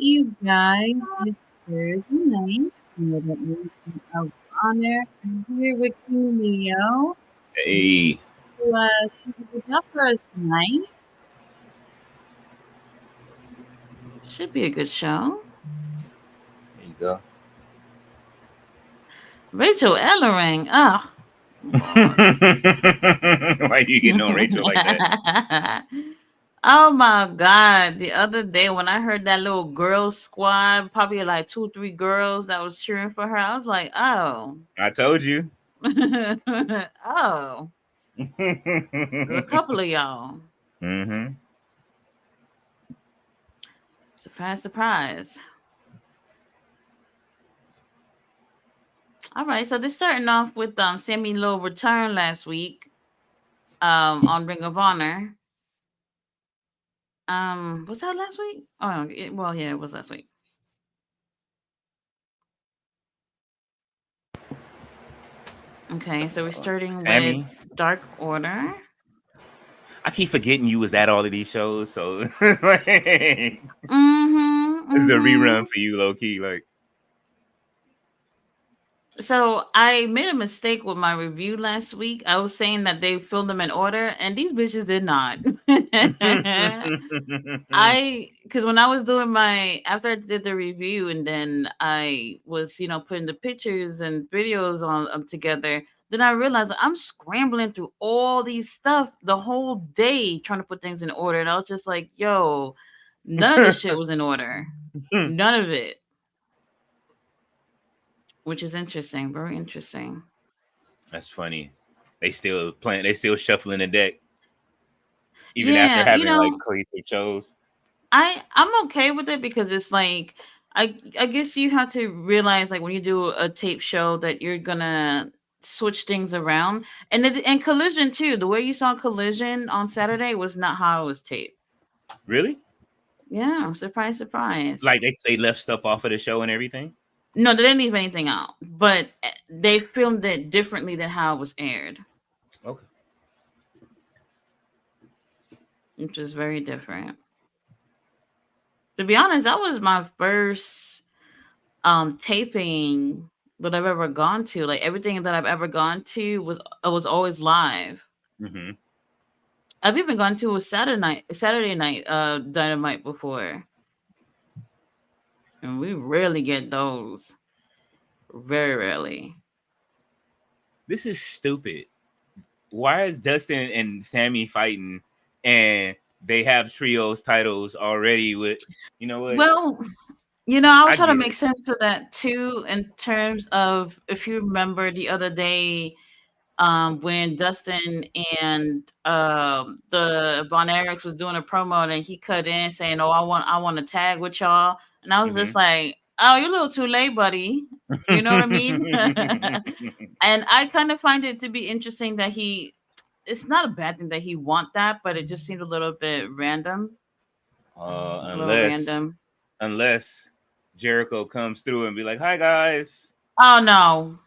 you guys. It's Thursday night. Another episode of Honor. I'm here with you, Leo. Hey, To keep it up for us tonight. Should be a good show. there you go. Rachel Ellering. Oh, Lord. Why you getting on Rachel like that? Oh my God. The other day when I heard that little girl squad, probably like two, three girls that was cheering for her, I was like, oh. I told you. Oh. A couple of y'all. Mm-hmm. Surprise, surprise. All right, so they're starting off with Sammy Low return last week on Ring of Honor. Was that last week? Oh, well, yeah, it was last week. Okay, so we're starting with Sammy, Dark Order. I keep forgetting you was at all of these shows, so like, this Mm-hmm. is a Mm-hmm. rerun for you, low key. Like, So I made a mistake with my review last week. I was saying that they filmed them in order, and these bitches did not. I because when I was doing my after I did the review and then I was putting the pictures and videos on together, then I realized I'm scrambling through all these stuff the whole day trying to put things in order, and I was just like, "Yo, none of this shit was in order, none of it," which is interesting, very interesting. that's funny. They still playing. They still shuffling the deck, even after Yeah, having like cohesive shows. I'm okay with it because it's like I guess you have to realize like when you do a tape show that you're gonna switch things around. And Collision too. The way you saw Collision on Saturday was not how it was taped. Really? Yeah, surprise, surprise. Like they left stuff off of the show and everything. No, they didn't leave anything out, but they filmed it differently than how it was aired, Okay. which is very different. To be honest, that was my first taping that I've ever gone to. Like everything that I've ever gone to was always live. Mm-hmm. I've even gone to a Saturday night Dynamite before, and we rarely get those. Very rarely. This is stupid. Why is Dustin and Sammy fighting and they have trios titles already with you know what? Well, I was I trying to get make it. sense to that too, in terms of if you remember the other day, when Dustin and the Von Erichs was doing a promo and he cut in saying, "Oh, I want to tag with y'all," and I was just Mm-hmm. like, "Oh, you're a little too late, buddy." You know what I mean? And I kind of find it to be interesting that he. It's not a bad thing that he want that, but it just seemed a little bit random. A little unless random. unless Jericho comes through and be like, "Hi guys, Oh no,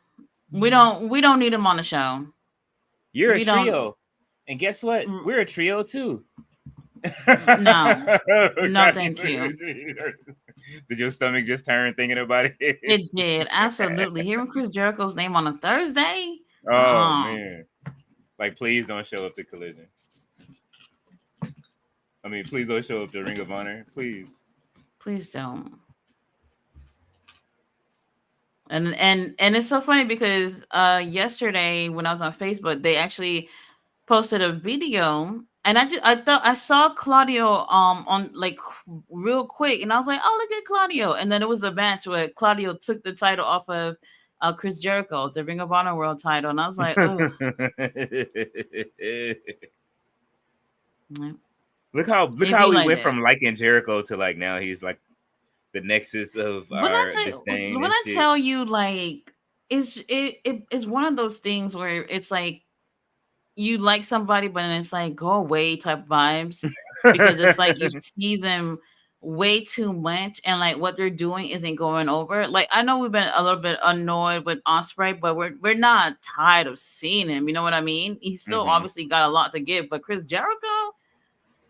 we don't need him on the show. you're a We don't. trio," and guess what? mm, We're a trio too. No, no, Got you. thank you. Did your stomach just turn thinking about it? It did, absolutely. Hearing Chris Jericho's name on a Thursday? Oh Uh-uh. man! Like, please don't show up to Collision. I mean, please don't show up to Ring of Honor, please. Please don't. And it's so funny because yesterday when I was on Facebook, they actually posted a video and I thought I saw Claudio on like real quick and I was like, "Oh, look at Claudio." And then it was a match where Claudio took the title off of Chris Jericho, the Ring of Honor World title, and I was like, "Oh, Look it how be we like went that." from liking Jericho to like now he's like the nexus of our disdain When and I shit. tell you, like, it's one of those things where it's like you like somebody, but then it's like go away type vibes because it's like you see them way too much and like what they're doing isn't going over. Like I know we've been a little bit annoyed with Osprey, but we're not tired of seeing him. You know what I mean? He's still Hmm. obviously got a lot to give, but Chris Jericho.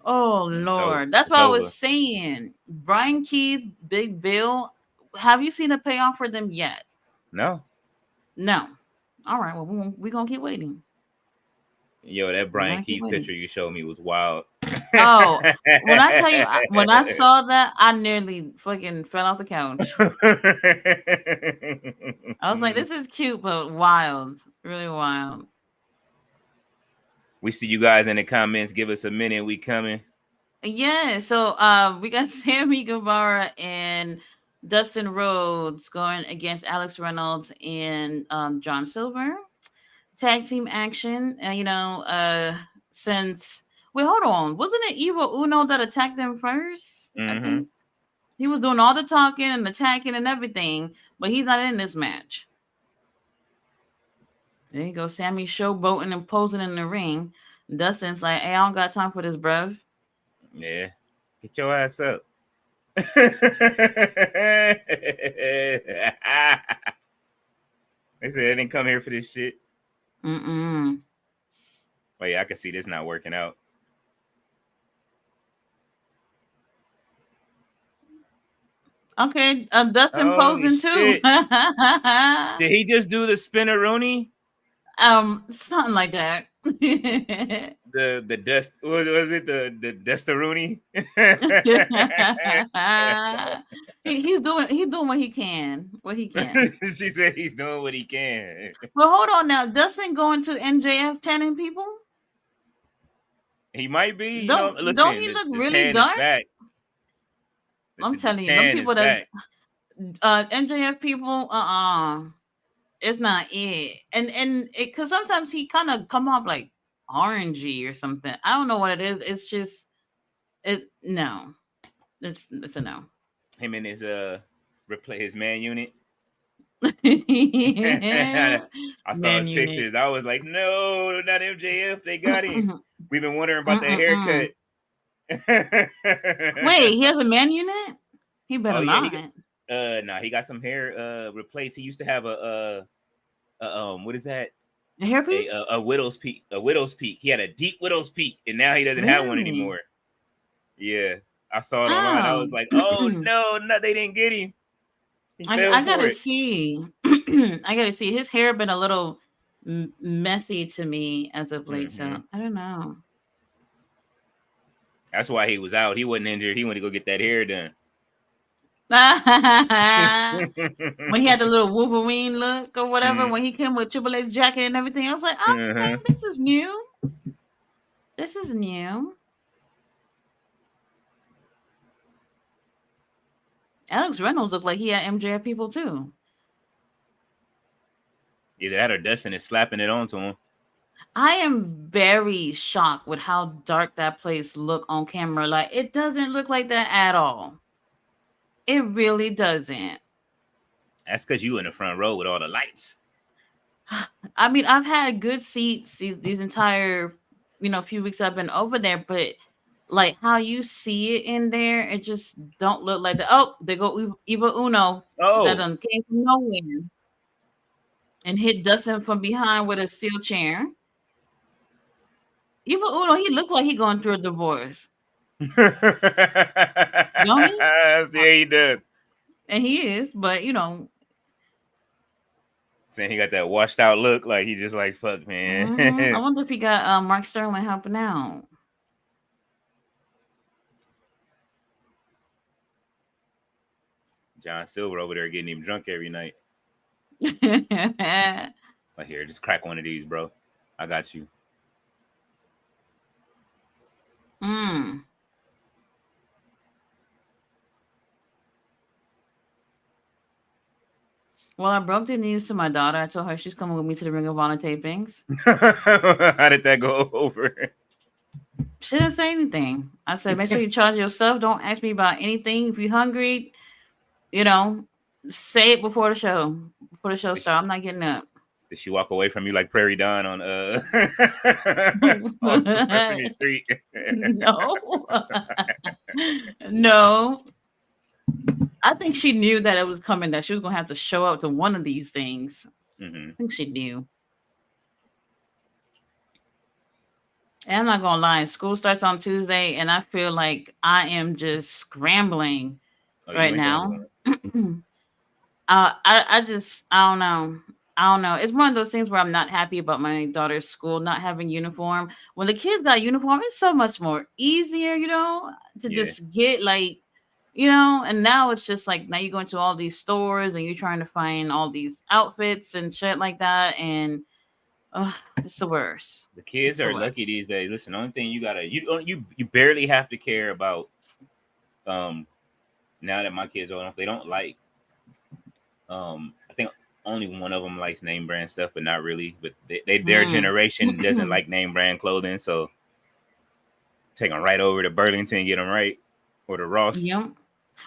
Oh It's over. Lord, that's It's what I was over. saying. Brian Keith Big Bill. Have you seen a payoff for them yet? No. No. All right. Well, we're gonna keep waiting. Yo, that We're Brian gonna keep Keith picture waiting. you showed me was wild. Oh, when I tell you, when I saw that, I nearly fucking fell off the couch. I was like, this is cute, but wild. Really wild. We see you guys in the comments. Give us a minute. We coming. Yeah, so we got Sammy Guevara and Dustin Rhodes going against Alex Reynolds and John Silver. Tag team action. Since wait, hold on, wasn't it Evil Uno that attacked them first? I Mm-hmm. think he was doing all the talking and attacking and everything, but he's not in this match. There you go, Sammy showboating and posing in the ring. Dustin's like, "Hey, I don't got time for this, bruv." Yeah. Get your ass up. They said they didn't come here for this shit. Mm-mm. But yeah, I can see this not working out. Okay, Dustin Holy posing too. shit. Did he just do the spinneroonie? Something like that. The dust, what was it? The Dustaroonie? He's doing what he can. What he can. She said he's doing what he can. But hold on now. Dustin going to NJF tanning people? He might be, you know. Don't Listen, he look the really tan dark? is back. I'm telling you, them tan is people that back. NJF people, it's not it. And it because sometimes he kind of come off like orangey or something. I don't know what it is. It's just no. It's a no. Him and his replay his man unit. Man I saw his unit. pictures. I was like, no, not MJF. They got him. We've been wondering about that haircut. Wait, he has a man unit? He better not. He got some hair replaced. He used to have a what is that? A hairpiece? A widow's peak. A widow's peak. He had a deep widow's peak, and now he doesn't have one anymore. Yeah, I saw it online. I was like, oh no, they didn't get him. I gotta see. I gotta see. His hair been a little messy to me as of late, so I don't know. That's why he was out. He wasn't injured. He went to go get that hair done. When he had the little Wolverine look or whatever, when he came with Triple H jacket and everything, I was like, okay, this is new. This is new. Alex Reynolds looked like he had MJF people too. Either that or Dustin is slapping it onto him. I am very shocked with how dark that place look on camera. Like, it doesn't look like that at all. It really doesn't. That's because you in the front row with all the lights. I mean, I've had good seats these entire, few weeks I've been over there, but like how you see it in there, it just don't look like that. Oh, they go Evil Uno. That done came from nowhere and hit Dustin from behind with a steel chair. Evil Uno, he looked like he going through a divorce. Don't he? Yeah, he does. And he is, but saying he got that washed out look, like he just like, fuck, man. I wonder if he got Mark Sterling helping out. John Silver over there getting him drunk every night. Like, here, just crack one of these, bro. I got you. Well, I broke the news to my daughter. I told her she's coming with me to the Ring of Honor tapings. How did that go over? She didn't say anything. I said, make sure you charge your stuff. Don't ask me about anything. If you're hungry, say it before the show. Before the show starts. I'm not getting up. Did she walk away from you like Prairie Dawn on Sesame Street? No. No. I think she knew that it was coming, that she was going to have to show up to one of these things. I think she knew. And I'm not going to lie. School starts on Tuesday, and I feel like I am just scrambling Oh, you right ain't the only now. one. I don't know. I don't know. It's one of those things where I'm not happy about my daughter's school not having uniform. When the kids got uniform, it's so much more easier, to Yeah. just get like, and now it's just like now you go into all these stores and you're trying to find all these outfits and shit like that. And it's the worst. The kids It's the are lucky worst. these days. Listen, the only thing you barely have to care about. Now that my kids are old enough, they don't like. I think only one of them likes name brand stuff, but not really. But their Mm. generation doesn't like name brand clothing, so take them right over to Burlington, get them right, or to Ross. Yep.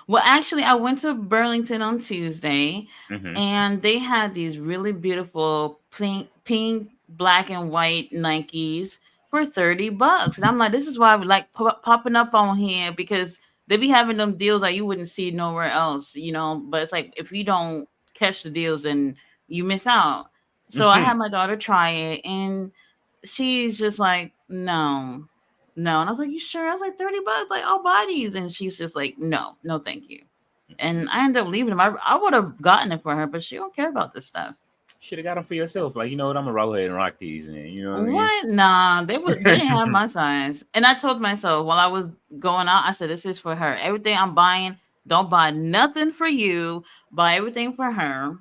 Well, actually, I went to Burlington on Tuesday, Mm-hmm. and they had these really beautiful pink, black, and white Nikes for $30. And I'm like, this is why I would like popping up on here because they be having them deals that you wouldn't see nowhere else, But it's like if you don't catch the deals, then you miss out. So I had my daughter try it, and she's just like, no, no. And I was like, you sure? I was like, $30, like I'll buy these. And she's just like, no, no, thank you. And I ended up leaving them. I would have gotten it for her, but she don't care about this stuff. Should have got them for yourself. Like, you know what? I'm gonna roll ahead and rock these, and you know what I mean. What? Nah, they didn't have my size. And I told myself while I was going out, I said, this is for her. Everything I'm buying, don't buy nothing for you. Buy everything for her.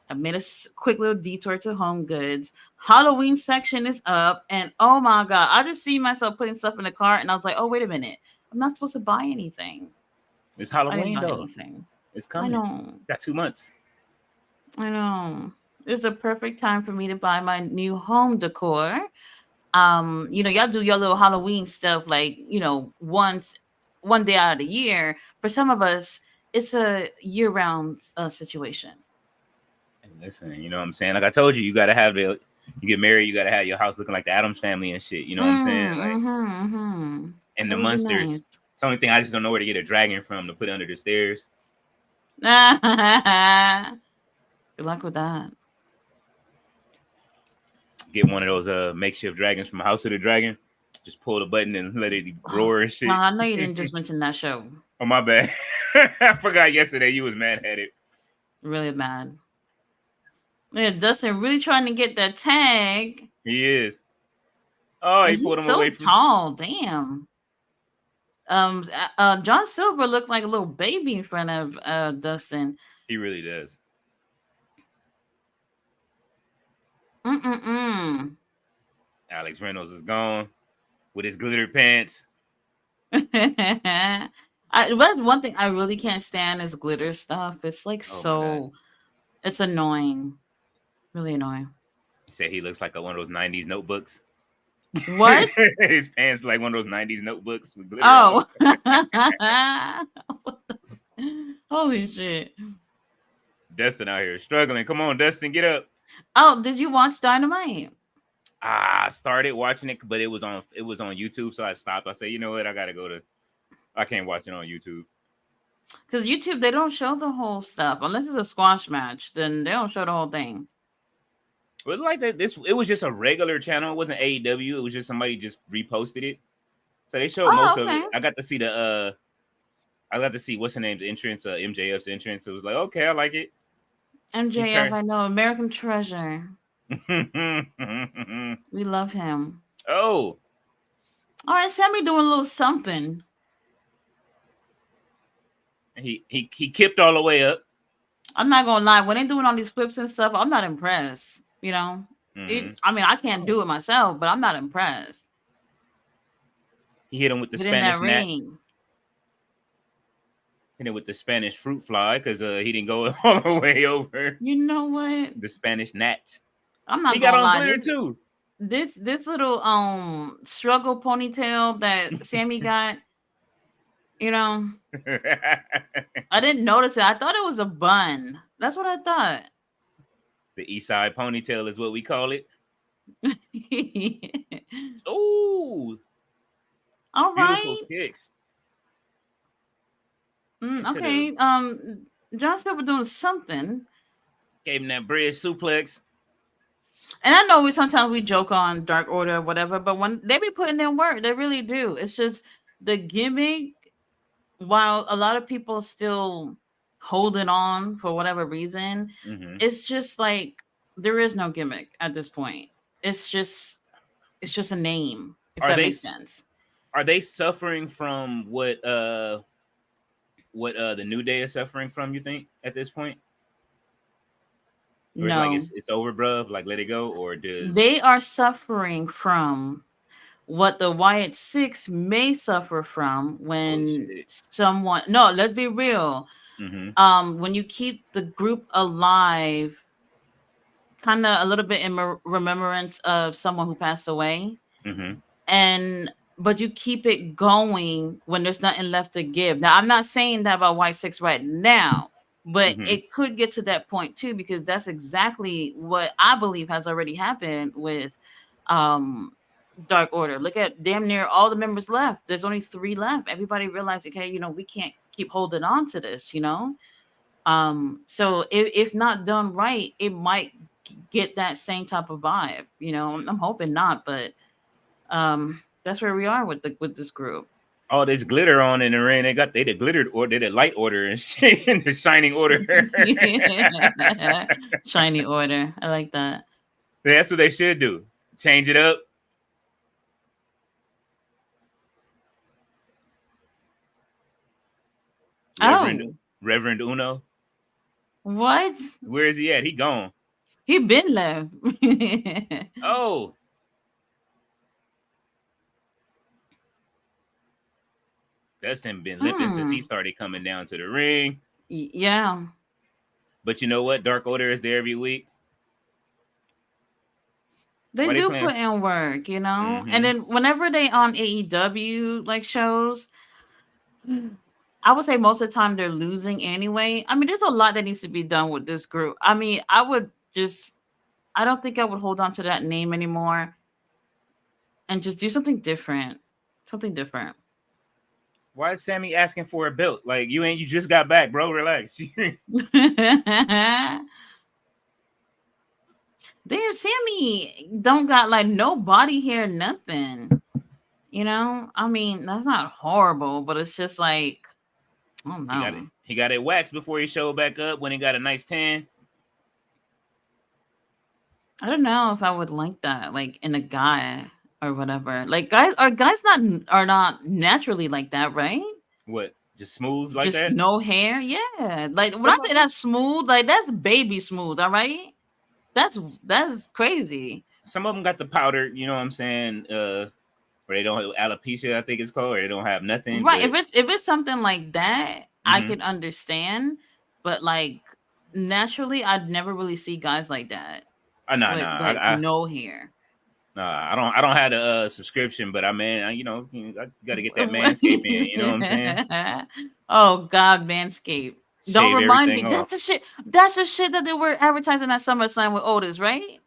I made a quick little detour to Home Goods. Halloween section is up, and oh my god, I just see myself putting stuff in the cart, and I was like, oh wait a minute, I'm not supposed to buy anything. It's I didn't Halloween buy though. anything. It's I coming. know. Got 2 months. I know. It's a perfect time for me to buy my new home decor. Y'all do your little Halloween stuff like, one day out of the year. For some of us, it's a year-round situation. And listen, you know what I'm saying? Like I told you, you gotta have you get married, you gotta have your house looking like the Adams family and shit. You know what I'm saying? Like, and That the would be nice. monsters. It's the only thing I just don't know where to get a dragon from to put under the stairs. Good luck with that. Get one of those makeshift dragons from House of the Dragon. Just pull the button and let it Oh, roar and well, shit. I know you didn't just mention that show. Oh my bad. I forgot yesterday you was mad at it. Really mad. Yeah, Dustin really trying to get that tag. He is. Oh, And he pulled he's him so away from. tall. Damn. John Silver looked like a little baby in front of Dustin. He really does. Mm-mm-mm. Alex Reynolds is gone with his glitter pants. That's one thing I really can't stand is glitter stuff. It's like Oh my god. it's annoying. Really annoying. He said he looks like one of those 90s notebooks. What? His pants like one of those 90s notebooks with glitter Oh. on. Holy shit. Dustin out here struggling. Come on, Dustin, get up. Oh, did you watch Dynamite? I started watching it, but it was on YouTube, so I stopped. I said, you know what, I can't watch it on YouTube. Because YouTube, they don't show the whole stuff. Unless it's a squash match, then they don't show the whole thing. It was like that. It was just a regular channel. It wasn't AEW. It was just somebody just reposted it. So they showed most of it. I got to see what's the name's entrance, MJF's entrance. It was like, okay, I like it. MJF, I know, American Treasure. We love him. Oh. All right, Sammy doing a little something. He kipped all the way up. I'm not gonna lie. When they doing all these flips and stuff, I'm not impressed. Mm-hmm. I can't do it myself, but I'm not impressed. He hit him with the Spanish gnat. Hit him with the Spanish fruit fly because he didn't go all the way over. You know what? The Spanish gnat. I'm not. He gonna got on lie. glitter too. This little struggle ponytail that Sammy got. I didn't notice it. I thought it was a bun. That's what I thought. The East Side ponytail is what we call it. Ooh. All beautiful right. kicks. Okay. John Silver doing something. Gave him that bridge suplex. And I know sometimes we joke on Dark Order or whatever, but when they be putting in work, they really do. It's just the gimmick while a lot of people still holding on for whatever reason, Hmm. it's just like there is no gimmick at this point. It's just it's just a name, if Are that they makes s- sense. are they suffering from what the New Day is suffering from? You think at this point, or it's like No. it's over, bruv? Like let it go, or does They are suffering from what the Wyatt Six may suffer from oh when shit? someone, no, let's be real. Hmm. When you keep the group alive, kind of a little bit in remembrance of someone who passed away, Hmm. and but you keep it going when there's nothing left to give. Now, I'm not saying that about White Six right now, but Hmm. it could get to that point too, because that's exactly what I believe has already happened with um Dark Order. Look at damn near all the members left. There's only three left. Everybody realized, okay, we can't keep holding on to this. So if not done right, it might get that same type of vibe. I'm hoping not, but that's where we are with this group. All this glitter on in the ring. They the glittered or they the light order and shit, and the shining order. Shiny order. I like that. That's what they should do. Change it up. Reverend Oh, Reverend Uno. what? Where is he at? He gone. He been left. Oh, Dustin been limping since he Hmm. started coming down to the ring. Yeah, But you know what? Dark Order is there every week. they Why they do playing? put in work. And Mm-hmm. then whenever they on AEW like shows, I would say most of the time they're losing anyway. I mean, there's a lot that needs to be done with this group. I mean, I don't think I would hold on to that name anymore and just do something different. Something different. Why is Sammy asking for a belt? Like you just got back, bro. Relax. Damn, Sammy don't got like no body hair, nothing. I mean, that's not horrible, but it's just like, I don't he got it. know. He got it waxed before he showed back up when he got a nice tan. I don't know if I would like that, like in a guy or whatever. Like guys not naturally like that, right? What? Just smooth like Just that? no hair, yeah. Like when I Some of say them. that's smooth, like that's baby smooth, all right. That's crazy. Some of them got the powder. You know what I'm saying? Where they don't have alopecia, I think it's called, or they don't have nothing. Right. But If it's something like that, I mm-hmm. could understand. But like naturally, I'd never really see guys like that Nah, with nah, like no hair. nah. I don't have the subscription, but I got to get that manscape in. You know what I'm saying? Oh God, Manscaped. Don't Shave remind me. everything off. That's the shit that they were advertising at SummerSlam with Otis, right?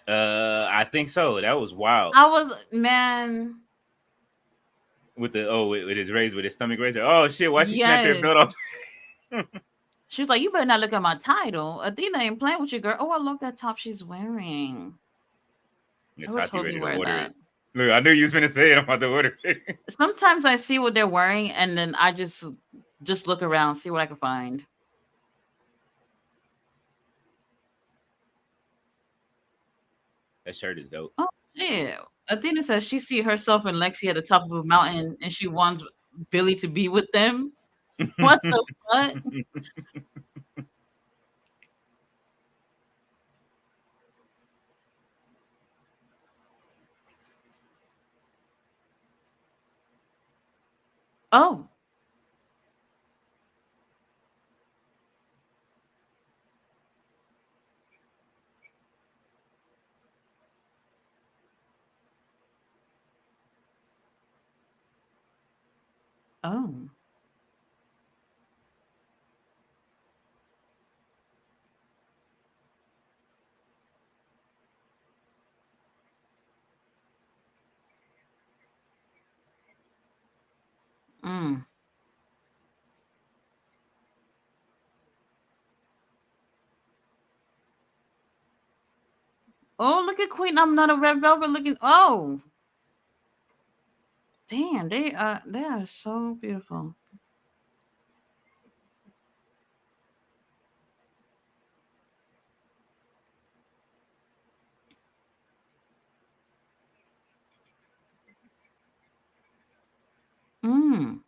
I think so. That was wild. I was man. With the with his raise with his stomach razor. Oh shit! Why she snatch her Yes. belt off? She was like, "You better not look at my title. Athena ain't playing with you, girl." Oh, I love that top she's wearing. Yeah, I would Tati totally ready to wear order it. that. Look, I knew you was gonna say it. I'm about to order it. Sometimes I see what they're wearing, and then I just look around, see what I can find. That shirt is dope. Oh yeah. Athena says she see herself and Lexi at the top of a mountain, and she wants Billy to be with them. What the what? Oh. Oh. Mm. Oh, look at Queen. I'm not a red velvet looking. Oh. Damn, they are so beautiful. Mm.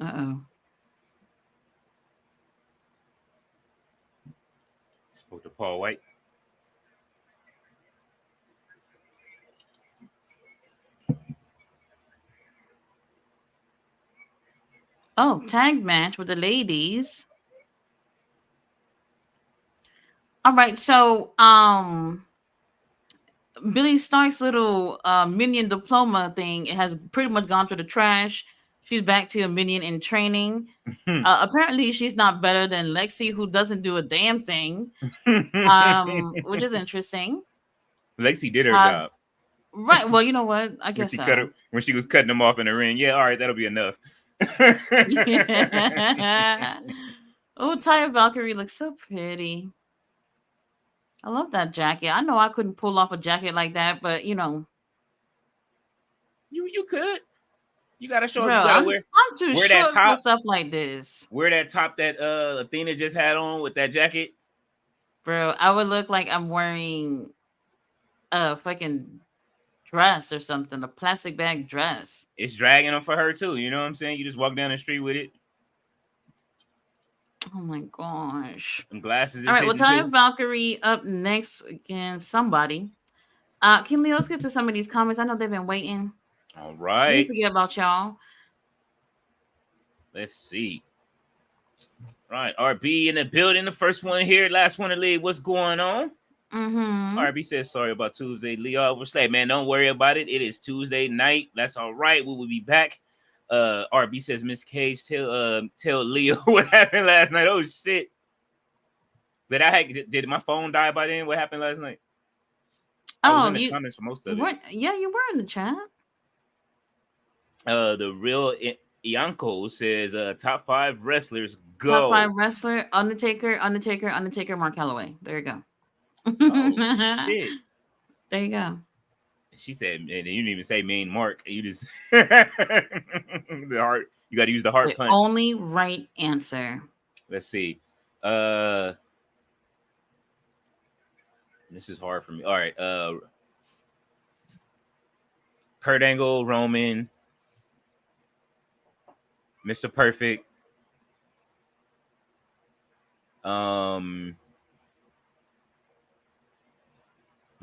Uh-oh. Spoke to Paul White. Oh, tag match with the ladies. All right, so Billy Stark's little minion diploma thing has pretty much gone to the trash. She's back to a minion in training. Apparently, she's not better than Lexi, who doesn't do a damn thing. Which is interesting. Lexi did her Uh, job right. Well, you know what? I when guess she cut her so. when she was cutting them off in the ring. Yeah, all right, that'll be enough. Yeah. Oh, Taya Valkyrie looks so pretty. I love that jacket. I know I couldn't pull off a jacket like that, but You could. You gotta show. bro, You gotta I'm too wear that short for top. stuff like this. Wear that top that Athena just had on with that jacket. Bro, I would look like I'm wearing a fucking dress or something, a plastic bag dress. It's dragging them for her too. You know what I'm saying? You just walk down the street with it. Oh my gosh. And glasses All is right, well, hidden Taya too. Valkyrie up next against somebody. Kimberly, let's get to some of these comments. I know they've been waiting. All We didn't right. forget about y'all. Let's see. Right. RB in the building. The first one here, last one to leave. What's going on? Mm-hmm. RB says sorry about Tuesday. Leo overstay. Man, don't worry about it. It is Tuesday night. That's all right. We will be back. RB says Miss Cage tell Leo what happened last night. Oh shit. Did my phone die by then? What happened last night? I was in the comments for most of it. What? Yeah, you were in the chat. The real Ianco says top 5 wrestlers go. Top 5 wrestler: Undertaker, Mark Calloway. There you go. Oh shit. There you go. She said, and you didn't even say main Mark. You just the heart. You got to use the heart The punch. only right answer. Let's see. This is hard for me. All right. Kurt Angle, Roman, Mr. Perfect. I'm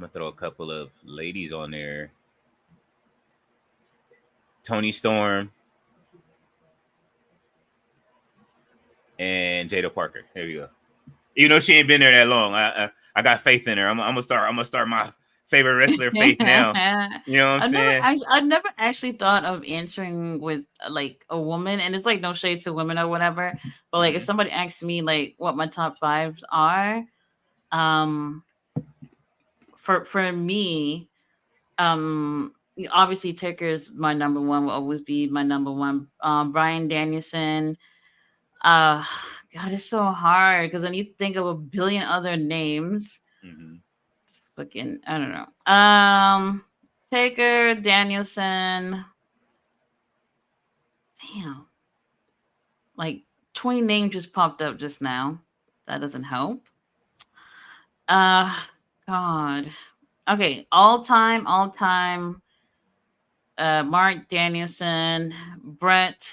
gonna throw a couple of ladies on there. Tony Storm and Jada Parker. There you go. Even though she ain't been there that long, I got faith in her. I'm gonna start my favorite wrestler faith now. You know what I'm saying? I've never actually thought of answering with like a woman, and it's like no shade to women or whatever. But like if somebody asks me like what my top 5s are, for me, obviously Taker's my number one, will always be my number one. Bryan Danielson. God, it's so hard because then you think of a billion other names. Fucking, I don't know. Taker, Danielson. Damn. Like 20 names just popped up just now. That doesn't help. God. Okay, all time. Mark Danielson, Brett.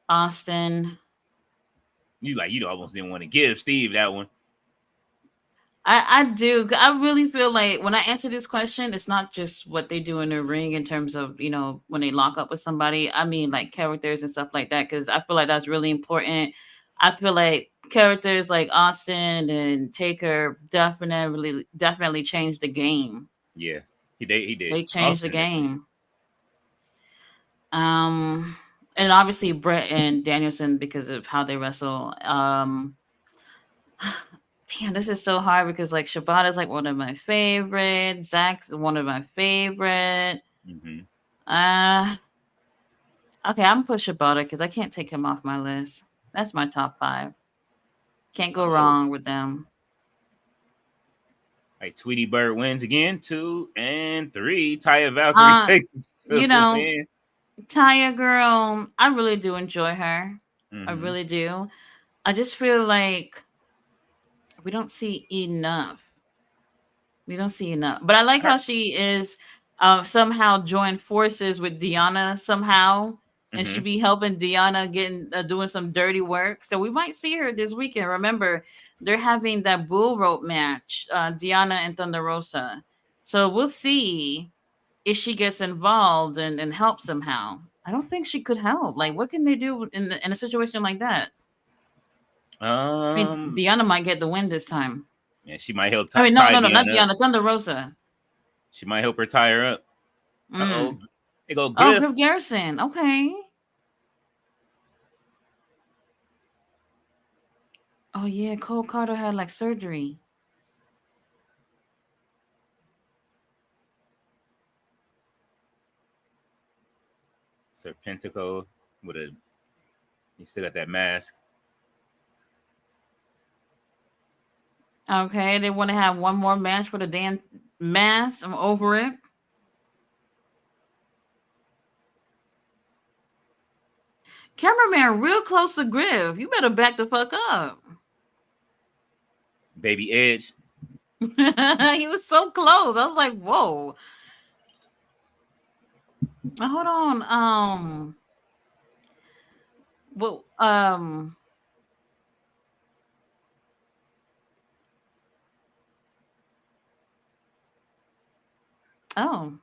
Austin. You almost didn't want to give Steve that one. I do. I really feel like when I answer this question, it's not just what they do in the ring in terms of, when they lock up with somebody. I mean, like characters and stuff like that, because I feel like that's really important. I feel like characters like Austin and Taker definitely changed the game. Yeah, he did. They changed the game. And obviously Brett and Danielson because of how they wrestle. Damn, this is so hard because like Shibata's like one of my favorites. Zach's one of my favorite. Okay, I'm push about it because I can't take him off my list. That's my top 5. Can't go Oh, wrong with them. like Tweety Bird wins again, 2 and 3. Taya Valkyrie Uh, takes you the know, win. Taya girl, I really do enjoy her. I Mm-hmm. really do. I just feel like we don't see enough. We don't see enough. But I like Her, how she is somehow joined forces with Deanna somehow. And she mm-hmm. be helping Deanna getting doing some dirty work. So we might see her this weekend. Remember, they're having that bull rope match, Deanna and Thunder Rosa. So we'll see if she gets involved and helps somehow. I don't think she could help. Like, what can they do in a situation like that? I mean, Um, Deanna might get the win this time. yeah, she might help I mean, no, tie no, no, not Deanna up. Deanna, Thunder Rosa. She might help her tie her up. Uh oh, Mm. they go Oh, Griff. Griff Garrison. Okay. Oh yeah, Cole Carter had like surgery. Serpentico with a. He still got that mask. Okay, they want to have one more match for the damn mask. I'm over it. Cameraman real close to Griff. You better back the fuck up. Baby Edge. He was so close. I was like, whoa. Hold on. Well, oh.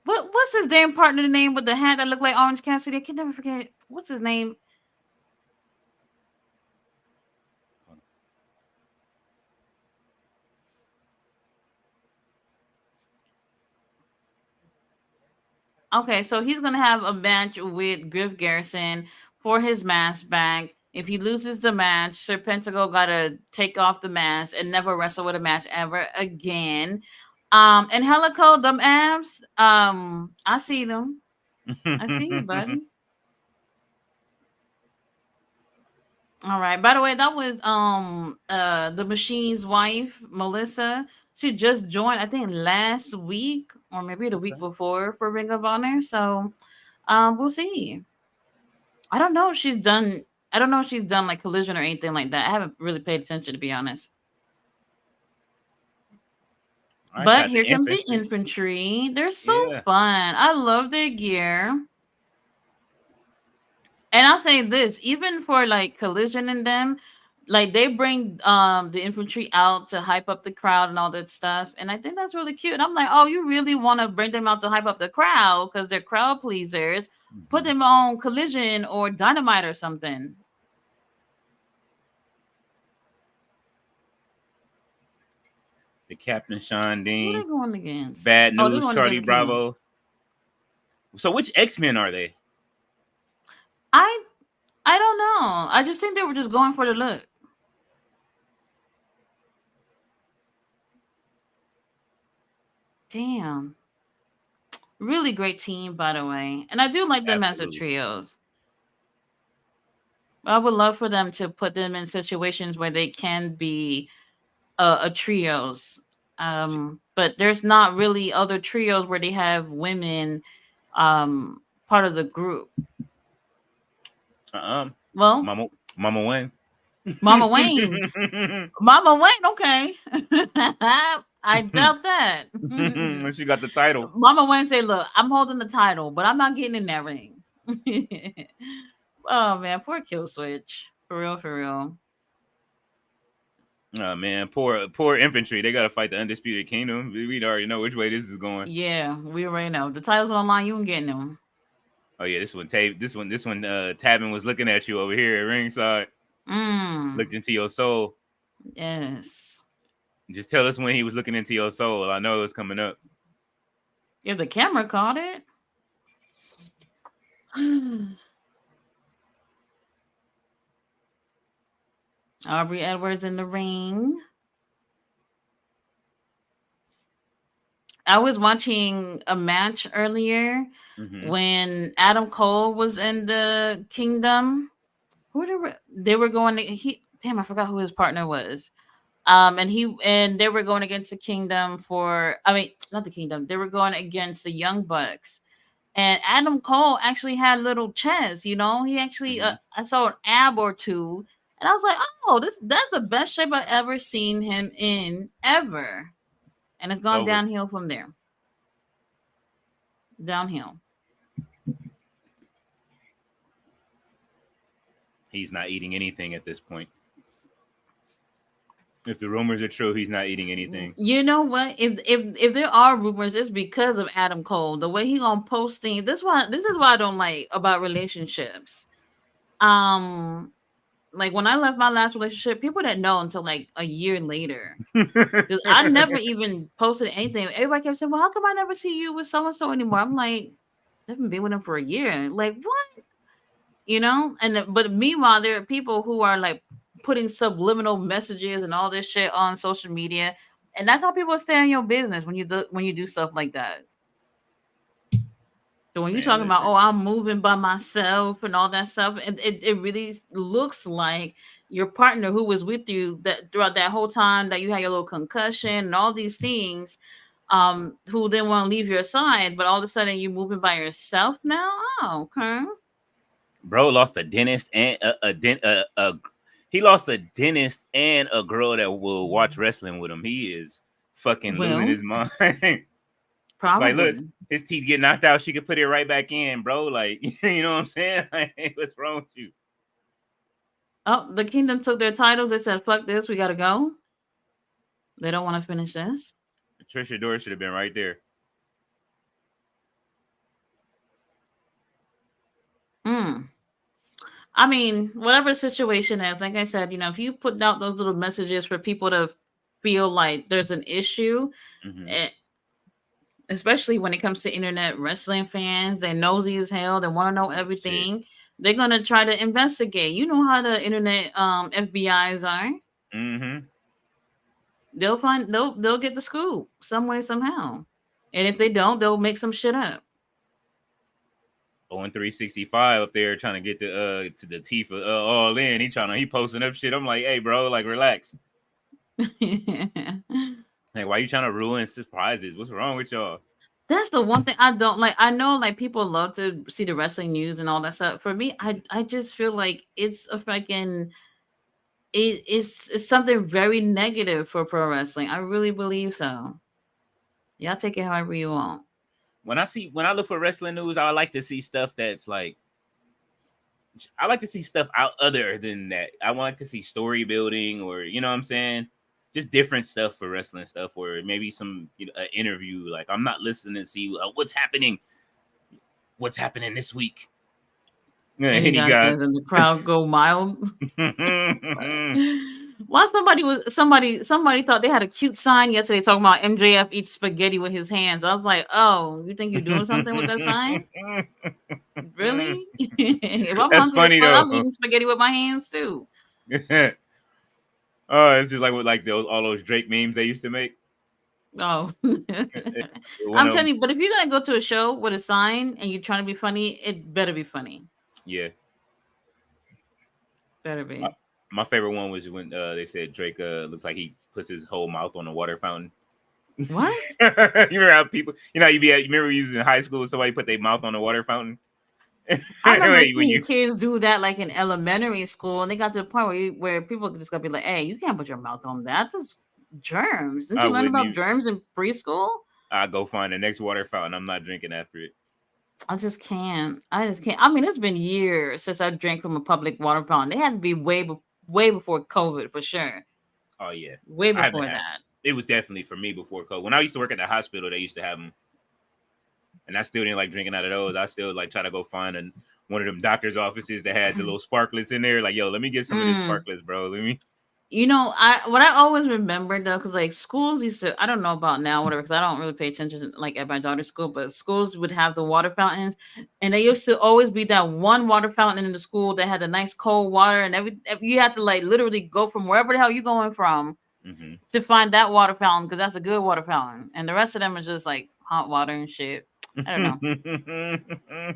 What's his damn partner name with the hat that looked like Orange Cassidy? I can never forget. What's his name? Okay, so he's gonna have a match with Griff Garrison for his mask back. If he loses the match, Serpentico gotta take off the mask and never wrestle with a match ever again. And Helico, them abs, I see them. I see you, buddy. All right. By the way, that was the machine's wife, Melissa. She just joined, I think, last week or maybe the week Okay. before for Ring of Honor. So we'll see. I don't know if she's done. I don't know if she's done like Collision or anything like that. I haven't really paid attention to be honest. I But got the here comes the infantry. infantry. They're so Yeah. fun. I love their gear. And I'll say this, even for like Collision and them, like they bring the infantry out to hype up the crowd and all that stuff. And I think that's really cute. And I'm like, oh, you really want to bring them out to hype up the crowd because they're crowd pleasers. Put Mhm. them on Collision or Dynamite or something. The Captain Sean Who Dean. they going against? Bad Oh, they're News going Charlie against the Kingdom. Bravo. So which X-Men are they? I I don't know. I just think they were just going for the look. Damn. Really great team, by the way. And I do like them as a Absolutely. trios. I would love for them to put them in situations where they can be a trios. But there's not really other trios where they have women part of the group. Uh-uh. Well, Mama Wayne. Mama Wayne. Mama Wayne, okay. I doubt that. When she got the title. Mama Wayne say, look, I'm holding the title, but I'm not getting in that ring. Oh man, poor Kill Switch. For real, for real. Oh man, poor infantry. They gotta fight the undisputed kingdom. We already know which way this is going. Yeah, we already know. The title's online, you ain't getting them. Oh yeah, this one Tabin was looking at you over here at ringside. Mm. Looked into your soul. Yes. Just tell us when he was looking into your soul. I know it was coming up. If the camera caught it. Aubrey Edwards in the ring. I was watching a match earlier Hmm. when Adam Cole was in the Kingdom. Who they were going to, he damn, I forgot who his partner was. And they were going against the Kingdom for, I mean, not the Kingdom. They were going against the Young Bucks. And Adam Cole actually had little chest, He actually Hmm. I saw an ab or two, and I was like, "Oh, that's the best shape I've ever seen him in ever." And it's It's gone over. downhill from there. Downhill. He's not eating anything at this point. If the rumors are true, he's not eating anything. You know what? If there are rumors, it's because of Adam Cole. The way he gonna post things. This is why I don't like about relationships. Um, like when I left my last relationship, people didn't know until like a year later. 'Cause I never even posted anything. Everybody kept saying, "Well, how come I never see you with so and so anymore?" I'm like, I haven't been with him for a year. Like what? But meanwhile, there are people who are like putting subliminal messages and all this shit on social media, and that's how people stay in your business when you do stuff like that. So when you're Man, talking about, listen, oh, I'm moving by myself and all that stuff, it really looks like your partner who was with you that throughout that whole time that you had your little concussion and all these things, who then want to leave your side, but all of a sudden you moving by yourself now. Oh, okay. bro lost a dentist and he lost a dentist and a girl that will watch wrestling with him. He is fucking losing Well, his mind. Like, look, probably. his teeth get knocked out. She could put it right back in, bro. Like, you know what I'm saying? Like, what's wrong with you? Oh, the Kingdom took their titles. They said, "Fuck this, we gotta go." They don't want to finish this. Trisha Dora should have been right there. Mm. I mean, whatever the situation is, like I said, if you put out those little messages for people to feel like there's an issue, Hmm. eh, especially when it comes to internet wrestling fans, they're nosy as hell. They want to know Shit. everything. They're gonna try to investigate. You know how the internet FBI's are. Hmm. They'll get the scoop some way somehow, and if they don't, they'll make some shit up. 0 365 up there trying to get to the teeth of all in. He posting up shit. I'm like, hey, bro, like relax. Like, why you trying to ruin surprises? What's wrong with y'all? That's the one thing I don't like. I know like people love to see the wrestling news and all that stuff. For me, I just feel like it's a fucking it's something very negative for pro wrestling. I really believe so. Y'all take it however you want. When I look for wrestling news, I like to see stuff that's like I like to see stuff out other than that. I want to see story building or you know what I'm saying, just different stuff for wrestling stuff, or maybe some an interview. Like I'm not listening to see what's happening this week. Any Any guy guy. says, and the crowd go mild. Why somebody thought they had a cute sign yesterday talking about MJF eats spaghetti with his hands. I was like, oh, you think you're doing something with that sign? Really? If I'm That's hungry as funny fuck, I'm though. eating spaghetti with my hands too. Oh, it's just like with like those all those Drake memes they used to make. Oh, One I'm of them, telling you. But if you're gonna go to a show with a sign and you're trying to be funny, it better be funny. yeah. Better My, be. my favorite one was when they said Drake looks like he puts his whole mouth on a water fountain. What? You remember how people, you remember using in high school somebody put their mouth on a water fountain. I remember When seeing you, kids do that like in elementary school, and they got to the point where people just gotta be like, "Hey, you can't put your mouth on that. That's germs. Didn't I you learn wouldn't about even. germs in preschool?" I go find the next water fountain. I'm not drinking after it. I just can't. I just can't. I mean, it's been years since I drank from a public water fountain. They had to be way before COVID for sure. Oh yeah, Way I haven't before had. that. It was definitely for me before COVID. When I used to work at the hospital, they used to have them, and I still didn't like drinking out of those. I still like try to go find one of them doctors' offices that had the little sparklets in there. Like, yo, let me get some of this Mm. sparklets, bro. Let me. I always remember though, because like schools used to, I don't know about now, whatever, because I don't really pay attention like at my daughter's school, but schools would have the water fountains, and there used to always be that one water fountain in the school that had the nice cold water, and you had to like literally go from wherever the hell you going from to find that water fountain because that's a good water fountain, and the rest of them are just like hot water and shit. I don't know.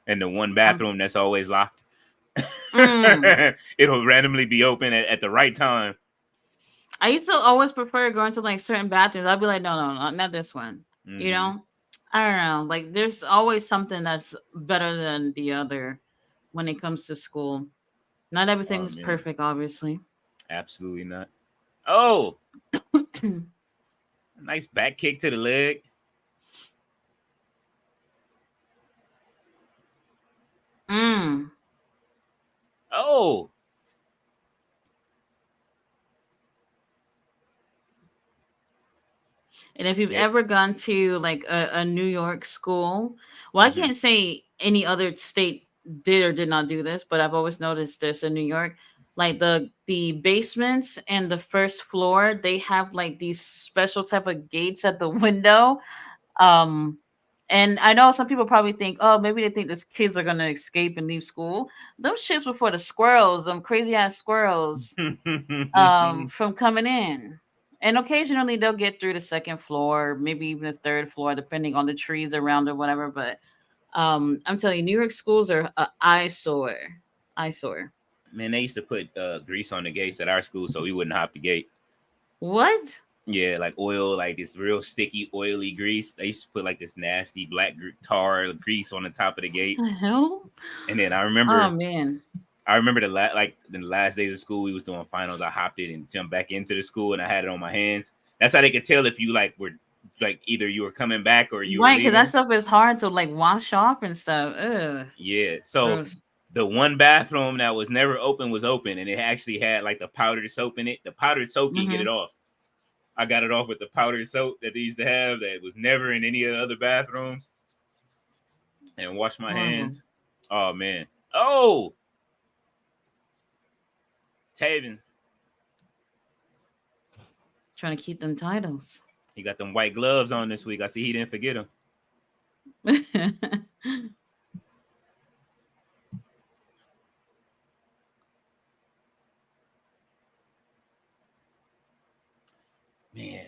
And the one bathroom that's always locked. Mm. It'll randomly be open at the right time. I used to always prefer going to like certain bathrooms. I'd be like, no, not this one. You know, I don't know. Like, there's always something that's better than the other when it comes to school. Not everything's perfect, obviously. Absolutely not. Oh, nice back kick to the leg. Oh. And if you've ever gone to like a New York school, well, I can't say any other state did or did not do this, but I've always noticed this in New York. Like the basements and the first floor, they have like these special type of gates at the window. And I know some people probably think, oh, maybe they think these kids are gonna escape and leave school. Those shits were for the squirrels, crazy ass squirrels, from coming in. And occasionally they'll get through the second floor, maybe even the third floor, depending on the trees around or whatever. But I'm telling you, New York schools are an eyesore. Eyesore. Man, they used to put grease on the gates at our school so we wouldn't hop the gate. What? Yeah, like oil, like this real sticky, oily grease. They used to put like this nasty black tar grease on the top of the gate. What the hell? And then I remember, oh man, I remember the last days of school, we was doing finals. I hopped it and jumped back into the school, and I had it on my hands. That's how they could tell if you were either you were coming back or you right, were because that stuff is hard to like wash off and stuff. Ugh. Yeah, so gross. The one bathroom that was never open was open, and it actually had like the powdered soap in it. The powdered soap can get it off. I got it off with the powdered soap that they used to have that was never in any of the other bathrooms, and washed my hands. Oh man! Oh, Taven trying to keep them titles. He got them white gloves on this week. I see he didn't forget them. Man.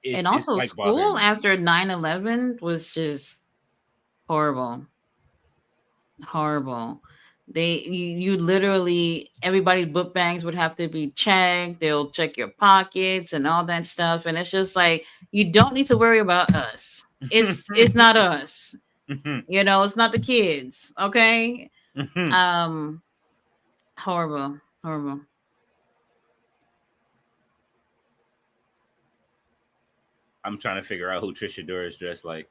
And also like school after 9/11 was just horrible. Horrible. You literally, everybody's book bags would have to be checked. They'll check your pockets and all that stuff. And it's just like, you don't need to worry about us. It's not us. You know, it's not the kids. Okay. Horrible. I'm trying to figure out who Trisha Dora is dressed like.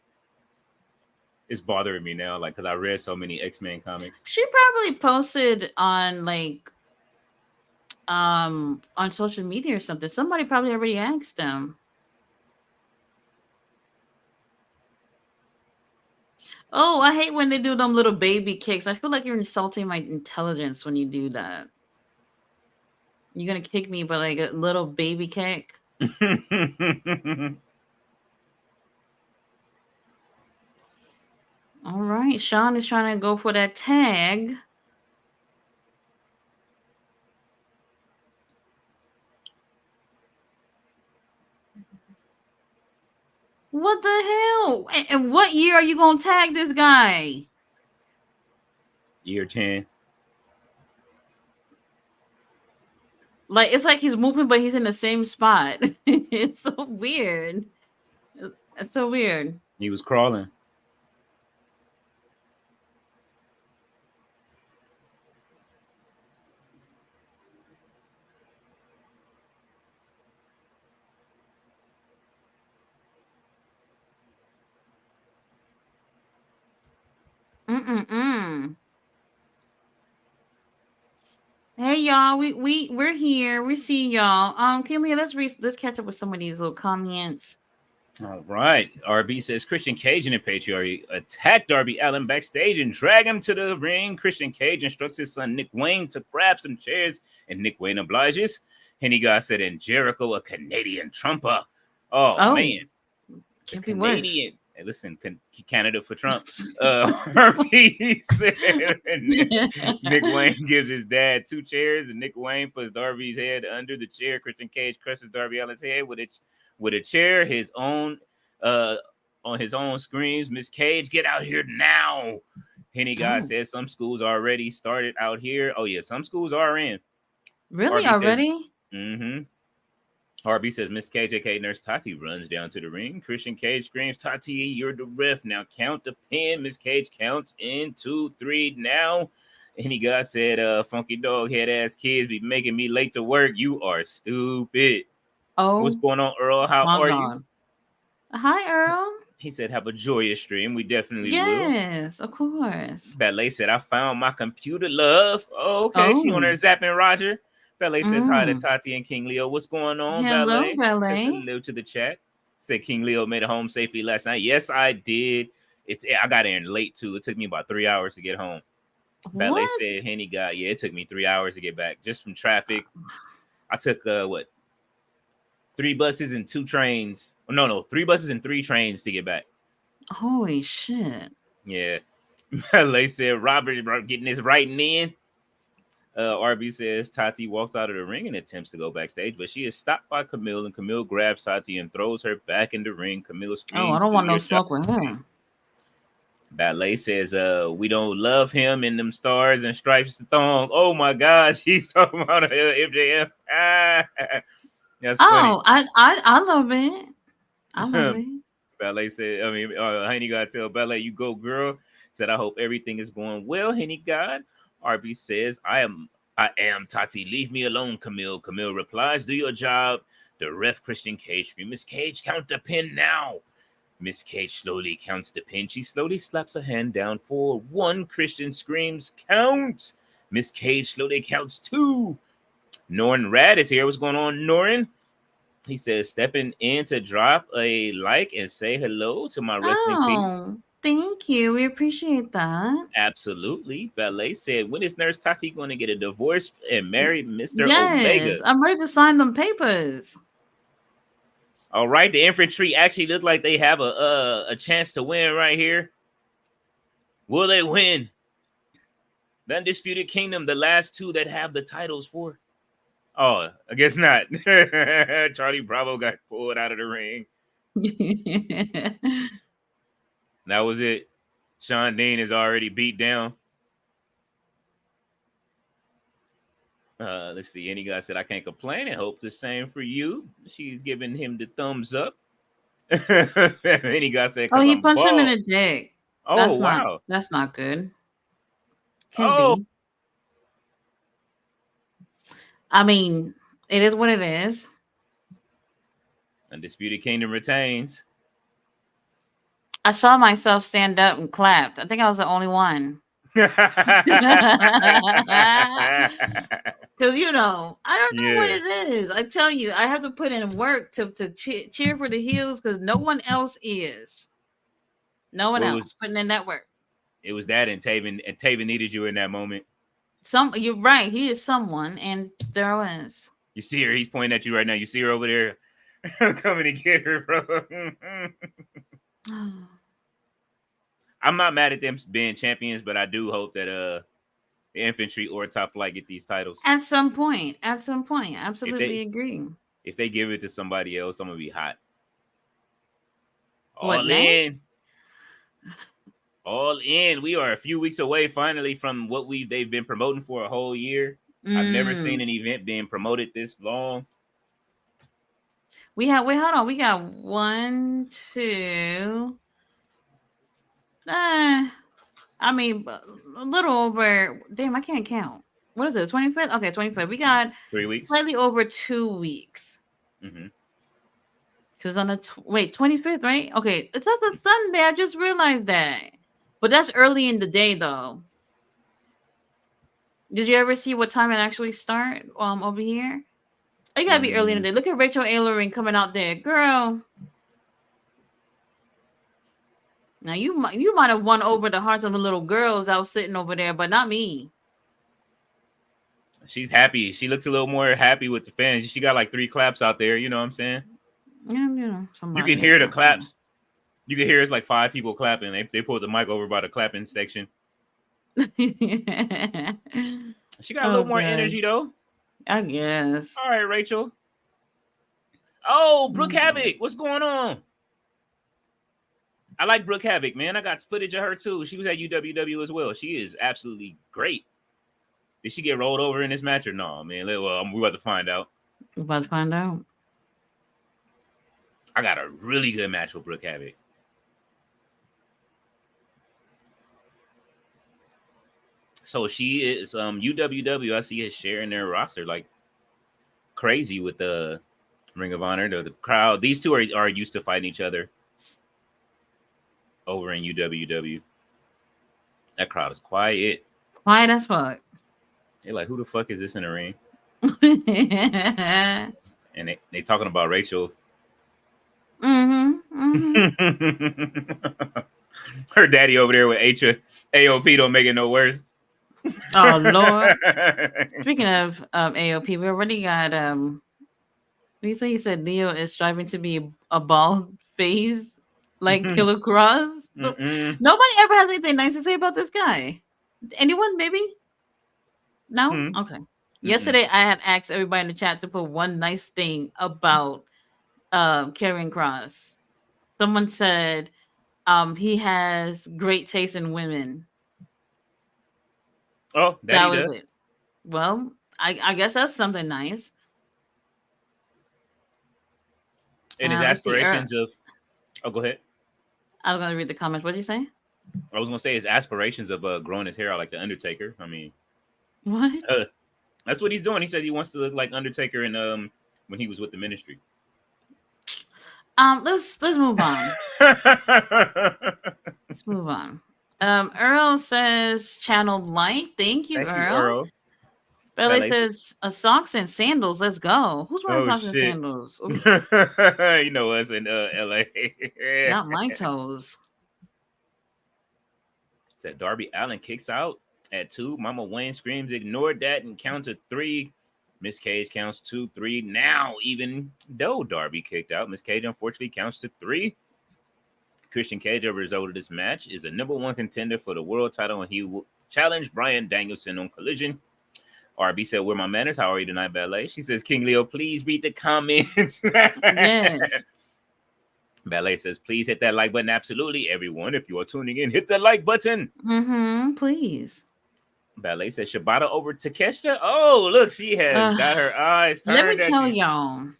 It's bothering me now, like, because I read so many X-Men comics. She probably posted on like on social media or something. Somebody probably already asked them. Oh, I hate when they do them little baby kicks. I feel like you're insulting my intelligence when you do that. You're gonna kick me, but like a little baby kick. All right, Sean is trying to go for that tag. What the hell? And what year are you gonna tag this guy? Year 10. Like, it's like he's moving, but he's in the same spot. It's so weird. It's so weird. He was crawling. Hey y'all, we're here. We see y'all. Kimmy, let's catch up with some of these little comments. All right. RB says Christian Cage and the Patriarchy attacked Darby Allin backstage and dragged him to the ring. Christian Cage instructs his son Nick Wayne to grab some chairs, and Nick Wayne obliges. Henny God said, and Jericho, a Canadian trumper. Oh man. Canadian. Hey, listen, Canada for Trump. RB said Nick Wayne gives his dad 2 chairs, and Nick Wayne puts Darby's head under the chair. Christian Cage crushes Darby Allin's head with a chair. His own on his own screams, "Miss Cage, get out here now!" Henny guy says some schools already started out here. Oh yeah, some schools are in. Really already? Mm-hmm. Harvey says Miss Cage, aka Nurse Tati, runs down to the ring. Christian Cage screams, "Tati, you're the ref. Now count the pin." Miss Cage counts in 2, 3 now. Any guy said, "Funky dog head ass kids be making me late to work. You are stupid." Oh, what's going on, Earl? How are you? Hi, Earl. He said, "Have a joyous stream. We definitely will." Yes, of course. Ballet said, "I found my computer, love." Oh, okay. She on her zapping Roger. Ballet says hi to Tati and King Leo. What's going on, Hello, Ballet? Says hello to the chat. Said King Leo made it home safely last night. Yes, I did. I got in late too. It took me about 3 hours to get home. Ballet said Henny got, it took me 3 hours to get back just from traffic. I took 3 buses and 2 trains. No, 3 buses and 3 trains to get back. Holy shit. Yeah. Ballet said Robert getting his writing in. RB says Tati walks out of the ring and attempts to go backstage, but she is stopped by Camille, and Camille grabs Tati and throws her back in the ring. Camille screams, "Oh, I don't want no smoke with her." Ballet says, "We don't love him in them stars and stripes thong." Oh my gosh, he's talking about MJF. That's funny. I love it. I love it. Ballet said, Henny God tell Ballet, "You go, girl." Said, "I hope everything is going well, Henny God." RB says, I am Tati. Leave me alone, Camille." Camille replies, "Do your job." The ref Christian Cage screams, "Miss Cage, count the pin now." Miss Cage slowly counts the pin. She slowly slaps her hand down for 1. Christian screams, "Count." Miss Cage slowly counts 2. Norin Rad is here. What's going on, Norin? He says, "Stepping in to drop a like and say hello to my wrestling peeps." Thank you. We appreciate that. Absolutely. Ballet said, "When is Nurse Tati going to get a divorce and marry Mr. Yes, Omega?" I'm ready to sign them papers. All right. The infantry actually look like they have a chance to win right here. Will they win? The Undisputed Kingdom, the last 2 that have the titles for. Oh, I guess not. Charlie Bravo got pulled out of the ring. That was it. Sean Dean is already beat down. Let's see. Any guy said, "I can't complain and hope the same for you." She's giving him the thumbs up. Any guy said, "Oh, he punched him in the dick." Oh, wow. That's not good. Can be. I mean, it is what it is. Undisputed Kingdom retains. I saw myself stand up and clapped. I think I was the only one. Because, I don't know what it is. I tell you, I have to put in work to cheer for the heels because no one else is. No one else putting in that work. It was that, and Taven needed you in that moment. You're right. He is someone, and there was. You see her. He's pointing at you right now. You see her over there. I'm coming to get her, bro. I'm not mad at them being champions, but I do hope that the infantry or Top Flight get these titles at some point. Absolutely agree. If they give it to somebody else, I'm gonna be hot. All in. We are a few weeks away finally from what they've been promoting for a whole year. I've never seen an event being promoted this long. Hold on. We got 1, 2. I mean, a little over. Damn, I can't count. What is it? 25th? Okay, 25th. We got 3 weeks. Slightly over 2 weeks. Because on the 25th, right? Okay, it's not a Sunday. I just realized that. But that's early in the day, though. Did you ever see what time it actually start? Over here, it gotta be early in the day. Look at Rachel Aileron coming out there, girl. Now you might have won over the hearts of the little girls that was sitting over there, but not me. She's happy. She looks a little more happy with the fans. She got like 3 claps out there. You know what I'm saying? Yeah, you can hear the claps. You can hear it's like 5 people clapping. They pulled the mic over by the clapping section. She got a little more energy though. I guess. All right, Rachel. Oh, Brooke Havoc. What's going on? I like Brooke Havoc, man. I got footage of her too. She was at UWW as well. She is absolutely great. Did she get rolled over in this match or no, man? Well, we're about to find out. We're about to find out. I got a really good match with Brooke Havoc. So she is UWW. I see is sharing their roster like crazy with the Ring of Honor. The crowd. These two are used to fighting each other over in UWW. That crowd is quiet. Quiet as fuck. They're like, who the fuck is this in the ring? And they talking about Rachel. Her daddy over there with AOP don't make it no worse. Oh Lord. Speaking of AOP, we already got he said Leo is striving to be a bald face like Killer Cross. Nobody ever has anything nice to say about this guy. Anyone, maybe? No? Okay. Yesterday I had asked everybody in the chat to put one nice thing about Karrion Kross. Someone said he has great taste in women. Oh, that was it. Well, I guess that's something nice. And his aspirations of... Oh, go ahead. I was going to read the comments. What did you say? I was going to say his aspirations of growing his hair out like the Undertaker. I mean... What? That's what he's doing. He said he wants to look like Undertaker and when he was with the Ministry. Let's move on. Let's move on. Earl says channeled light. Thank you, Earl. Belly says socks and sandals. Let's go. Who's wearing socks and sandals? You know us in LA. Not my toes. Said Darby Allin kicks out at 2. Mama Wayne screams, ignored that and counts to 3. Miss Cage counts 2, 3. Now, even though Darby kicked out, Miss Cage unfortunately counts to 3. Christian Cage, as a result of this match, is a #1 contender for the world title, and he will challenge Bryan Danielson on Collision. RB said, "Where my manners? How are you tonight, Ballet?" She says, "King Leo, please read the comments." Yes. Ballet says, "Please hit that like button." Absolutely, everyone. If you are tuning in, hit that like button. Please. Ballet says, "Shibata over Takeshita." Oh, look, she has got her eyes turned. Let me tell y'all.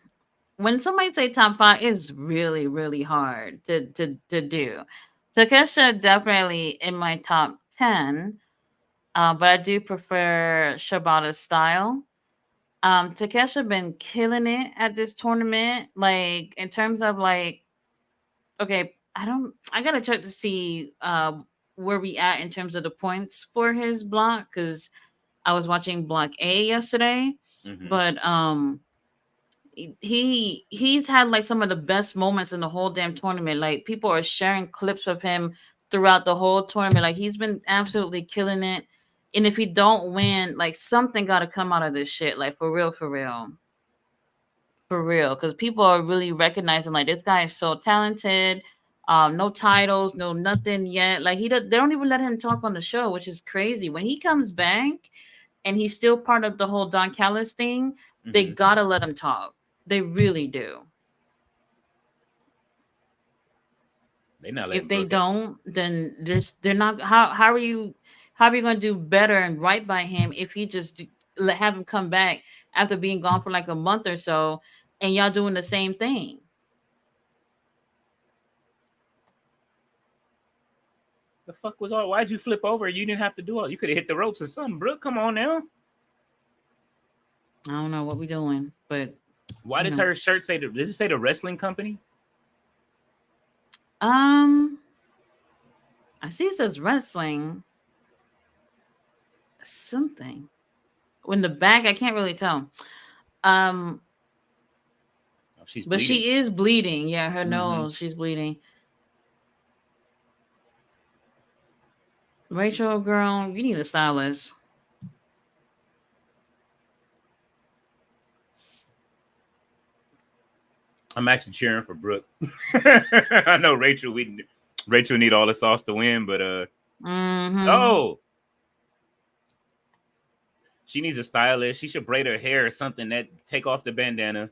When somebody say top 5, it's really, really hard to do. Takeshita definitely in my top 10, but I do prefer Shibata's style. Takeshita been killing it at this tournament. Like in terms of like, okay, I gotta check to see where we at in terms of the points for his block because I was watching Block A yesterday, but he's had like some of the best moments in the whole damn tournament. Like people are sharing clips of him throughout the whole tournament. Like he's been absolutely killing it. And if he don't win, like something got to come out of this shit. Like for real, because people are really recognizing like this guy is so talented. No titles, no nothing yet. Like they don't even let him talk on the show, which is crazy. When he comes back and he's still part of the whole Don Callis thing, they gotta let him talk. They really do. If they don't, then they're not. How are you going to do better and right by him if he just have him come back after being gone for like a month or so, and y'all doing the same thing? The fuck was all? Why'd you flip over? You didn't have to do all. You could have hit the ropes or something, Brooke. Come on now. I don't know what we're doing, but why does her shirt say? Does it say the wrestling company? I see it says wrestling. Something. In the back, I can't really tell. But she is bleeding. Yeah, her nose. She's bleeding. Rachel, girl, you need a stylist. I'm actually cheering for Brooke. I know Rachel need all the sauce to win, but oh, she needs a stylist. She should braid her hair or something that take off the bandana.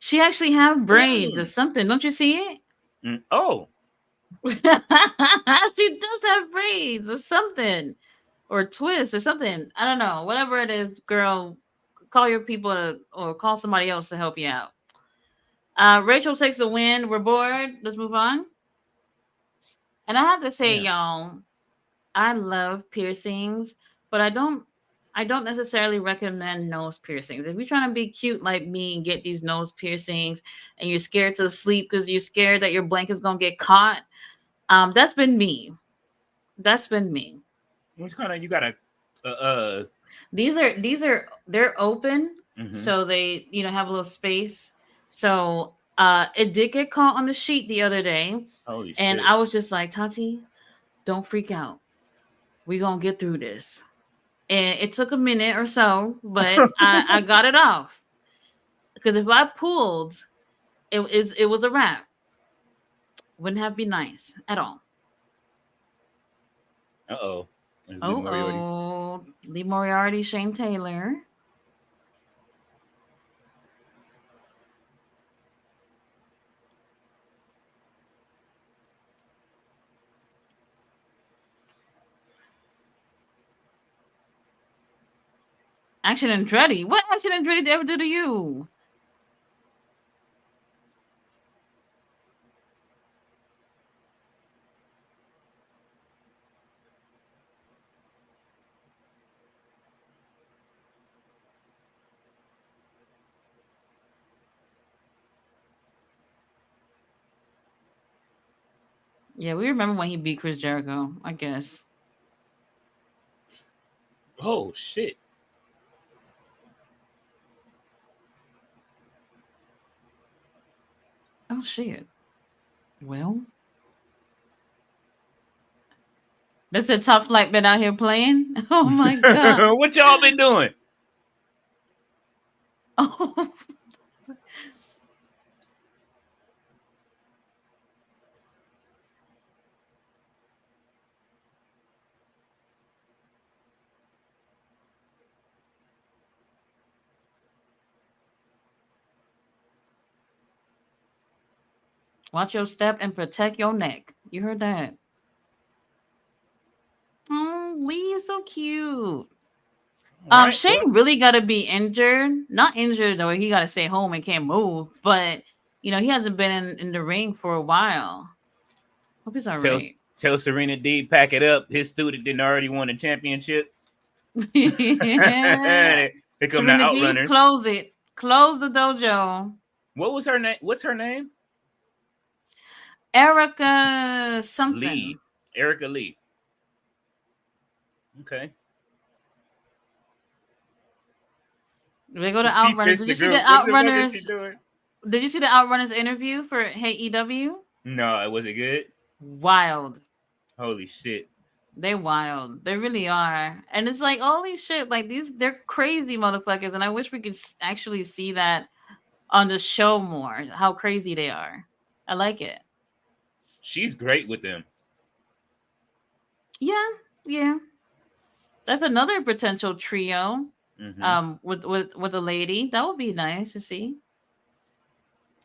She actually have braids or something. Don't you see it? Oh. She does have braids or something. Or twist or something. I don't know. Whatever it is, girl, call your people or call somebody else to help you out. Rachel takes the win. We're bored. Let's move on. And I have to say, y'all, I love piercings, but I don't necessarily recommend nose piercings. If you're trying to be cute like me and get these nose piercings and you're scared to sleep because you're scared that your blanket's gonna get caught, that's been me. That's been me. What kind of you got they're open, so they have a little space. So it did get caught on the sheet the other day. Holy and shit. I was just like, Tati, don't freak out. We're gonna get through this. And it took a minute or so, but I got it off. Because if I pulled, it was a wrap. Wouldn't have been nice at all. Uh-oh. Lee Moriarty, Shane Taylor. Action Andretti. What Action Andretti did ever do to you? Yeah, we remember when he beat Chris Jericho, I guess. Oh, shit. Oh, shit. Well, that's a tough light been out here playing. Oh, my God. What y'all been doing? Oh. Watch your step and protect your neck. You heard that? Oh, Lee is so cute. Right, Shane really got to be injured. Not injured though. He got to stay home and can't move. But he hasn't been in the ring for a while. Hope he's all right. Tell Serena D pack it up. His student didn't already won a championship. Here come the Outrunners. Close it. Close the dojo. What was her name? What's her name? Erica something. Lee. Erica Lee. Okay. They go to Outrunners. Did you see the Outrunners? Did you see the Outrunners interview for Hey EW? No, was it good? Wild. Holy shit. They wild. They really are. And it's like, holy shit, like they're crazy motherfuckers. And I wish we could actually see that on the show more, how crazy they are. I like it. She's great with them. Yeah. That's another potential trio. With a lady. That would be nice to see.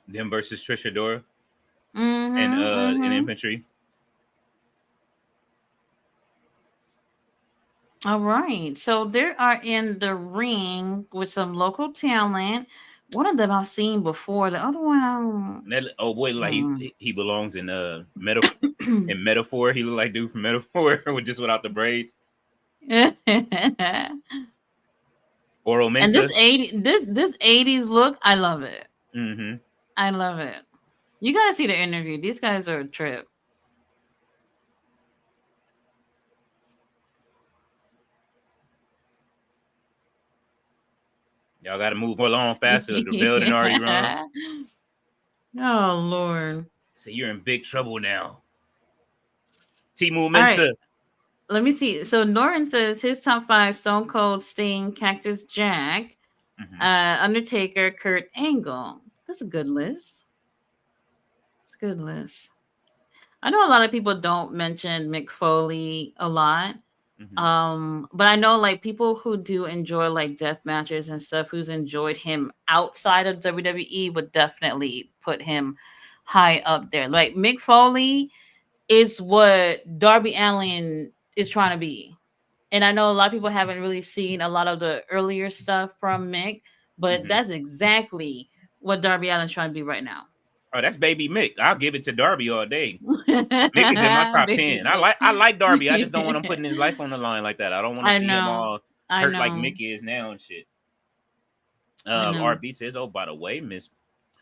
Them versus Trisha Dora. And Infantry. All right. So they are in the ring with some local talent. One of them I've seen before. The other one, he belongs in Metaphor. In Metaphor, he look like dude from Metaphor, with just without the braids. Oral Mensa. And this 80s look, I love it. I love it. You gotta see the interview. These guys are a trip. Y'all got to move along faster. The bell didn't already run. Oh, Lord. So you're in big trouble now. Timu Mensa. Right. Let me see. So Norton says his top 5: Stone Cold, Sting, Cactus Jack, Undertaker, Kurt Angle. That's a good list. good list. I know a lot of people don't mention Mick Foley a lot. Hmm. But I know like people who do enjoy like death matches and stuff who's enjoyed him outside of WWE would definitely put him high up there. Like Mick Foley is what Darby Allin is trying to be. And I know a lot of people haven't really seen a lot of the earlier stuff from Mick, but Hmm. that's exactly what Darby Allin's trying to be right now. Oh, that's Baby Mick. I'll give it to Darby all day. Mick is in my top Baby 10. Mick. I like Darby. I just don't want him putting his life on the line like that. I don't want to I see him know. all I hurt like know. Mick is now and shit. I know. RB says, "Oh, by the way,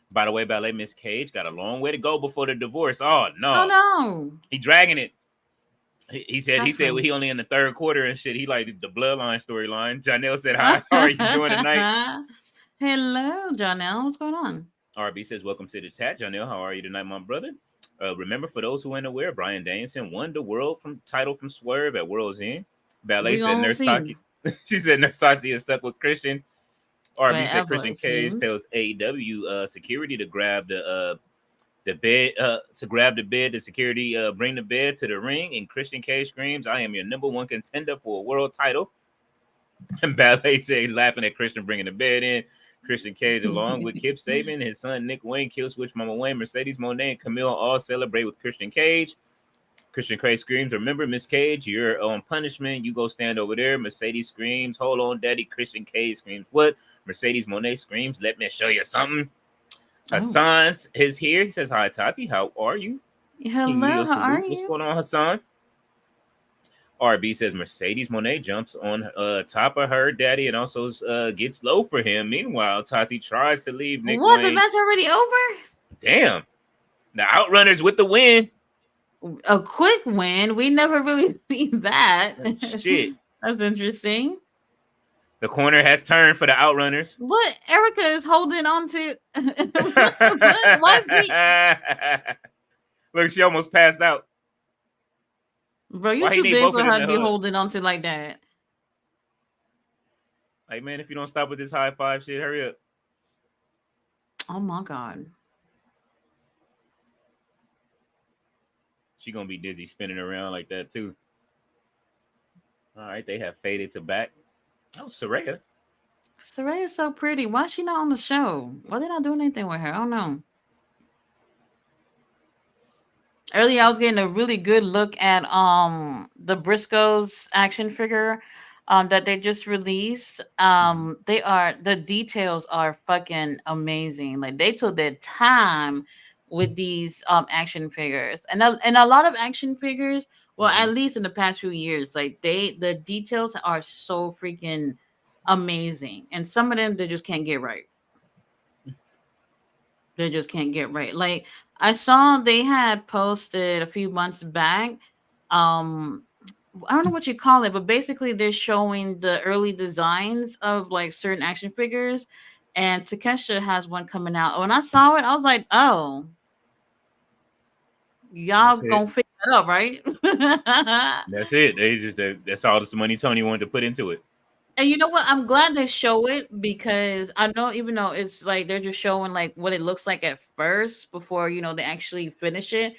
Ballet Miss Cage got a long way to go before the divorce. Oh Oh no, no. he dragging it. He said well, Suffering. he only in the third quarter and shit. He like the bloodline storyline. Janelle said, "Hi, how are you doing tonight?" Hello, Jonelle. What's going on? RB says, "Welcome to the chat, Janelle. How are you tonight, my brother?" Remember, for those who ain't aware, Brian Danielson won the world from title from Swerve at World's End. Ballet We said gonna Nurse see Taki. She said Nurse Taki is stuck with Christian. RB said forever. Christian It Cage seems. tells AEW security to grab the bed to grab the bed. The security bring the bed to the ring, and Christian Cage screams, "I am your number one contender for a world title." And Ballet said, laughing at Christian bringing the bed in. Christian Cage, along with Kip Sabian, his son Nick Wayne, Killswitch, Mama Wayne, Mercedes Monet, and Camille all celebrate with Christian Cage. Christian Cage screams, "Remember, Miss Cage, you're on punishment. You go stand over there." Mercedes screams, "Hold on, Daddy." Christian Cage screams, "What?" Mercedes Monet screams, "Let me show you something." Oh, Hassan is here. He says, "Hi, Tati. How are you?" King hello. Leo How are salute. What's you? going on, Hassan? RB says Mercedes Monet jumps on top of her daddy and also gets low for him. Meanwhile, Tati tries to leave Nick What? The Wayne. match already over? Damn. The Outrunners with the win. A quick win. We never really seen that. Shit. That's interesting. The corner has turned for the Outrunners. What Erica is holding on to? What? Why is he? Look, she almost passed out. Bro, you Why he too need big both for of them her to to be hug? holding on to like that. Like, man, if you don't stop with this high five shit, hurry up. Oh my god. She gonna be dizzy spinning around like that too. All right, they have faded to back. Oh, Soraya. Soraya is so pretty. Why is she not on the show? Why they not doing anything with her? I don't know. Earlier I was getting a really good look at the Briscoes action figure that they just released. Mhm. The details are fucking amazing. Like they took their time with these action figures. And a lot of action figures, well Mhm. at least in the past few years, like the details are so freaking amazing. And some of them they just can't get right. They just can't get right. Like I saw they had posted a few months back. Um, I don't know what you call it, but basically they're showing the early designs of like certain action figures, and Takesha has one coming out. When I saw it, I was like, "Oh, y'all That's it. gonna fix that up, right?" That's it. That's all this money Tony wanted to put into it. And you know what? I'm glad they show it because I know even though it's like they're just showing like what it looks like at first before they actually finish it.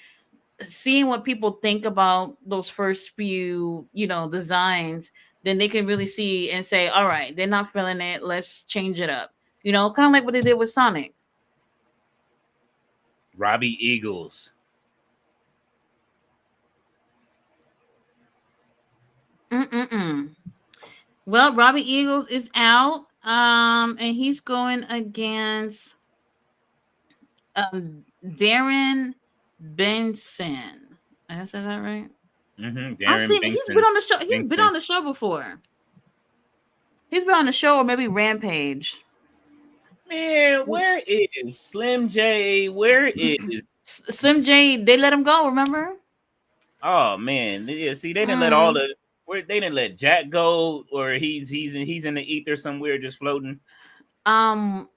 Seeing what people think about those first few designs, then they can really see and say, all right, they're not feeling it, let's change it up. Kind of like what they did with Sonic. Robbie Eagles. Mm-mm-mm. Well, Robbie Eagles is out, and he's going against Darren Benson. I said that right? I've Darren seen it. He's been Bingston. on the show. He's been Bingston. on the show before. He's been on the show or maybe Rampage. Man, where is Slim J? Where is? Slim J, they let him go, remember? Oh man, yeah. See, they didn't let all Mm. the. Where they didn't let Jack go, or he's in the ether somewhere just floating.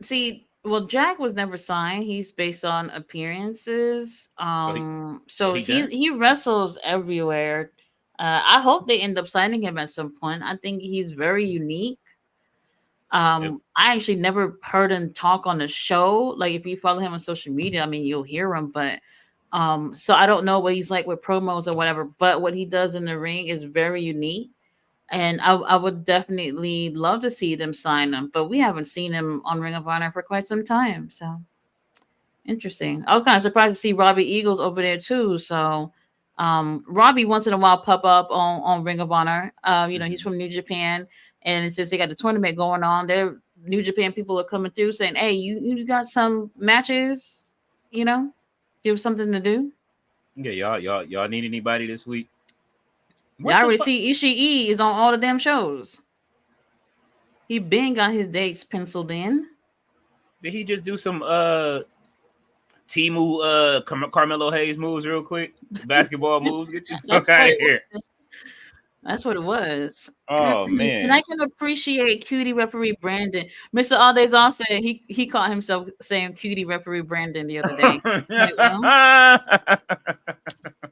See, well, Jack was never signed. He's based on appearances. So he so So he he done. he wrestles everywhere. I hope they end up signing him at some point. I think he's very unique. Yep. I actually never heard him talk on the show. Like if you follow him on social media, I mean you'll hear him, but So I don't know what he's like with promos or whatever, but what he does in the ring is very unique. And I would definitely love to see them sign him, but we haven't seen him on Ring of Honor for quite some time. So interesting. I was kind of surprised to see Robbie Eagles over there too. So Robbie once in a while pop up on Ring of Honor. He's Mhm. from New Japan, and since they got the tournament going on, there New Japan people are coming through saying, "Hey, you got some matches? You know, give something to do." Yeah, y'all need anybody this week? Y'all What the already fuck? see Ishii is on all the damn shows. He been got his dates penciled in. Did he just do some Timu Carmelo Hayes moves real quick? Basketball moves. Get the fuck That's out what of it here. was. That's what it was. Oh And I man. can appreciate cutie referee Brandon. Mr. Aldezon said he caught himself saying cutie referee Brandon the other day. Like, well,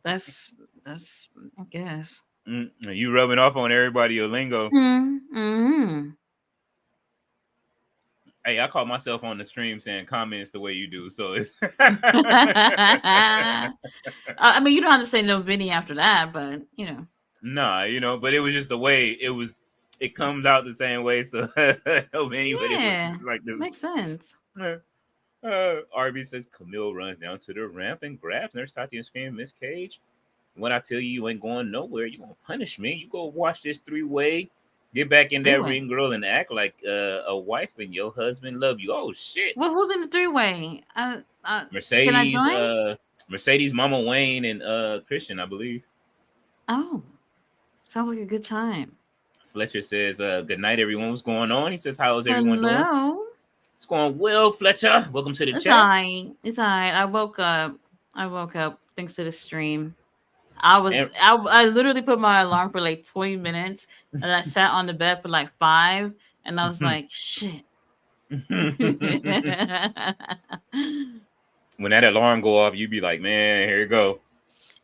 that's that's I guess. You rubbing off on everybody your lingo. Mm-hmm. Hey, I caught myself on the stream saying comments the way you do, so it's I mean, you don't have to say no Vinny after that, but nah, but it was just the way it was. It comes out the same way, so anyway, it was yeah, like this. makes sense. RB says Camille runs down to the ramp and grabs Nurse Tati and screams, "Miss Cage, when I tell you you ain't going nowhere, you gonna punish me. You go watch this 3-way, get back in Three that way. ring, girl, and act like a wife and your husband love you." Oh shit. Well, who's in the three way? Can I Mercedes, join? Mercedes, Mama Wayne, and Christian, I believe. Oh, sounds like a good time. Fletcher says, "Good night, everyone. What's going on?" He says, "How is everyone doing?" Hello. It's going well, Fletcher. Welcome to the It's chat. alright. It's alright. I woke up. I woke up thanks to the stream. I was And I literally put my alarm for like 20 minutes and I sat on the bed for like 5 and I was like, shit. when that alarm go off, you be like, "Man, here you go."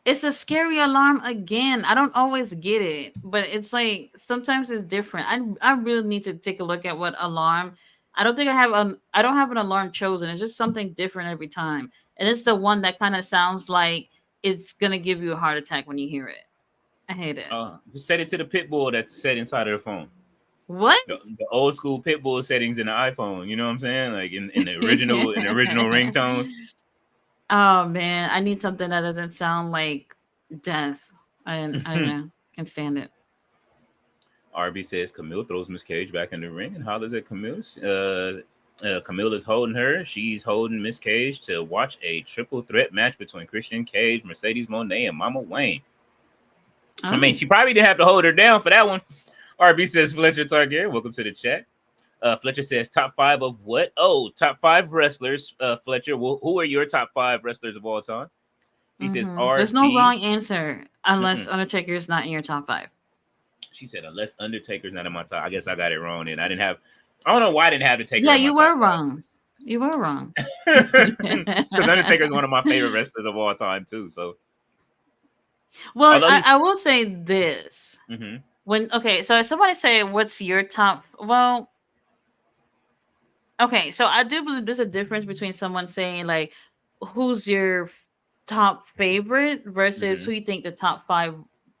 It's a scary alarm again. I don't always get it, but it's like sometimes it's different. I really need to take a look at what alarm. I don't have an alarm chosen. It's just something different every time. And it's the one that kind of sounds like it's gonna give you a heart attack when you hear it. I hate it. Just set it to the pit bull that's set inside of the phone. What? The old school pit bull settings in the iPhone. You know what I'm saying? Like in the original ringtones. Oh man, I need something that doesn't sound like death. I don't know. Can't stand it. RB says Camille throws Miss Cage back in the ring and hollers at Camille. Camille is holding her. She's holding Miss Cage to watch a triple threat match between Christian Cage, Mercedes Moné, and Mama Wayne. I mean, Oh. she probably didn't have to hold her down for that one. RB says Fletcher Targaryen. Welcome to the chat. Fletcher says top 5 of what? Oh, top 5 wrestlers. Fletcher, who are your top 5 wrestlers of all time? He says There's no RB. wrong answer unless Mm-mm. Undertaker is not in your top 5. She said unless Undertaker's not in my top. I guess I got it wrong. And I didn't have. I don't know why I didn't have the Taker Yeah, in my you top were wrong. You were wrong. 5. Because Undertaker is one of my favorite wrestlers of all time too. So, Well, although he's. I will say this. Mm-hmm. So if somebody say, "What's your top?" Well, okay, so I do believe there's a difference between someone saying like, "Who's your top favorite?" versus Mm-hmm. who you think the top 5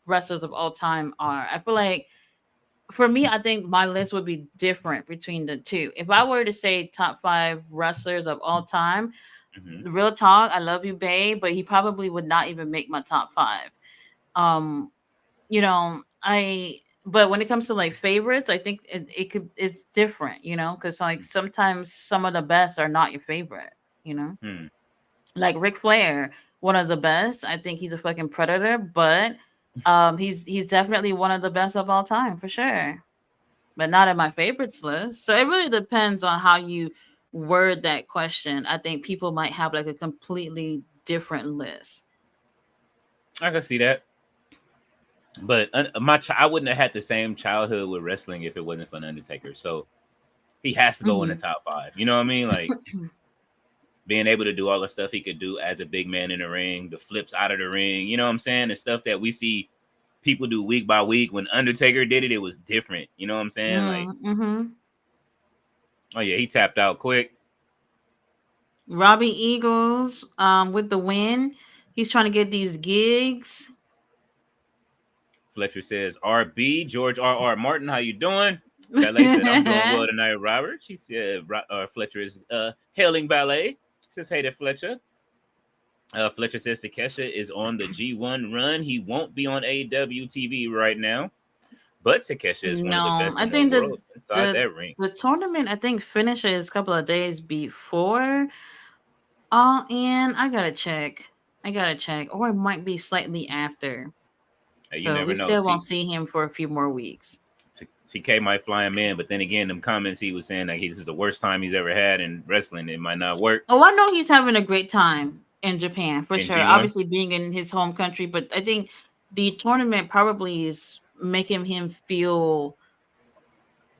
wrestlers of all time are. I feel like for me, I think my list would be different between the two. If I were to say top 5 wrestlers of all time, Mm-hmm. real talk, I love you, babe, but he probably would not even make my top 5. Um, I but when it comes to like favorites, I think it's different, because like sometimes some of the best are not your favorite, you know, Hmm. like Ric Flair, one of the best. I think he's a fucking predator, but he's definitely one of the best of all time for sure, but not in my favorites list. So it really depends on how you word that question. I think people might have like a completely different list. I can see that. But I wouldn't have had the same childhood with wrestling if it wasn't for the Undertaker. So he has to go in the Mhm. top 5. You know what I mean? Like being able to do all the stuff he could do as a big man in the ring, the flips out of the ring. You know what I'm saying? The stuff that we see people do week by week. When Undertaker did it, it was different. You know what I'm saying? Like, Mm-hmm. oh yeah, he tapped out quick. Robbie Eagles with the win. He's trying to get these gigs. Fletcher says, RB, George R. Martin, how you doing? Ballet said, I'm doing well tonight, Robert. She said, Fletcher is hailing Ballet. She says, hey to Fletcher. Fletcher says Takesha is on the G1 run. He won't be on AEW TV right now. But Takesha is one of the best I in the think world inside that ring. The tournament, I think, finishes a couple of days before All In. I gotta check. Or it might be slightly after. You So never we know. still won't see him for a few more weeks. TK might fly him in, but then again, them comments he was saying like this is the worst time he's ever had in wrestling. It might not work. Oh, I know he's having a great time in Japan for sure. G1? Obviously, being in his home country, but I think the tournament probably is making him feel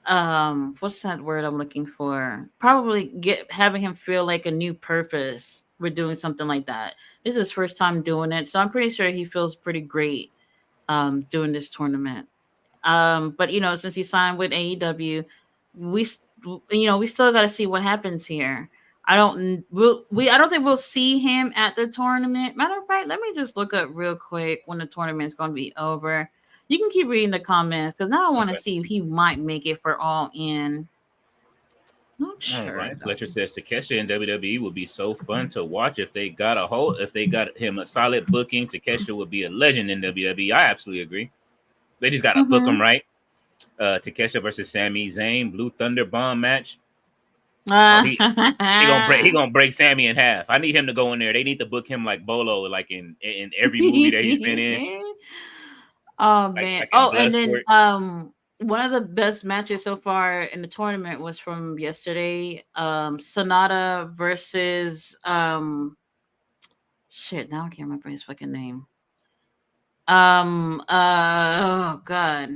what's that word I'm looking for? Probably having him feel like a new purpose with doing something like that. This is his first time doing it, so I'm pretty sure he feels pretty great doing this tournament. But since he signed with AEW, we still got to see what happens here. I don't think we'll see him at the tournament. Matter of fact, let me just look up real quick when the tournament's going to be over. You can keep reading the comments because now I want to see if he might make it for All In. Not sure. All right. Fletcher says Takesha in WWE would be so fun to watch if they got him a solid booking. Takesha would be a legend in WWE. I absolutely agree. They just got to book him right. Takesha versus Sami Zayn, Blue Thunder Bomb match. He gonna break Sami in half. I need him to go in there. They need to book him like Bolo, like in every movie that he's been in. Oh man! And then one of the best matches so far in the tournament was from yesterday. Sonata versus shit. Now I can't remember his fucking name. Oh god,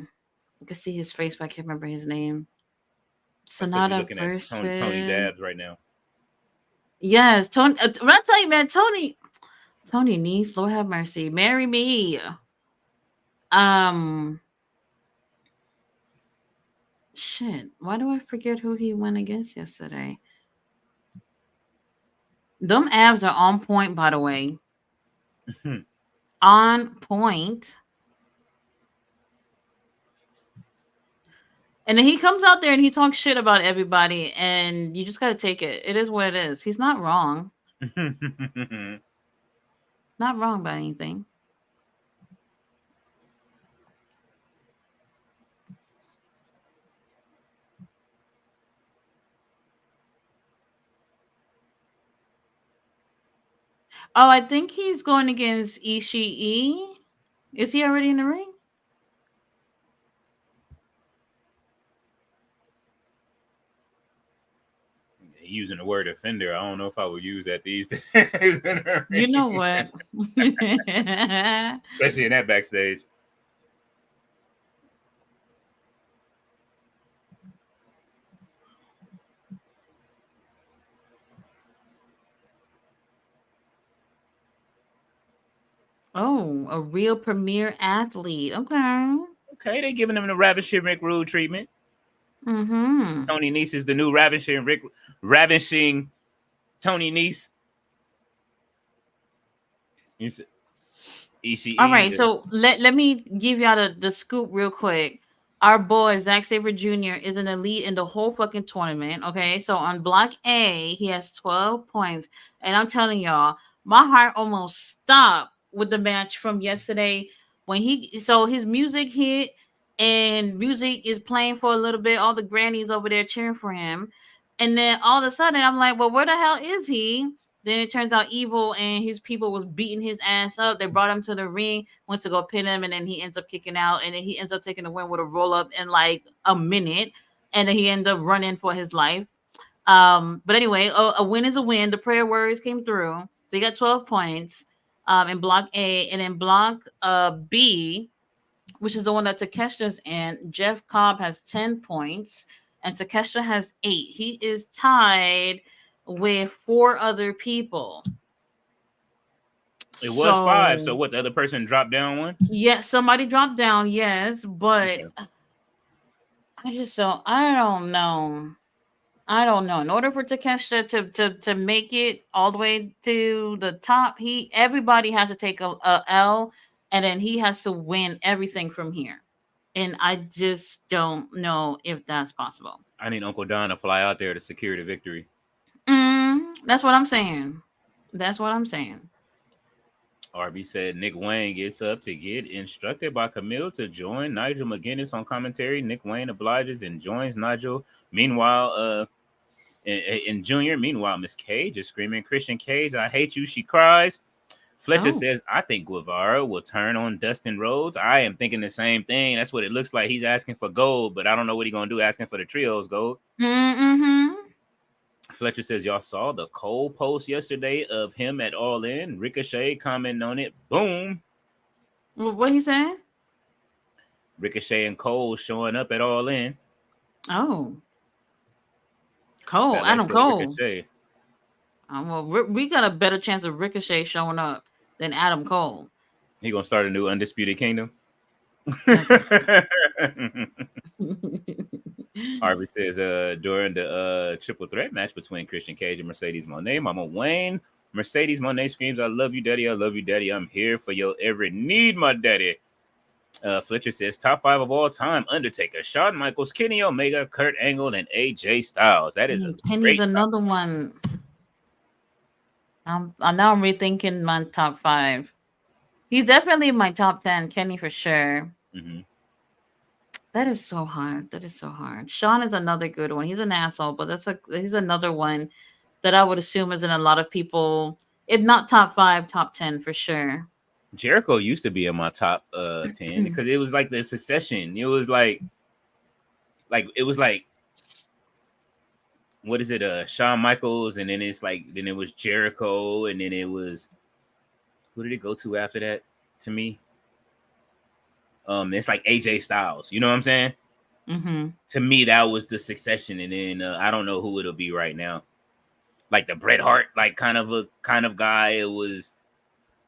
I can see his face, but I can't remember his name. Sonata versus Tony's abs right now. Yes, Tony. When I tell you, man, Tony Nese, Lord have mercy, marry me. Shit. Why do I forget who he went against yesterday? Them abs are on point, by the way. On point. And then he comes out there and he talks shit about everybody, and you just got to take it. It is what it is. He's not wrong. Not wrong by anything. Oh, I think he's going against Ishii. Is he already in the ring? Using the word offender, I don't know if I would use that these days. You know what? Especially in that backstage. Oh, a real premier athlete. Okay, they giving him the Ravishing Rick Rude treatment. Mm-hmm. Tony Nese is the new Ravishing Tony Nese. Ishii. All right, so let me give y'all the scoop real quick. Our boy Zack Sabre Jr. is an elite in the whole fucking tournament. Okay, so on block A, he has 12 points, and I'm telling y'all, my heart almost stopped with the match from yesterday when his music hit and music is playing for a little bit. All the grannies over there cheering for him, and then all of a sudden I'm like, well, where the hell is he? Then it turns out Evil and his people was beating his ass up. They brought him to the ring, went to go pin him, and then he ends up kicking out, and then he ends up taking the win with a roll up in like a minute, and then he ended up running for his life. But anyway, a win is a win. The prayer words came through, so he got 12 points in block A, and in block B, which is the one that Takesha's in, Jeff Cobb has 10 points, and Takesha has 8. He is tied with 4 other people. It was 5. So what? The other person dropped down one? Yes, somebody dropped down. Yes, but okay. I don't know. I don't know. In order for Takeshita to make it all the way to the top, he everybody has to take a L, and then he has to win everything from here. And I just don't know if that's possible. I need Uncle Don to fly out there to secure the victory. That's what I'm saying. That's what I'm saying. RB said Nick Wayne gets up to get instructed by Camille to join Nigel McGuinness on commentary. Nick Wayne obliges and joins Nigel. Meanwhile, in Junior, meanwhile, Miss Cage is screaming, Christian Cage, I hate you. She cries. Fletcher Oh. says, I think Guevara will turn on Dustin Rhodes. I am thinking the same thing. That's what it looks like. He's asking for gold, but I don't know what he's going to do asking for the trios gold. Mm-hmm. Fletcher says, y'all saw the Cole post yesterday of him at All In. Ricochet commenting on it. Boom. What he saying? Ricochet and Cole showing up at All In. Oh. Cole, That Adam Cole. Ricochet. Well, we got a better chance of Ricochet showing up than Adam Cole. He gonna start a new Undisputed Kingdom. Harvey says, during the triple threat match between Christian Cage and Mercedes Moné, Mama Wayne, Mercedes Moné screams, I love you, daddy. I love you, daddy. I'm here for your every need, my daddy. Fletcher says, top 5 of all time, Undertaker, Shawn Michaels, Kenny Omega, Kurt Angle, and AJ Styles. That is Kenny's another one. I'm now rethinking my top 5. He's definitely in my top 10. Kenny for sure. Mm-hmm. That is so hard. That is so hard. Shawn is another good one. He's an asshole, but he's another one that I would assume is in a lot of people, if not top 5, top 10 for sure. Jericho used to be in my top 10 because it was like the succession. It was like it was like, what is it? Shawn Michaels, and then then it was Jericho, and then it was, who did it go to after that? To me, it's like AJ Styles. You know what I'm saying? Mm-hmm. To me, that was the succession, and then I don't know who it'll be right now. Like the Bret Hart, like kind of guy. It was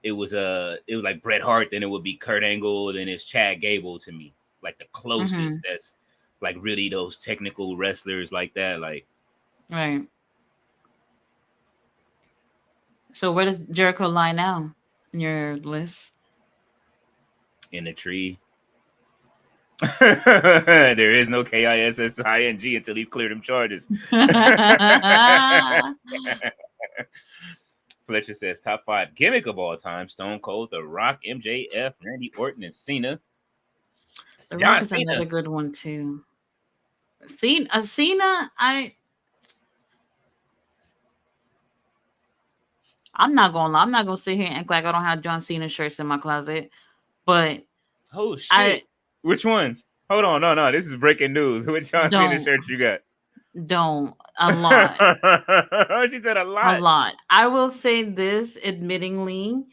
like Bret Hart, then it would be Kurt Angle, then it's Chad Gable to me, like the closest. That's like really those technical wrestlers like that, like. Right. So where does Jericho lie now in your list? In the tree. There is no KISSING until he cleared them charges. Fletcher says top 5 gimmick of all time: Stone Cold, The Rock, MJF, Randy Orton, and Cena. The Rock is another good one too. Cena, I'm not gonna lie. I'm not gonna sit here and act like I don't have John Cena shirts in my closet. But oh shit, which ones? Hold on, no, this is breaking news. Which John Cena shirts you got? Don't a lot. She said a lot. A lot. I will say this, admittingly,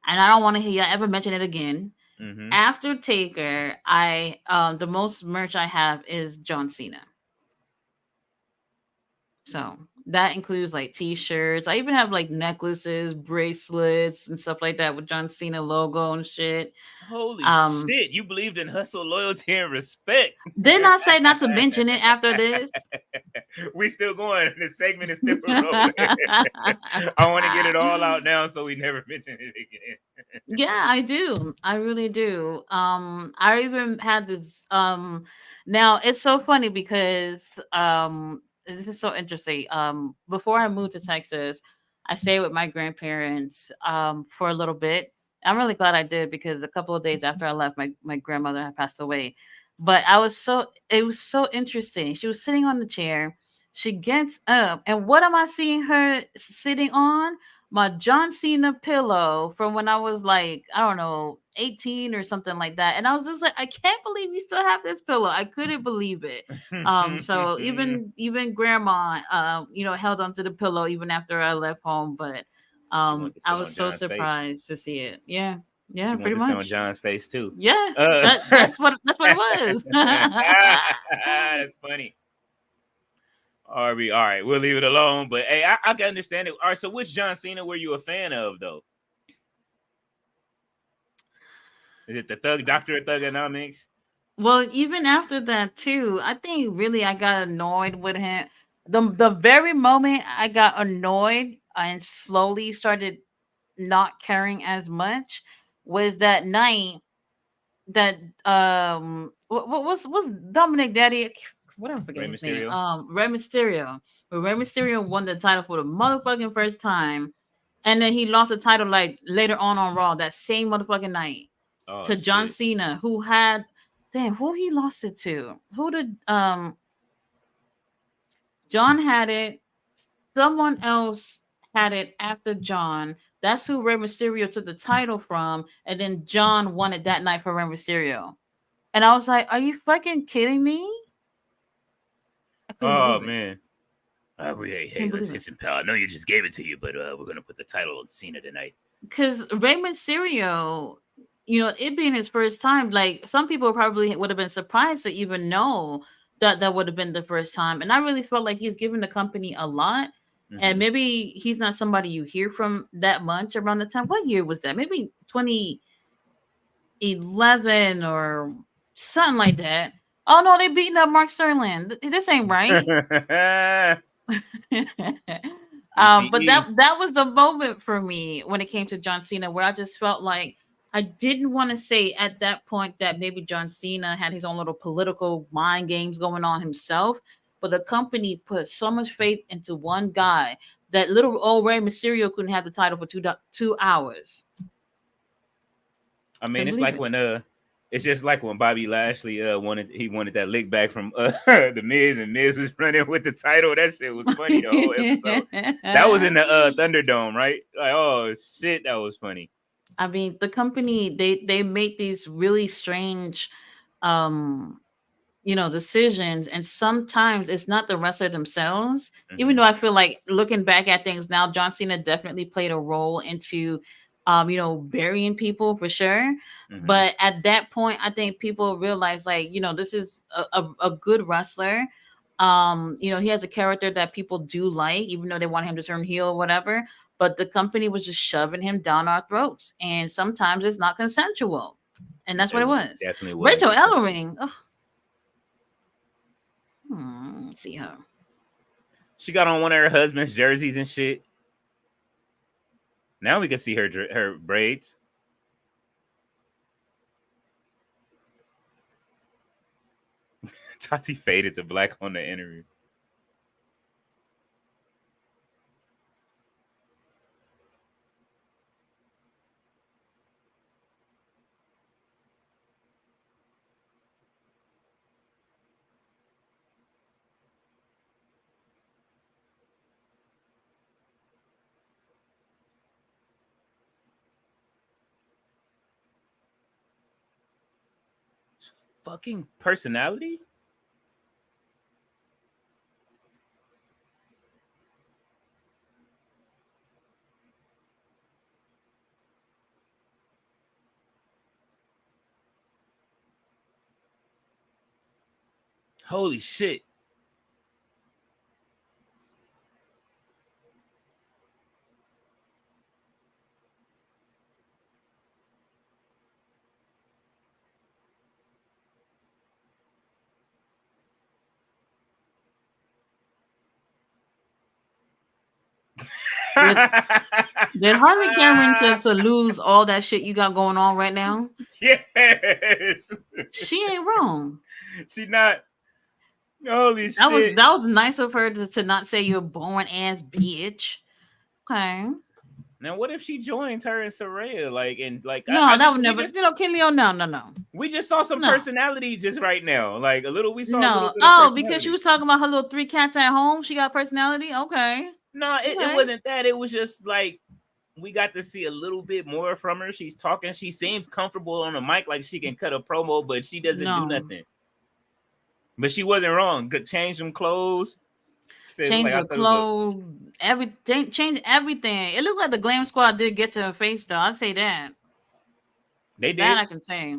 and I don't want to hear you ever mention it again. Mm-hmm. After Taker, the most merch I have is John Cena. So that includes like t-shirts. I even have like necklaces, bracelets, and stuff like that with John Cena logo and shit. Holy shit! You believed in hustle, loyalty, and respect. Didn't I say not to mention it after this? We still going. This segment is still rolling. I want to get it all out now so we never mention it again. Yeah, I do. I really do. I even had this. Now it's so funny because this is so interesting. Before I moved to Texas, I stayed with my grandparents for a little bit. I'm really glad I did because a couple of days after I left, my grandmother had passed away. But it was so interesting. She was sitting on the chair. She gets up, and what am I seeing her sitting on? My John Cena pillow from when I was like, I don't know, 18 or something like that. And I was just like, I can't believe you still have this pillow. I couldn't believe it. So even grandma, held onto the pillow even after I left home. But I was so surprised to see it. Yeah. Yeah, pretty much. On John's face too. Yeah, that's what it was. That's funny. All right, we'll leave it alone. But hey, I can understand it. All right, so which John Cena were you a fan of, though? Is it the Doctor of Thugonomics? Well, even after that too, I think really I got annoyed with him. the very moment I got annoyed and slowly started not caring as much was that night that what's Dominic Daddy, what I forget Rey his name, Mysterio. Rey Mysterio, when Rey Mysterio won the title for the motherfucking first time, and then he lost the title like later on Raw that same motherfucking night Oh to John shit. Cena, who had, damn, who he lost it to, who did John had it, someone else had it after John. That's who Rey Mysterio took the title from, and then John won it that night for Rey Mysterio. And I was like, "Are you fucking kidding me?" I couldn't Oh believe it. man. Hey, Couldn't let's believe hit it. some pal. I know you just gave it to you, but we're gonna put the title on Cena tonight. Because Rey Mysterio, it being his first time, like some people probably would have been surprised to even know that that would have been the first time. And I really felt like he's given the company a lot. And Mm-hmm. maybe he's not somebody you hear from that much around the time. What year was that? Maybe 2011 or something like that. Oh no, they beating up Mark Sterling. This ain't right. But ECE. that was the moment for me when it came to John Cena, where I just felt like I didn't want to say at that point that maybe John Cena had his own little political mind games going on himself, but the company put so much faith into one guy that little old Rey Mysterio couldn't have the title for 2 hours. I mean, Couldn't it's believe like it. when it's just like when Bobby Lashley wanted that lick back from the Miz, and Miz was running with the title. That shit was funny the whole episode. That was in the Thunderdome, right? Like, oh shit, that was funny. I mean, the company, they make these really strange um decisions, and sometimes it's not the wrestler themselves, even Mm-hmm. though I feel like looking back at things now, John Cena definitely played a role into burying people for sure. Mm-hmm. But at that point I think people realize, like, this is a good wrestler. He has a character that people do like, even though they want him to turn heel or whatever, but the company was just shoving him down our throats, and sometimes it's not consensual, and that's what it was. Definitely was. Rachel Ellering, see her. She got on one of her husband's jerseys and shit. Now we can see her braids. Tati faded to black on the interview. Fucking personality. Holy shit. Did did Harley Cameron said to lose all that shit you got going on right now? Yes. She ain't wrong. She not. Holy That was shit. that was nice of her to not say you're a born ass bitch. Okay. Now what if she joins her and Soraya? Like, and like No, I that just would never. Kelly, no. we just saw some No. personality just right now. Like we saw a little No. bit of Oh, because she personality. was talking about her little three cats at home. She got personality. Okay. No, it Okay. wasn't that. It was just like we got to see a little bit more from her. She's talking. She seems comfortable on the mic, like she can cut a promo, but she doesn't do No. nothing. But she wasn't wrong. Could change some clothes. Said, Change like, I her thought it was clothes, everything. Change everything. It looked like the Glam Squad did get to her face, though. I'd say that. they That did. I can say.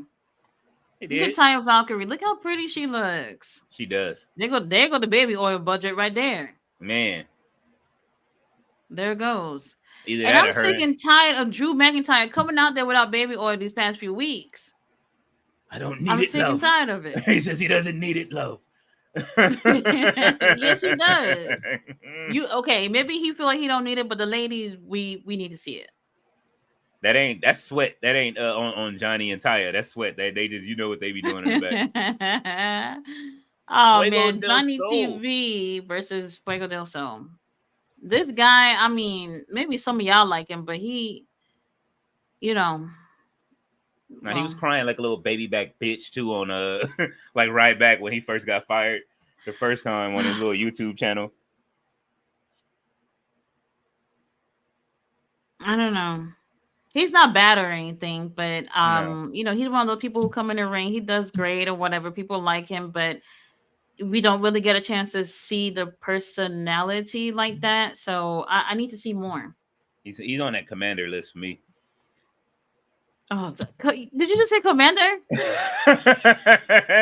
They Look at did. Taya Valkyrie. Look how pretty she looks. She does. There go the baby oil budget right there. Man, There goes. either And that I'm or sick her. and tired of Drew McIntyre coming out there without baby oil these past few weeks. I don't need I'm it, sick and love. tired of it. He says he doesn't need it, love. Yes, he does. You okay? Maybe he feel like he don't need it, but the ladies, we need to see it. That's sweat. That ain't on Johnny and Taya. That's sweat. They just what they be doing in the back. Oh Fuego man, del Johnny Sol. TV versus Fuego del Sol. This guy, I mean, maybe some of y'all like him, but he, you know, Now he was well, crying like a little baby back bitch too on like right back when he first got fired the first time on his little YouTube channel. I don't know. He's not bad or anything, but No. he's one of those people who come in the ring. He does great or whatever. People like him, but we don't really get a chance to see the personality like that. So I need to see more. He's on that commander list for me. Oh, did you just say Commander?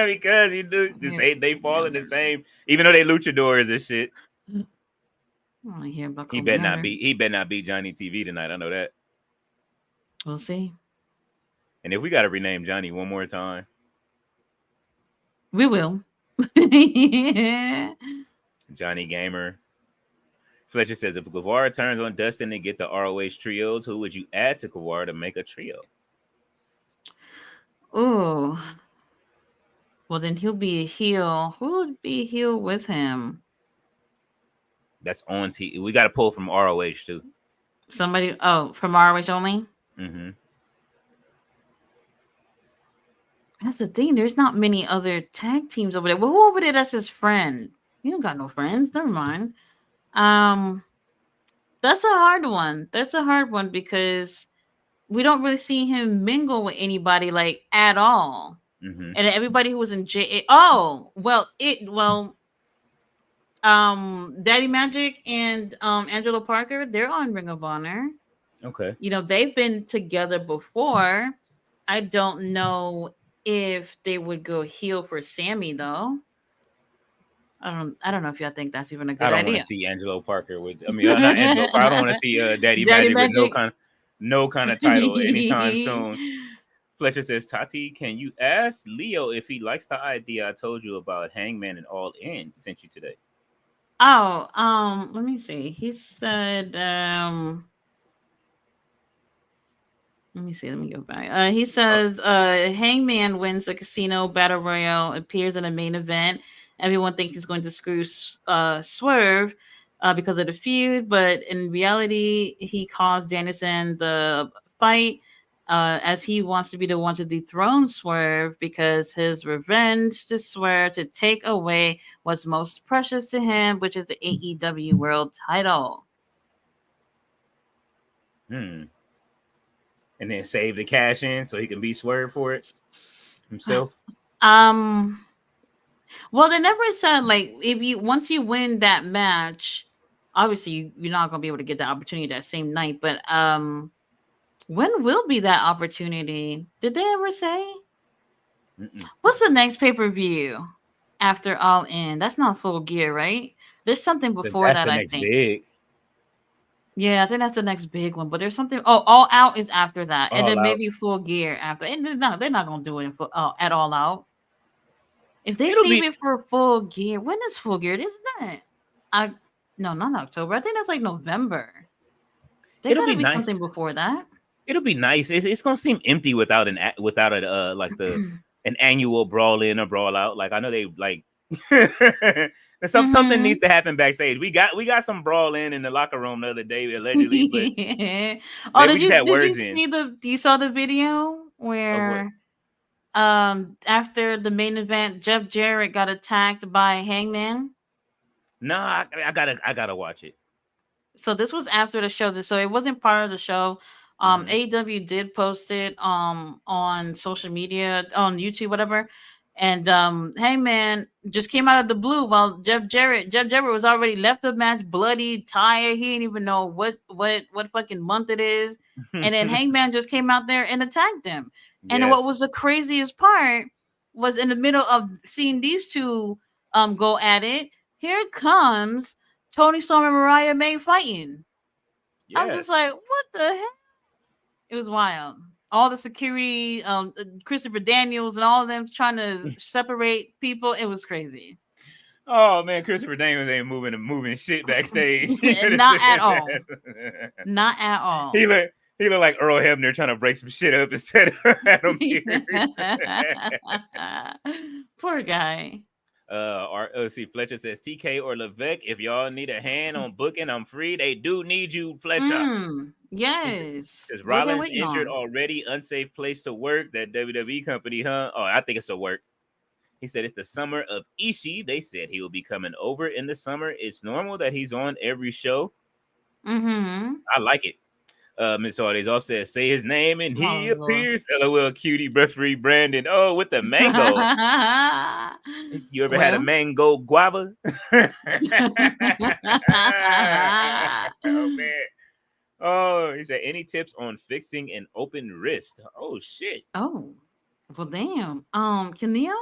Because you do they fall in the same, even though they luchadors and shit. I want to hear about He better Commander. not beat Johnny TV tonight. I know that. We'll see. And if we got to rename Johnny one more time, We will. Johnny Gamer. Fletcher says, if Guevara turns on Dustin and get the ROH trios, who would you add to Guevara to make a trio? Ooh. Well, then he'll be a heel. Who would be a heel with him? That's on T. We got to pull from ROH too. Somebody. Oh, from ROH only. Mm-hmm. That's the thing. There's not many other tag teams over there. Well, who over there? That's his friend. He don't got no friends. Never mind. That's a hard one. That's a hard one because we don't really see him mingle with anybody like at all. Mm-hmm. And everybody who was in J. Oh, well, Daddy Magic and Angelo Parker, they're on Ring of Honor. Okay. They've been together before. I don't know if they would go heel for Sammy though. I don't know if y'all think that's even a good I don't want idea. to see Angelo Parker with. I mean, not Angelo Parker. I don't want to see Daddy Daddy Magic with Magic. no kind of title anytime soon. Fletcher says, Tati, can you ask Leo if he likes the idea I told you about Hangman and All In sent you today? Oh, let me see. He said, let me see. Let me go back. He says, Hangman wins the casino battle royale, appears in the main event. Everyone thinks he's going to screw Swerve because of the feud, but in reality, he caused Danielson the fight as he wants to be the one to dethrone Swerve because his revenge to Swerve to take away what's most precious to him, which is the AEW World Title. And then save the cash in so he can be Swerve for it himself. Well, they never said like once you win that match, obviously you're not gonna be able to get the opportunity that same night. But when will be that opportunity? Did they ever say? What's the next pay-per-view after All In? That's not Full Gear, right? There's something before That's that. the I next think. big. Yeah, I think that's the next big one. But there's something. Oh, All Out is after that, and All then Out. maybe Full Gear after. And they're not gonna do it at All Out. If they It'll save be it for Full Gear, when is Full Gear? Isn't that? No, not October. I think that's like November. There it'll gotta be be nice. something before that. It'll be nice. It's gonna seem empty without a like an annual brawl in or brawl out. Like I know they like something needs to happen backstage. We got some brawl in the locker room the other day allegedly, but Oh, we just had words in. You saw the video where after the main event, Jeff Jarrett got attacked by Hangman? No, I gotta watch it. So this was after the show, so it wasn't part of the show. AEW did post it on social media, on YouTube, whatever. And Hangman just came out of the blue while Jeff Jarrett was already left the match bloody, tired. He didn't even know what fucking month it is. And then Hangman just came out there and attacked them. Yes. And what was the craziest part was in the middle of seeing these two go at it, here comes Tony Storm and Mariah May fighting. Yes. I'm just like, what the heck? It was wild. All the security, Christopher Daniels and all of them trying to separate people. It was crazy. Oh man, Christopher Daniels ain't moving shit backstage. Not at all. Not at all. He look like Earl Hebner trying to break some shit up instead of Adam Pearce. Poor guy. Let's see. Fletcher says TK or Levesque. If y'all need a hand on booking, I'm free. They do need you, Fletcher. Yes. Is Rollins injured already? Unsafe place to work. That WWE company, huh? Oh, I think it's a work. He said it's the summer of Ishii. They said he will be coming over in the summer. It's normal that he's on every show. I like it. Miss Hardy's off says, say his name and he appears. LOL, cutie, referee Brandon. Oh, with the mango. You ever had a mango guava? Oh, man. Oh, he said, any tips on fixing an open wrist? Oh, shit. Oh, well, damn. Keneo?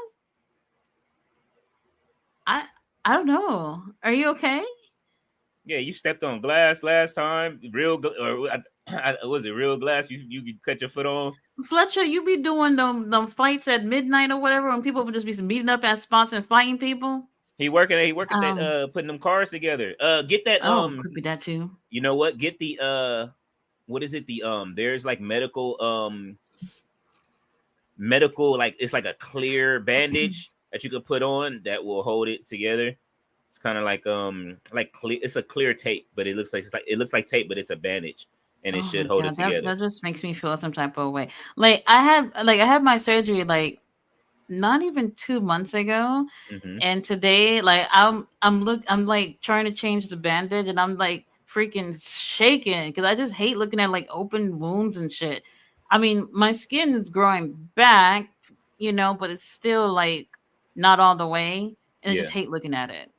I don't know. Are you okay? Yeah, you stepped on glass last time. Real, or was it real glass? You cut your foot on. Fletcher, you be doing them fights at midnight or whatever, and people would just be meeting up at spots and fighting people. He working that putting them cars together. Get that. Could be that too. You know what? Get the what is it? The there's like medical like it's like a clear bandage that you could put on that will hold it together. It's kind of like clear. It's a clear tape, but it looks like tape, but it's a bandage, and it should hold it together. That just makes me feel some type of way. Like I had my surgery like not even 2 months ago, and today like I'm like trying to change the bandage, and I'm like freaking shaking because I just hate looking at like open wounds and shit. I mean, my skin is growing back, but it's still like not all the way. And I just hate looking at it,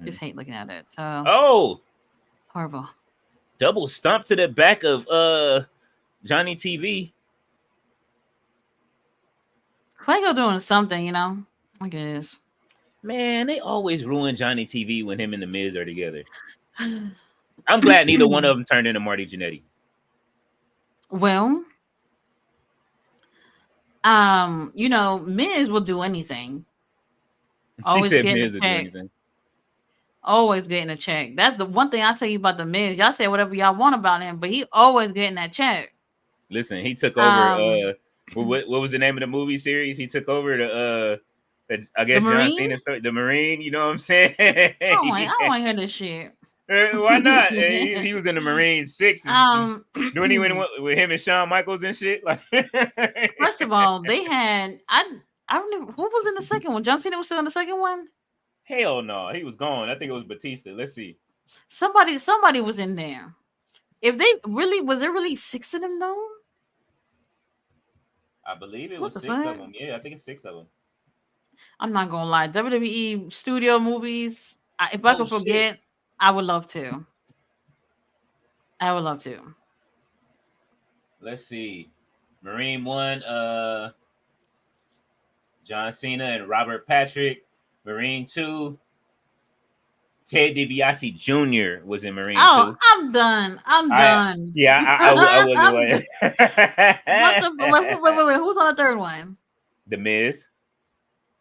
Just hate looking at it. So horrible. Double stomp to the back of Johnny TV. Fuego doing something, I guess. Man, they always ruin Johnny TV when him and the Miz are together. I'm glad neither one of them turned into Marty Jannetty. Well, Miz will do anything. Always she said Miz would do anything. Always getting a check. That's the one thing I tell you about the Miz. Y'all say whatever y'all want about him, but he always getting that check. Listen, he took over. What was the name of the movie series? He took over I guess John Cena started the Marine. You know what I'm saying? I don't want to hear this shit. Why not? He was in the Marine 6. Doing he went with him and Shawn Michaels and shit. Like, first of all, they had I don't know who was in the second one. John Cena was still in the second one. Hell no, he was gone. I think it was Batista. Let's see. Somebody was in there. If they really was there really 6 of them though? I believe it was 6 of them. Yeah, I think it's 6 of them. I'm not gonna lie. WWE studio movies. If I could forget, I would love to. Let's see. Marine 1, John Cena and Robert Patrick. Marine 2, Ted DiBiase Jr. was in Marine 2. I'm done. I wasn't like... Wait. Who's on the third one? The Miz.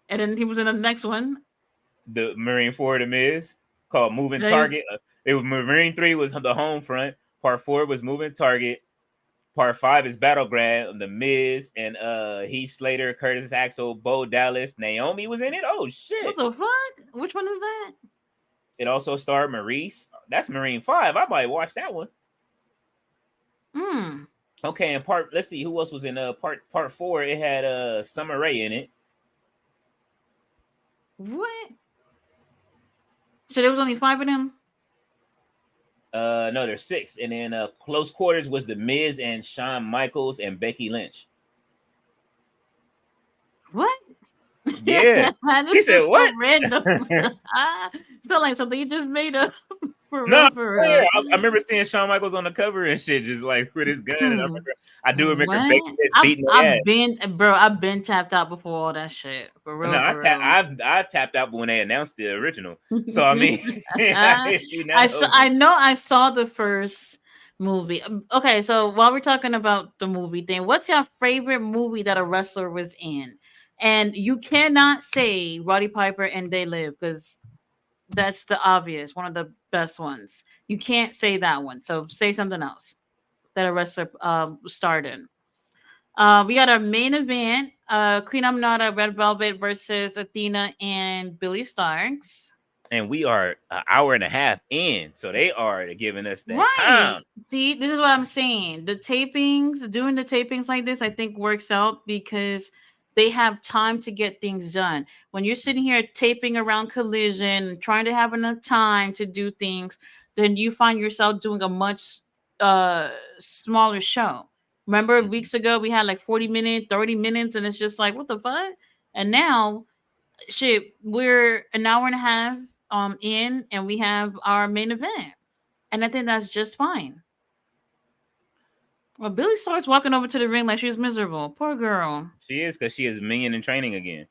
And then he was in the next one. The Marine 4, The Miz, called Moving Target. It was Marine 3 was the home front. Part 4 was Moving Target. Part 5 is Battleground. The Miz and Heath Slater, Curtis Axel, Bo Dallas, Naomi was in it. Oh shit! What the fuck? Which one is that? It also starred Maurice. That's Marine 5. I might watch that one. Okay, and let's see who else was in part 4. It had Summer Rae in it. What? So there was only 5 of them? No, there's 6. And then Close Quarters was The Miz and Shawn Michaels and Becky Lynch. What? Yeah. She said what? So random. Still like something you just made up. I remember seeing Shawn Michaels on the cover and shit, just like with his gun. And I do remember Becky Lynch beating her ass. I've been tapped out before all that shit. For real. No, I tapped out when they announced the original. So I mean, I know I saw the first movie. Okay, so while we're talking about the movie thing, what's your favorite movie that a wrestler was in? And you cannot say Roddy Piper and They Live because that's the obvious, one of the best ones. You can't say that one. So say something else that a wrestler starred in. We got our main event: Queen Aminata, Red Velvet versus Athena and Billy Starks. And we are an hour and a half in, so they are giving us that Right. time. See, this is what I'm saying. The tapings, doing the tapings like this, I think works out because they have time to get things done. When you're sitting here taping around Collision, trying to have enough time to do things, then you find yourself doing a much uh smaller show. Remember Mhm. weeks ago we had like 40 minutes, 30 minutes, and it's just like, what the fuck? And now shit, we're an hour and a half in and we have our main event. And I think that's just fine. Well, Billy starts walking over to the ring like she was miserable. Poor girl. She is, because she is minion in training again.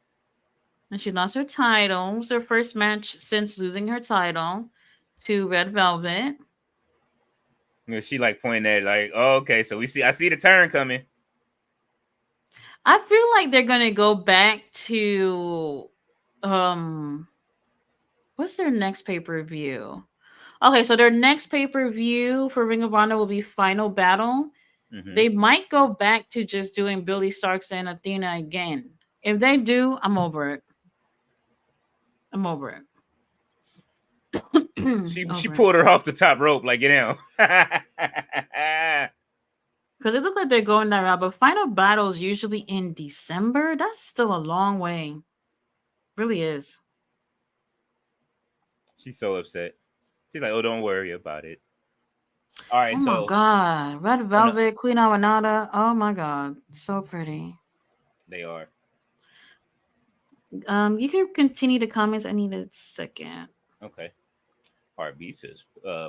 And she lost her title. It was her first match since losing her title to Red Velvet. You know, she like pointing at like, oh, okay, so I see the turn coming. I feel like they're gonna go back to um what's their next pay-per-view? Okay, so their next pay-per-view for Ring of Honor will be Final Battle. Mm-hmm. They might go back to just doing Billy Starks and Athena again. If they do, I'm over it. I'm over it. She Over it. pulled her off the top rope, like, get down. Because it looks like they're going that route, but final battles usually in December. That's still a long way. Really is. She's so upset. She's like, oh, don't worry about it. All right, Oh my so god. Red on the, Velvet, Queen Amanada. Oh my god. So pretty. they are. You can continue the comments. I need a second. Okay. RB says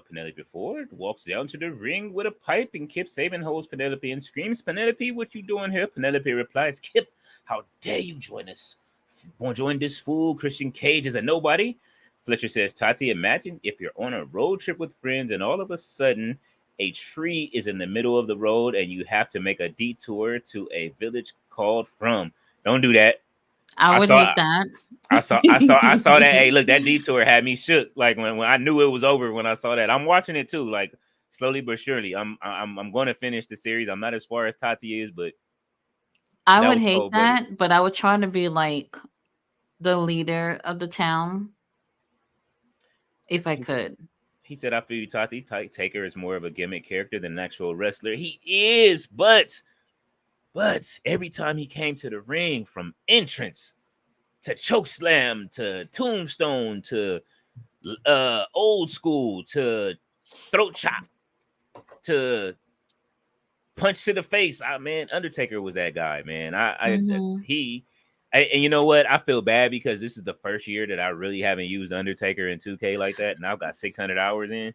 Penelope Ford walks down to the ring with a pipe, and Kip Saban holds Penelope and screams, Penelope, what you doing here? Penelope replies, Kip, how dare you join us? Won't join this fool. Christian Cage is a nobody. Fletcher says, Tati, imagine if you're on a road trip with friends and all of a sudden a tree is in the middle of the road and you have to make a detour to a village called From. Don't do that. I I would saw hate that. I saw that. Hey, look, that detour had me shook. Like when I knew it was over when I saw that. I'm watching it too, like slowly but surely. I'm going to finish the series. I'm not as far as Tati is, but I that would was hate cold blooded. that, but I would try to be like the leader of the town if I could. He said, "I feel you, Tati. Taker is more of a gimmick character than an actual wrestler. He is, but every time he came to the ring, from entrance to choke slam to tombstone to old school to throat chop to punch to the face. Man, Undertaker was that guy, man. Mm-hmm. And you know what? I feel bad because this is the first year that I really haven't used Undertaker in 2K like that, and I've got 600 hours in.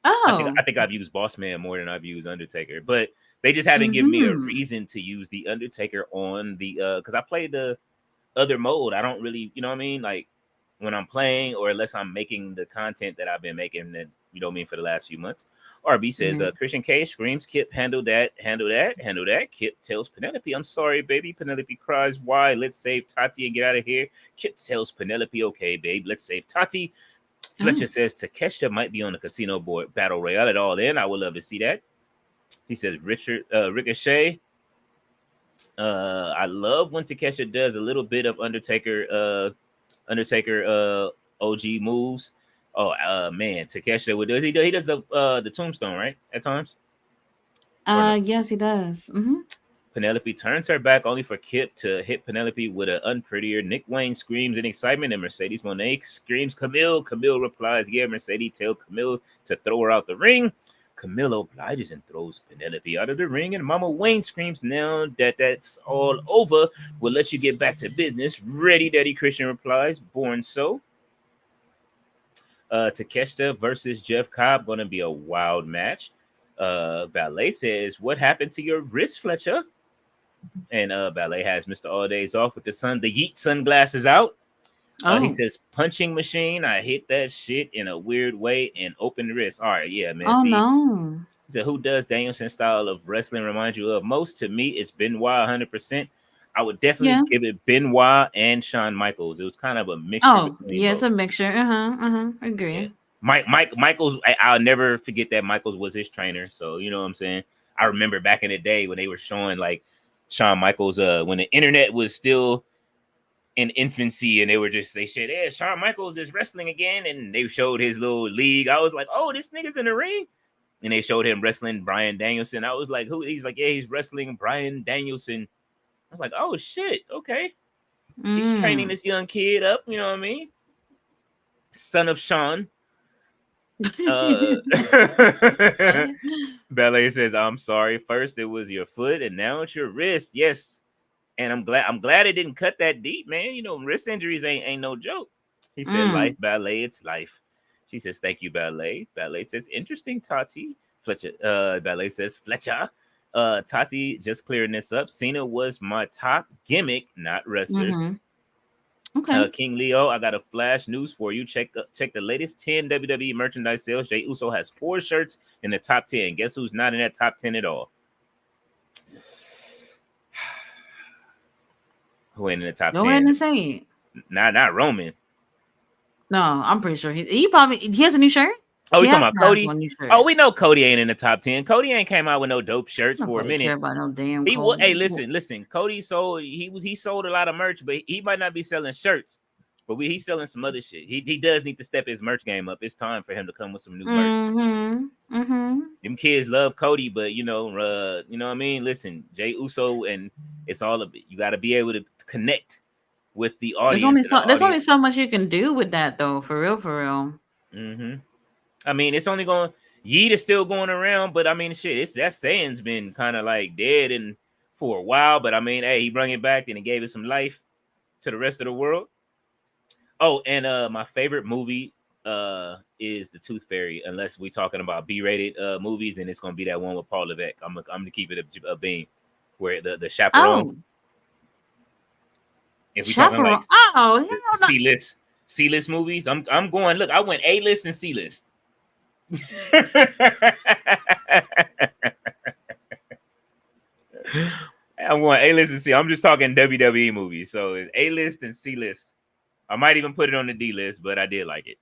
Oh. I think I've used Boss Man more than I've used Undertaker, but they just haven't given me a Mm-hmm. reason to use the Undertaker on the because I played the other mode. I don't really, you know what I mean? Like when I'm playing or unless I'm making the content that I've been making that you know what I mean for the last few months. RB says Mm-hmm. Christian K screams, Kip, handle that, handle that, handle that. Kip tells Penelope, I'm sorry, baby. Penelope cries, why? Let's save Tati and get out of here. Kip tells Penelope, okay, babe, let's save Tati. Fletcher Mm. says Takeshita might be on the casino board battle royale at all. Then I would love to see that. He says Ricochet. I love when Takeshita does a little bit of Undertaker OG moves. Oh man, Takeshita would do. He does the tombstone right at times. Or no? Yes, he does. Mm-hmm. Penelope turns her back only for Kip to hit Penelope with an unprettier. Nick Wayne screams in excitement, and Mercedes Monet screams Camille. Camille replies, yeah, Mercedes tell Camille to throw her out the ring. Camille obliges and throws Penelope out of the ring, and Mama Wayne screams, now that that's all over, we'll let you get back to business. Ready, Daddy Christian replies, born so. Takeshita versus Jeff Cobb, going to be a wild match. Ballet says, what happened to your wrist, Fletcher? And Ballet has Mr. All Days Off with the Yeet sunglasses out. He Oh. says, punching machine. I hit that shit in a weird way and open wrist. All right, yeah, man. Oh See, no. he said, who does Danielson style of wrestling remind you of most? To me, it's Benoit 100%. I would definitely Yeah. give it Benoit and Shawn Michaels. It was kind of a mixture Oh, between yeah, it's both. a mixture. Yeah. Agree. Michaels, I'll never forget that Michaels was his trainer. So you know what I'm saying. I remember back in the day when they were showing like Shawn Michaels, when the internet was still in infancy, and they said, "Yeah, Shawn Michaels is wrestling again," and they showed his little league. I was like, "Oh, this nigga's in the ring," and they showed him wrestling Bryan Danielson. I was like, "Who?" He's like, "Yeah, he's wrestling Bryan Danielson." I was like, "Oh shit, okay." He's training Mm. this young kid up. You know what I mean? Son of Sean. Uh, Ballet says, "I'm sorry. First it was your foot, and now it's your wrist." Yes, and I'm glad it didn't cut that deep, man. You know, wrist injuries ain't no joke. He said, "Life, Mm. Ballet, it's life." She says, "Thank you, Ballet." Ballet says, "Interesting, Tati." Fletcher. Ballet says, "Fletcher." Tati, just clearing this up. Cena was my top gimmick, not wrestlers. Mm-hmm. Okay. King Leo, I got a flash news for you. Check the latest 10 WWE merchandise sales. Jey Uso has 4 shirts in the top 10. Guess who's not in that top 10 at all? Who ain't in the top Go ahead 10? and say it. Not Roman. No, I'm pretty sure he has a new shirt. Oh, He we talking has about to have Cody? one new Oh, shirt. we know Cody ain't in the top 10. Cody ain't came out with no dope shirts for a Nobody care minute. about no damn He will. Cody. Hey, listen. Cody he sold a lot of merch, but he might not be selling shirts. But he's selling some other shit. He does need to step his merch game up. It's time for him to come with some new merch. Them kids love Cody, but you know what I mean. Listen, Jey Uso, and it's all of it. You got to be able to connect with the audience, and the There's only audience. so much you can do with that though, for real, for real. Mm-hmm. I mean, it's only going. Yeet is still going around, but I mean, shit, that saying's been kind of like dead and for a while. But I mean, hey, he brought it back and he gave it some life to the rest of the world. Oh, and my favorite movie is The Tooth Fairy. Unless we talking about B-rated movies, and it's gonna be that one with Paul Levesque. I'm gonna keep it a bean, where the Chaperone. Oh, If we talking like Chaperone. Oh, hell no. C-list movies, I'm going. Look, I went A-list and C-list. I'm going A-list and C. I'm just talking WWE movies, so it's A-list and C-list. I might even put it on the D-list, but I did like it.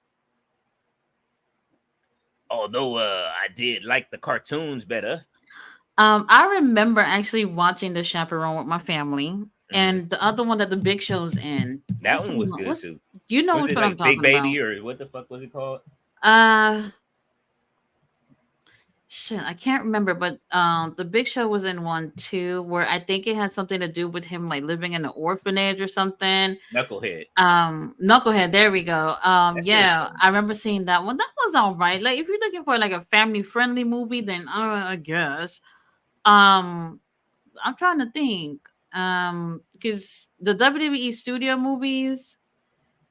Although I did like the cartoons better. I remember actually watching The Chaperone with my family, and the other one that the Big Show's in. That one was good too. You know was which it one I'm like Big talking Baby about? or what the fuck was it called? Shit, I can't remember, but the Big Show was in one too, where I think it had something to do with him like living in an orphanage or something. Knucklehead. Knucklehead, there we go. Yeah, I remember seeing that one. That was all right. Like if you're looking for like a family friendly movie, then I guess. I'm trying to think. Because the WWE studio movies,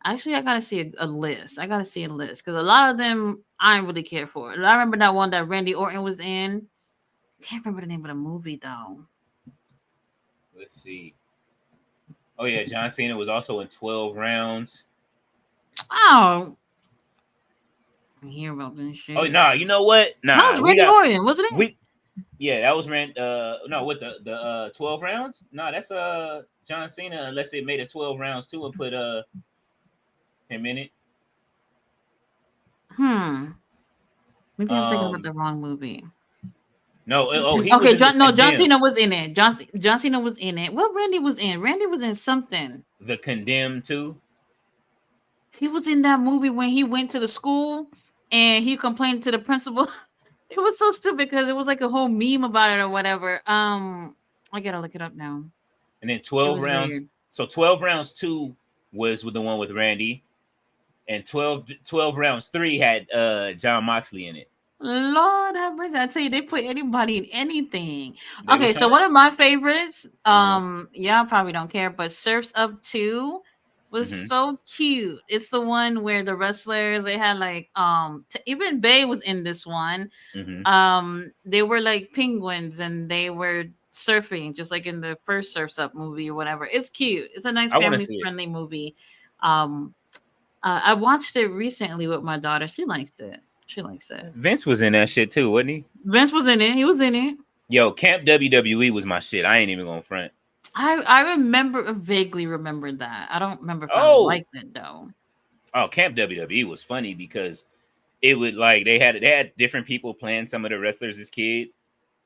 actually, I gotta see a list. I gotta see a list because a lot of them I didn't really care for. I remember that one that Randy Orton was in. Can't remember the name of the movie though. Let's see. Oh yeah, John Cena was also in 12 Rounds. Oh, I hear about this shit. Oh nah, you know what? Nah, that was Randy Orton, wasn't it? Yeah, that was no, with the 12 Rounds. No, that's John Cena. Unless it made it 12 rounds too and put him in it. Maybe I'm thinking about the wrong movie. No, okay. John Cena was in it. John Cena was in it. What Randy was in? Randy was in something. The Condemned too. He was in that movie when he went to the school and he complained to the principal. It was so stupid because it was like a whole meme about it or whatever. I gotta look it up now. And then 12 Rounds. Weird. So 12 Rounds 2 was with the one with Randy, and 12 Rounds 3 had John Moxley in it. Lord have mercy. I tell you, they put anybody in anything. Okay, so one of my favorites, y'all probably don't care, but Surf's Up 2 was so cute. It's the one where the wrestlers, they had like even Bay was in this one. They were like penguins and they were surfing just like in the first Surf's Up movie or whatever. It's cute. It's a nice family friendly movie. I watched it recently with my daughter. She liked it. She likes it. Vince was in that shit too, wasn't he? Vince was in it. He was in it. Yo, Camp WWE was my shit. I ain't even gonna front. I vaguely remember that. I don't remember if I Oh, liked it though. oh, Camp WWE was funny because it would like they had different people playing some of the wrestlers as kids,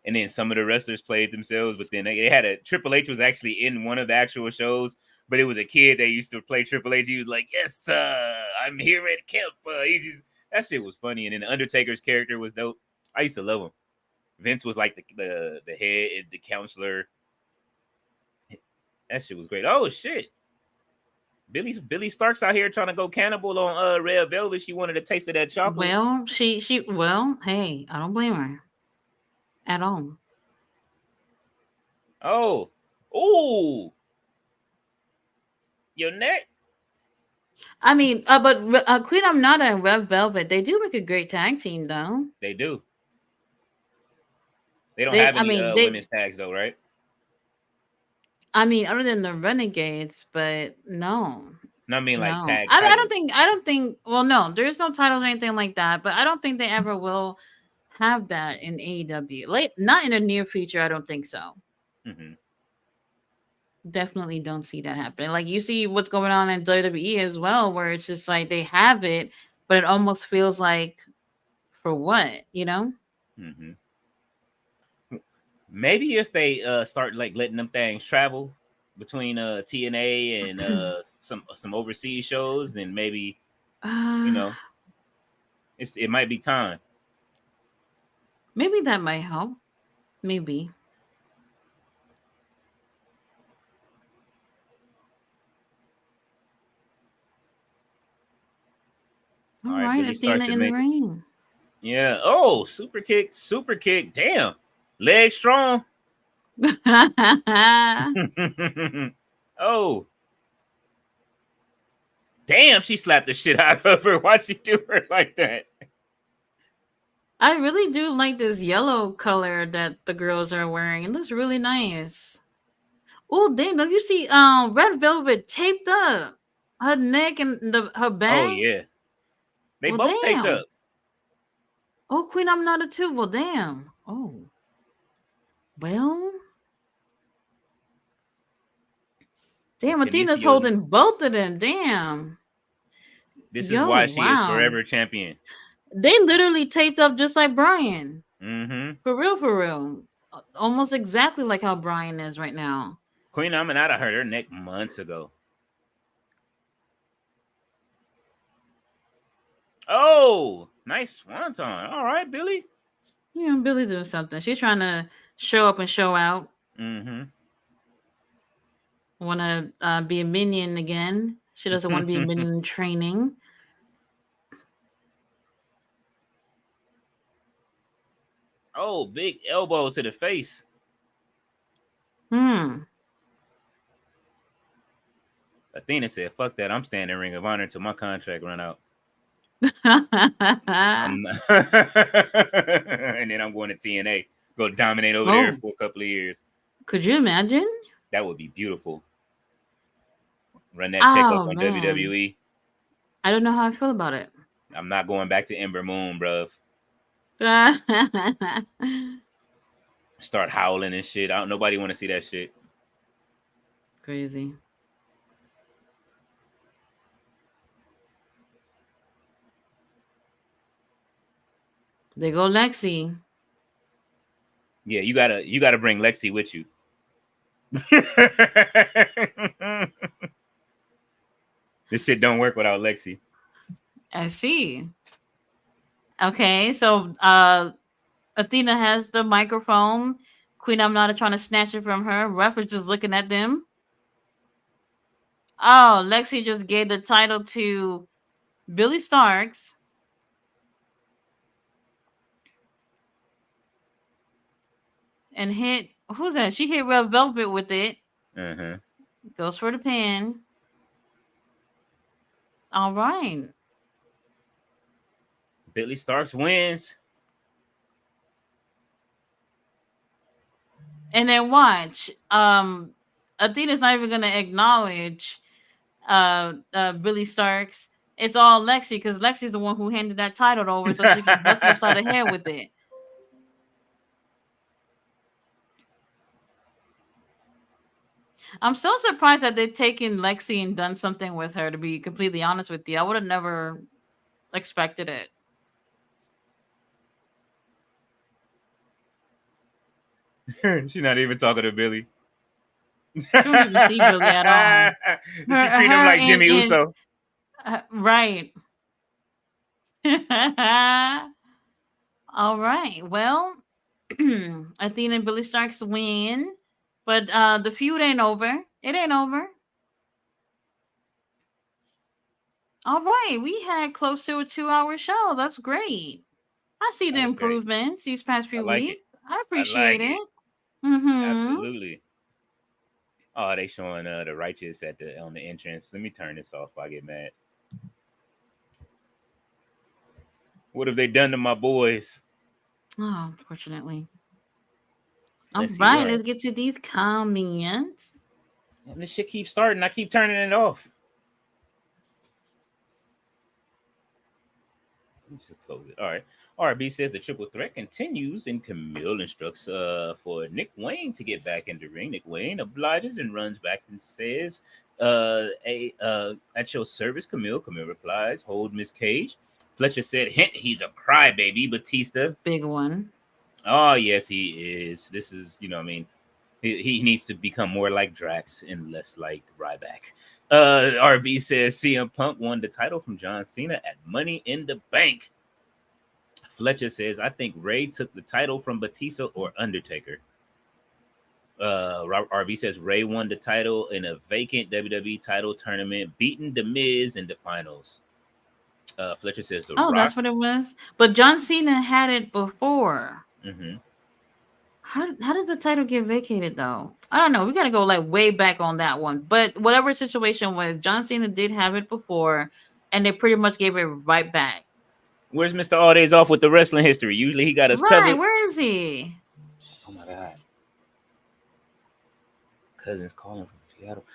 and then some of the wrestlers played themselves. But then they had a Triple H was actually in one of the actual shows, but it was a kid that used to play Triple H. He was like, "Yes, I'm here at camp." He just that shit was funny, and then the Undertaker's character was dope. I used to love him. Vince was like the head, the counselor. That shit was great. Oh shit. Billy Starks out here trying to go cannibal on Red Velvet. She wanted a taste of that chocolate. Well, well, hey, I don't blame her at all. Oh, ooh, your neck. I mean, Queen Amnata and Red Velvet, they do make a great tag team, though. They do. They don't have any They, women's tags though, right? other than the Renegades, but no, No, I mean like no, tag I titles. don't think. Well, no, there's no titles or anything like that. But I don't think they ever will have that in AEW. Like, not in the near future. I don't think so. Mm-hmm. Definitely don't see that happening. Like, you see what's going on in WWE as well, where it's just like they have it, but it almost feels like for what, you know? Mm-hmm. Maybe if they start like letting them things travel between TNA and some overseas shows, then maybe you uh, know it might be time. Maybe that might help. Maybe. All All right, right, Billy Athena starts to in the make it. ring. Yeah. Oh, super kick, super kick. Damn, leg strong. Oh, damn, she slapped the shit out of her. Why'd she do her like that? I really do like this yellow color that the girls are wearing. It looks really nice. Oh, dang, don't you see Red Velvet taped up her neck and her Oh back? yeah, they Well, both taped damn. up. Oh, Queen I'm not a two. Well, damn. Oh, well, damn, Athena's Benicio, holding both of them. Damn. this is Yo, why she is wow. forever champion. They literally taped up just like Brian. Mm-hmm. For real, for real. Almost exactly like how Brian is right now. Queen Aminata hurt her neck months ago. Oh, nice swanton. All right, Billy. You know, Billy doing something. She's trying to show up and show out. Mm-hmm. Want to be a minion again. She doesn't want to be a minion in training. Oh, big elbow to the face. Hmm. Athena said, "Fuck that! I'm staying in Ring of Honor until my contract run out." I'm and then I'm going to TNA. Go dominate over there Oh, for a couple of years. could you imagine? That would be beautiful. Run that check up Oh on man, WWE. I don't know how I feel about it. I'm not going back to Ember Moon, bruv. Start howling and shit. I don't. Nobody want to see that shit. Crazy. They go Lexi. Yeah, you gotta bring Lexi with you. This shit don't work without Lexi. I see. Okay, so Athena has the microphone. Queen Amnata trying to snatch it from her. Ref is just looking at them. Oh, Lexi just gave the title to Billy Starks. And hit, who's that? She hit Red Velvet with it. Uh-huh. Goes for the pin. All right. Billy Starks wins. And then watch. Athena's not even gonna acknowledge Billy Starks. It's all Lexi because Lexi's the one who handed that title over so she can bust it upside the head with it. I'm so surprised that they've taken Lexi and done something with her. To be completely honest with you, I would have never expected it. She's not even talking to Billy. She don't even see Billy at all. She treat him Her like Jimmy and Uso. right. All right. Well, Athena and Billy Starks win, but the feud ain't over. It ain't over. All right, we had close to a 2 hour show. That's great. I see the That was great. improvements these past I few like it. weeks. I I appreciate like it. it. Mm-hmm. Absolutely. Oh, they showing the righteous at the on the entrance. Let me turn this off. I get mad. What have they done to my boys? Oh, unfortunately. All Let's see. right, All right. let's get to these comments. And this shit keeps starting. I keep turning it off. Let me just close it. All right. RB says the triple threat continues, and Camille instructs for Nick Wayne to get back in the ring. Nick Wayne obliges and runs back and says, at your service, Camille. Camille replies, hold Miss Cage. Fletcher said, hint, he's a crybaby, Batista. Big one. Oh, yes, he is. This is, I mean, he needs to become more like Drax and less like Ryback. RB says CM Punk won the title from John Cena at Money in the Bank. Fletcher says, I think Ray took the title from Batista or Undertaker. RB says Ray won the title in a vacant WWE title tournament, beating The Miz in the finals. Fletcher says The Oh, Rock. that's what it was. But John Cena had it before. Mm-hmm. How did the title get vacated though? I don't know. We gotta go like way back on that one. But whatever situation was, John Cena did have it before, and they pretty much gave it right back. Where's Mr. All Days Off with the wrestling history? Usually he got us Right, covered. where is he? Oh my God. Cousins calling from Seattle.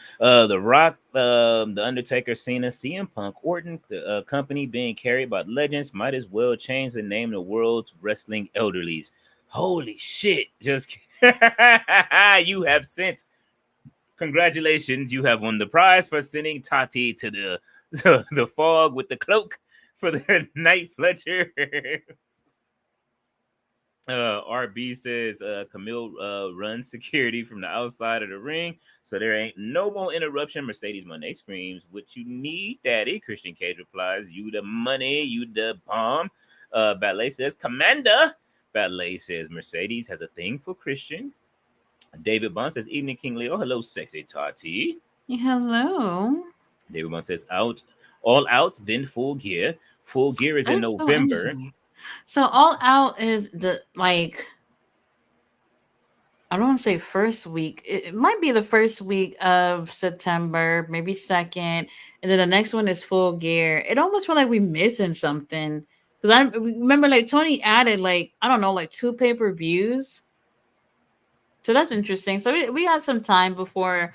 The Rock, the Undertaker, Cena, CM Punk, Orton, the company being carried by legends might as well change the name of the world's wrestling elderlies. Holy shit. Just you have sent. Congratulations, you have won the prize for sending Tati to the fog with the cloak for the night Fletcher. RB says Camille runs security from the outside of the ring, so there ain't no more interruption. Mercedes Moné screams, "What you need, Daddy?" Christian Cage replies, "You the money, you the bomb." Ballet says, "Commander." Ballet says Mercedes has a thing for Christian. David Bond says, "Evening, King Leo. Hello, sexy Tati." Hello. David Bond says, all out, then Full Gear. Full Gear is in That's so November. interesting. So All Out is the like I don't want to say first week. It might be the first week of September, maybe second, and then the next one is Full Gear. It almost feel like we missing something because I remember like Tony added like I don't know like 2 pay-per-views. So that's interesting. So we got some time before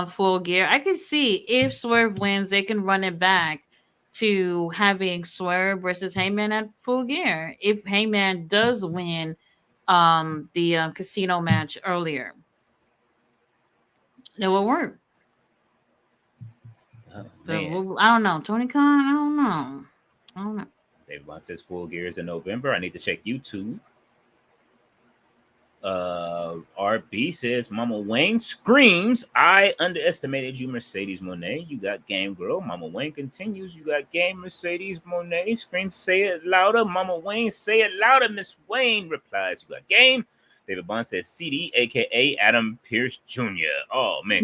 Full Gear. I can see if Swerve wins, they can run it back to having Swerve versus Heyman at Full Gear. If Heyman does win the casino match earlier, it will work. Oh, But man. I don't know. Tony Khan, I don't know. I don't know. David Bond says Full Gear is in November. I need to check YouTube. RB says Mama Wayne screams, "I underestimated you, Mercedes Moné. You got game, girl." Mama Wayne continues, "You got game, Mercedes Moné." Screams, "Say it louder." Mama Wayne, "Say it louder." Miss Wayne replies, "You got game." David Bond says CD, aka Adam Pierce Jr. Oh man,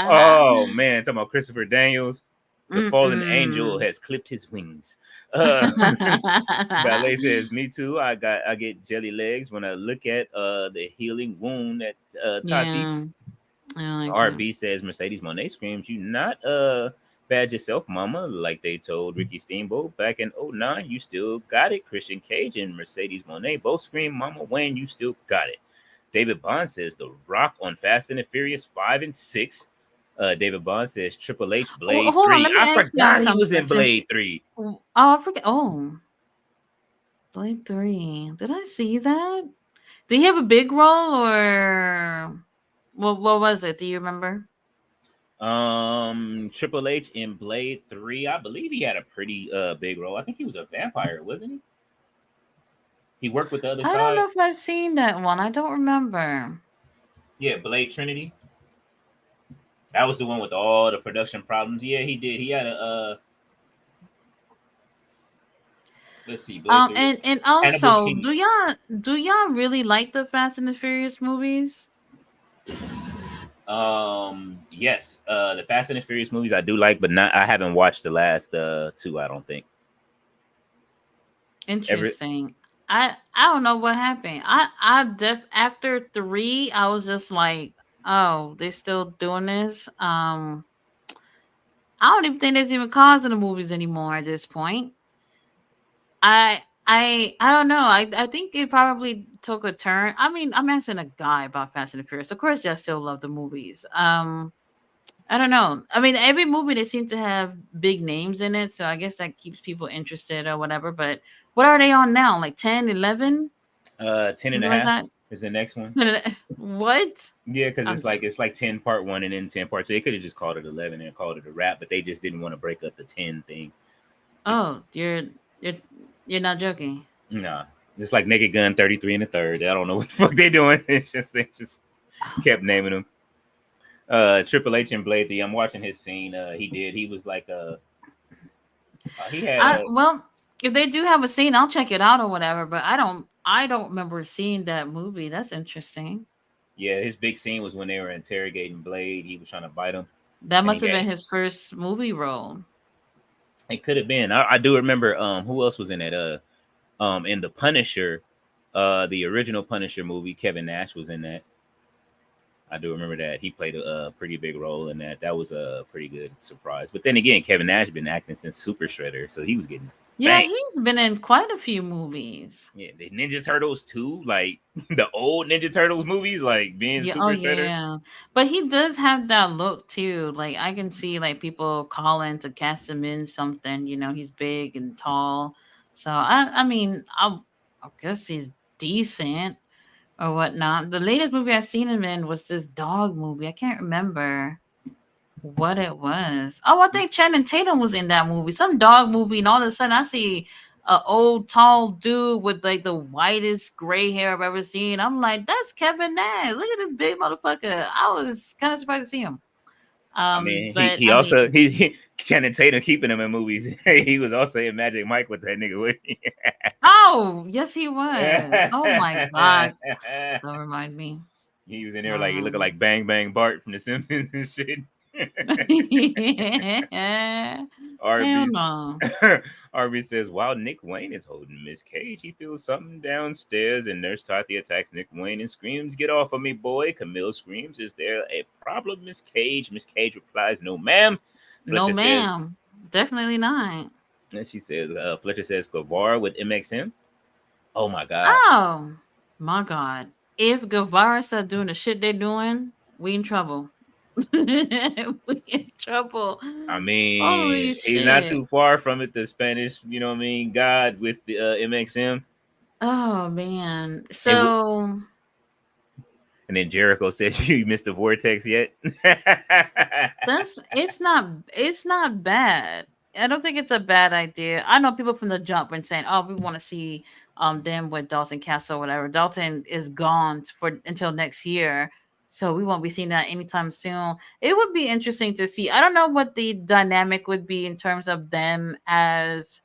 oh man, talking about Christopher Daniels. The fallen angel Mm-mm. has clipped his wings. Ballet says, "Me too. I get jelly legs when I look at the healing wound at Tati." Yeah, I like it. RB says, "Mercedes Moné screams, you not bad yourself, mama, like they told Ricky Steamboat back in '09. You still got it." Christian Cage and Mercedes Moné both scream, "Mama Wayne, you still got it." David Bond says, "The Rock on Fast and the Furious 5 and 6." David Bond says, "Triple H Oh, Blade hold on, 3." let me I ask y'all forgot he was something. in Since Blade 3. I forget. Oh, Blade 3. Did I see that? Did he have a big role or? What was it? Do you remember? Triple H in Blade 3, I believe he had a pretty big role. I think he was a vampire, wasn't he? He worked with the other I don't side. know if I've seen that one. I don't remember. Yeah, Blade Trinity. That was the one with all the production problems. Yeah, he did. He had a let's see, Blade 3. And Hannibal also, King. do y'all really like the Fast and the Furious movies? Yes. The Fast and the Furious movies I do like, but not I haven't watched the last two, I don't think. Every Interesting. I don't know what happened. After 3, I was just like, oh, they still doing this. I don't even think there's even cars in the movies anymore at this point. I don't know. I think it probably took a turn. I mean, I'm asking a guy about Fast and the Furious. Of course, I still love the movies. I don't know. I mean, every movie they seem to have big names in it, so I guess that keeps people interested or whatever. But what are they on now? Like 10, 11? 10 and Something a like half that? is the next one. What? Yeah, because I'm it's like 10 part one and then 10 part two. They could have just called it 11 and called it a wrap, but they just didn't want to break up the 10 thing. It's Oh, you're you're not joking. nah. It's like Naked Gun 33 and the third. I don't know what the fuck they doing. It's just they just kept naming them. Triple H and Blade 3. I'm watching his scene. He was like he had Well, if they do have a scene, I'll check it out or whatever. But I don't remember seeing that movie. That's interesting. yeah, his big scene was when they were interrogating Blade. He was trying to bite him, That and must have been his first movie role. it could have been. I do remember. Who else was in it? In the Punisher, the original Punisher movie, Kevin Nash was in that. I do remember that he played a pretty big role in that. That was a pretty good surprise. But then again, Kevin Nash been acting since Super Shredder, so he was getting Yeah, bang. he's been in quite a few movies. Yeah, the Ninja Turtles too, like the old Ninja Turtles movies, like being Yeah, oh Super Shredder. yeah. But he does have that look too. Like I can see like people calling to cast him in something, he's big and tall. So I mean, I guess he's decent or whatnot. The latest movie I seen him in was this dog movie. I can't remember what it was. Oh, I think Channing Tatum was in that movie. Some dog movie, and all of a sudden I see a old tall dude with like the whitest gray hair I've ever seen. I'm like, that's Kevin Nash. Look at this big motherfucker. I was kind of surprised to see him. I mean, But he I also mean, Channing Tatum keeping him in movies. He was also in Magic Mike with that nigga. oh yes, he was. Oh my god, don't remind me. He was in there like he looking Um, like Bang Bang Bart from The Simpsons and shit. hell RB no. RB says while Nick Wayne is holding Miss Cage, he feels something downstairs, and Nurse Tati attacks Nick Wayne and screams, "Get off of me, boy!" Camille screams, "Is there a problem, Miss Cage?" Miss Cage replies, "No, ma'am." No, Fletcher says, ma'am. Definitely not. and she says, Fletcher says, Guevara with MXM. Oh my god. Oh my god. If Guevara start doing the shit they're doing, we in trouble. We in trouble. I mean, Holy he's not shit. too far from it. The Spanish, you know what I mean? God with the MXM. Oh man. And So and then Jericho says, "You missed the vortex yet?" it's not bad. I don't think it's a bad idea. I know people from the jump and saying, "Oh, we want to see them with Dalton Castle or whatever." Dalton is gone for until next year, so we won't be seeing that anytime soon. It would be interesting to see. I don't know what the dynamic would be in terms of them as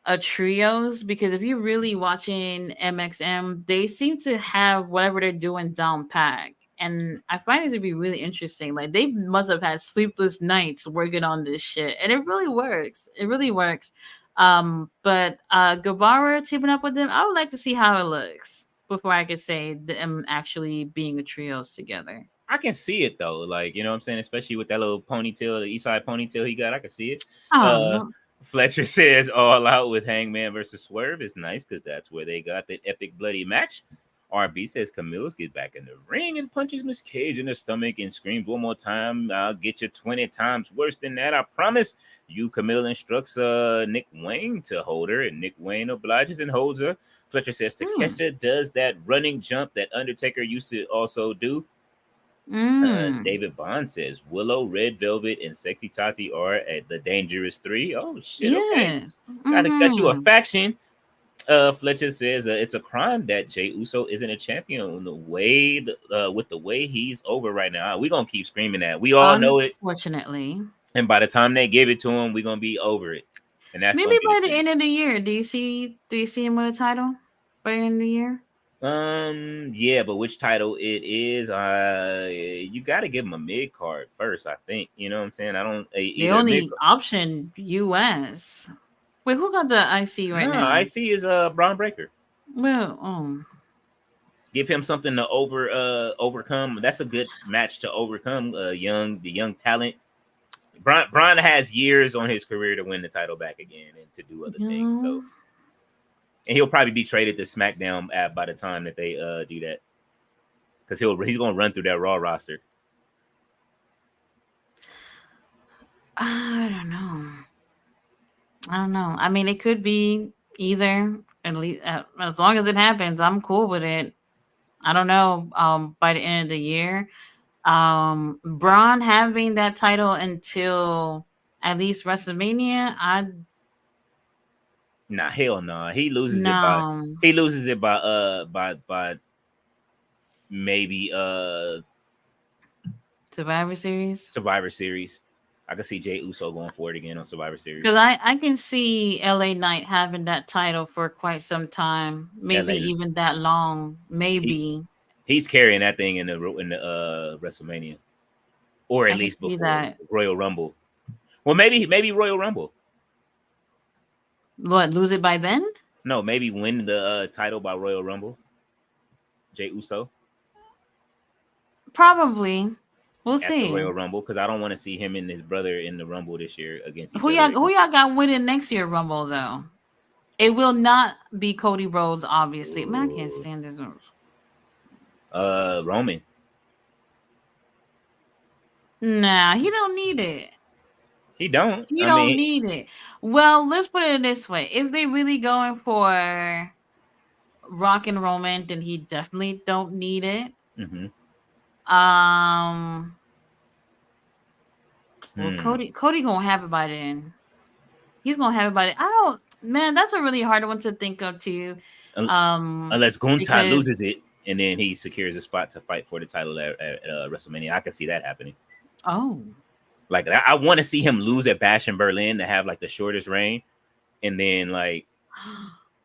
a trios, because if you're really watching MXM, they seem to have whatever they're doing down pat. And I find it to be really interesting. Like they must have had sleepless nights working on this shit. And it really works. It really works. But Guevara teaming up with them, I would like to see how it looks before I could say them actually being a trios together. I can see it though, like you know what I'm saying, especially with that little ponytail, the East Side ponytail he got. I can see it. Oh Uh, no. Fletcher says all out with Hangman versus Swerve is nice because that's where they got that epic bloody match. RB says Camille gets back in the ring and punches Miss Cage in the stomach and screams one more time. I'll get you 20 times worse than that, I promise. You, Camille instructs Nick Wayne to hold her, and Nick Wayne obliges and holds her. Fletcher says Hmm. Takeshita does that running jump that Undertaker used to also do. Mm. David Bond says Willow, Red Velvet, and Sexy Tati are at the Dangerous Three. Oh shit! Okay, Yes. got to cut you a Mm-hmm. faction. Fletcher says it's a crime that Jey Uso isn't a champion with the way he's over right now. We're gonna keep screaming that. We all know it, Unfortunately. and by the time they give it to him, we're gonna be over it, and that's Maybe gonna be the by the thing. end of the year. Do you see him with a title by the end of the year? Yeah, but which title it is? You got to give him a mid card first. I think you know what I'm saying. I don't The either mid. only option US. Wait, who got the IC right No, now? I see is Braun Breaker. Well, Give him something to overcome. That's a good match to overcome. The young talent. Braun has years on his career to win the title back again and to do other things. So, and he'll probably be traded to SmackDown by the time that they do that, because he's gonna run through that Raw roster. I don't know. I mean, it could be either. At least, as long as it happens, I'm cool with it. I don't know. By the end of the year, Braun having that title until at least WrestleMania, Nah, hell no. Nah. He loses it by no maybe Survivor Series. Survivor Series. I can see Jey Uso going for it again on Survivor Series. Because I can see LA Knight having that title for quite some time, maybe LA. even that long, maybe. He's carrying that thing in the WrestleMania, or at least before that. Royal Rumble. Well, maybe Royal Rumble. What, lose it by then? No, maybe win the title by Royal Rumble. Jey Uso. Probably. We'll at see. The Royal Rumble, because I don't want to see him and his brother in the Rumble this year against each who other. Who y'all got winning next year Rumble though? It will not be Cody Rhodes, obviously. Man, I can't stand this. Roman. Nah, he don't need it. He don't. He don't need it. Well, let's put it this way: if they really going for Rock and Roman, then he definitely don't need it. Mm-hmm. Well, Cody gonna have it by then. He's gonna have it by then. I don't. Man, that's a really hard one to think of too. Unless Gunther loses it and then he secures a spot to fight for the title at WrestleMania, I can see that happening. Oh, like I want to see him lose at Bash in Berlin to have like the shortest reign, and then like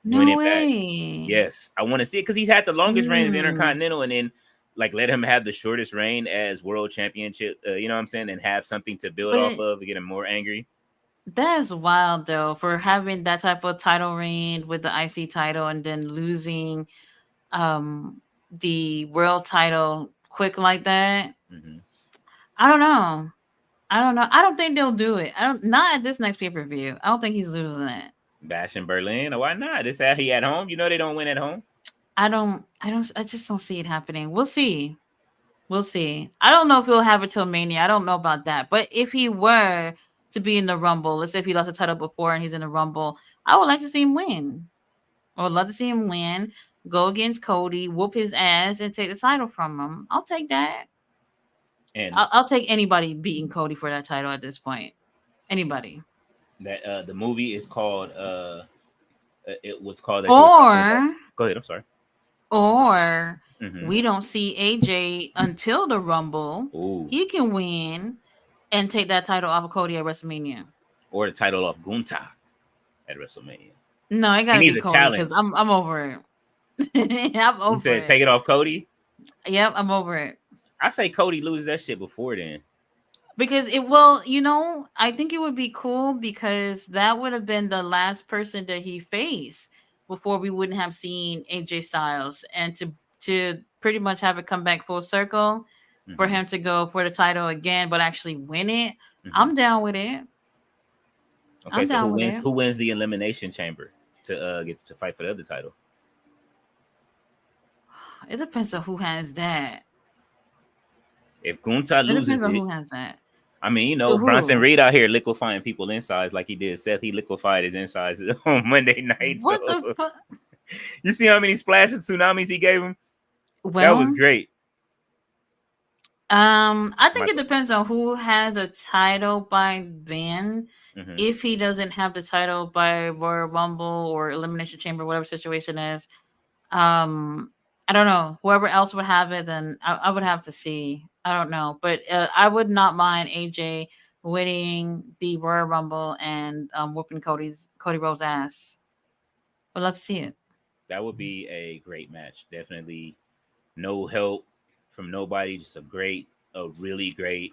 win it back. Yes, I want to see it because he's had the longest reign as Intercontinental, and then like let him have the shortest reign as World Championship. You know what I'm saying, and have something to build off of to get him more angry. That's wild though, for having that type of title reign with the IC title and then losing the world title quick like that. Mm-hmm. I don't know. I don't think they'll do it. Not at this next pay-per-view. I don't think he's losing that. Bash in Berlin? Why not? It's out he at home. You know they don't win at home. I just don't see it happening. We'll see. I don't know if he'll have it till Mania. I don't know about that. But if he were to be in the Rumble, let's say if he lost the title before and he's in the Rumble, I would like to see him win. I would love to see him win, go against Cody, whoop his ass, and take the title from him. I'll take that. And I'll take anybody beating Cody for that title at this point. Anybody. That the movie is called it was called or go ahead, I'm sorry. Or we don't see AJ until the Rumble. Ooh. He can win and take that title off of Cody at WrestleMania. Or the title off Gunther at WrestleMania. No, it gotta be Cody because I'm over it. I'm over it. You said take it off Cody? Yep, I'm over it. I say Cody loses that shit before then. Because I think it would be cool because that would have been the last person that he faced before we wouldn't have seen AJ Styles, and to pretty much have it come back full circle for him to go for the title again, but actually win it. I'm down with it. Okay, so who wins the Elimination Chamber to get to fight for the other title? It depends on who has that. If Gunther loses who has that. I mean, Bronson Reed out here liquefying people insides like he did Seth. He liquefied his insides on Monday night. What the fuck? You see how many splashes, tsunamis he gave him? Well, that was great. I think it Michael. depends on who has a title by then. Hmm. If he doesn't have the title by Royal Rumble or Elimination Chamber, whatever situation is, um, I don't know. Whoever else would have it, then I would have to see. I don't know, but I would not mind AJ winning the Royal Rumble and whooping Cody Rhodes' ass. Would love to see it. That would be a great match. Definitely no help from nobody. Just a really great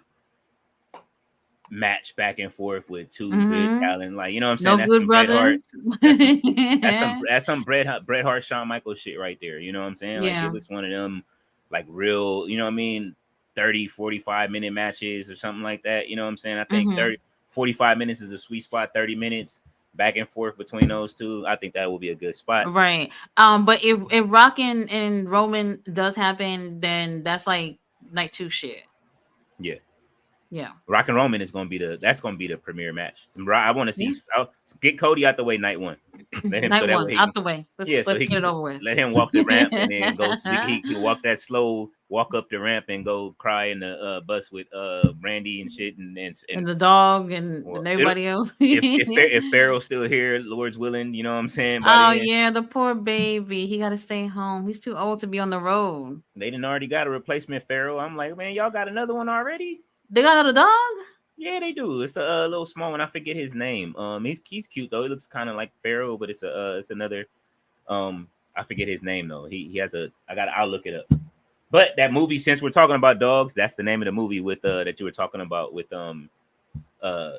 match back and forth with two good Mm-hmm. talent. Like, you know what I'm saying? No That's good some Bret Hart. brothers. That's some Bret Hart Shawn Michaels shit right there. You know what I'm saying? Like, Yeah. give us one of them like real, you know what I mean, 30, 45-minute matches or something like that. You know what I'm saying? I think Mm-hmm. 30, 45 minutes is a sweet spot, 30 minutes back and forth between those two. I think that will be a good spot. Right. But if Rock and Roman does happen, then that's like night two shit. Yeah. Yeah. Rock and Roman is gonna be the premier match. I want to see. Yeah. Get Cody out the way night one. Let him so Night that one way he out can, the way. yeah, so Let's he get can it over with. let him walk the ramp and then go. He can walk that slow walk up the ramp and go cry in the bus with Randy and shit and And the dog and well, it'll, everybody else. if Pharaoh's still here, Lord's willing, you know what I'm saying. By Oh then yeah, the poor baby. He got to stay home. He's too old to be on the road. they didn't already got a replacement Pharaoh. I'm like, man, y'all got another one already. They got another dog. Yeah, they do. It's a, little small one. I forget his name. He's cute though. He looks kind of like Pharaoh, but it's another. I forget his name though. He has a. I'll look it up. But that movie, since we're talking about dogs, that's the name of the movie with that you were talking about uh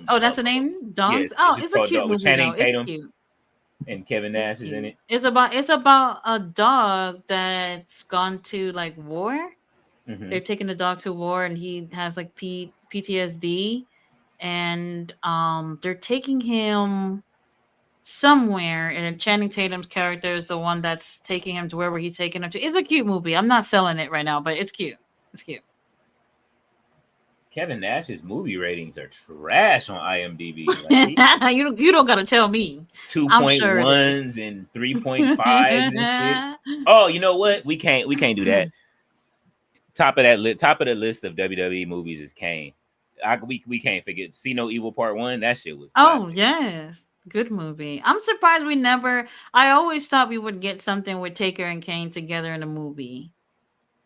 Oh, that's the name. Dogs. yes, it's Oh, just it's a called cute Dog with movie Channing though. It's Tatum cute. and Kevin It's Nash is in cute. it. It's about a dog that's gone to like war. Hmm. They're taking the dog to war, and he has like PTSD, and they're taking him somewhere. And Channing Tatum's character is the one that's taking him to wherever he's taking him to. It's a cute movie. I'm not selling it right now, but it's cute. It's cute. Kevin Nash's movie ratings are trash on IMDb. Like You don't gotta tell me. I'm sure it is. 2.1s and 3.5s and shit. Oh, you know what? We can't do that. Top of the list of WWE movies is Kane. We can't forget See No Evil Part 1. That shit was Oh classic. yes, good movie. I'm surprised we never. I always thought we would get something with Taker and Kane together in a movie.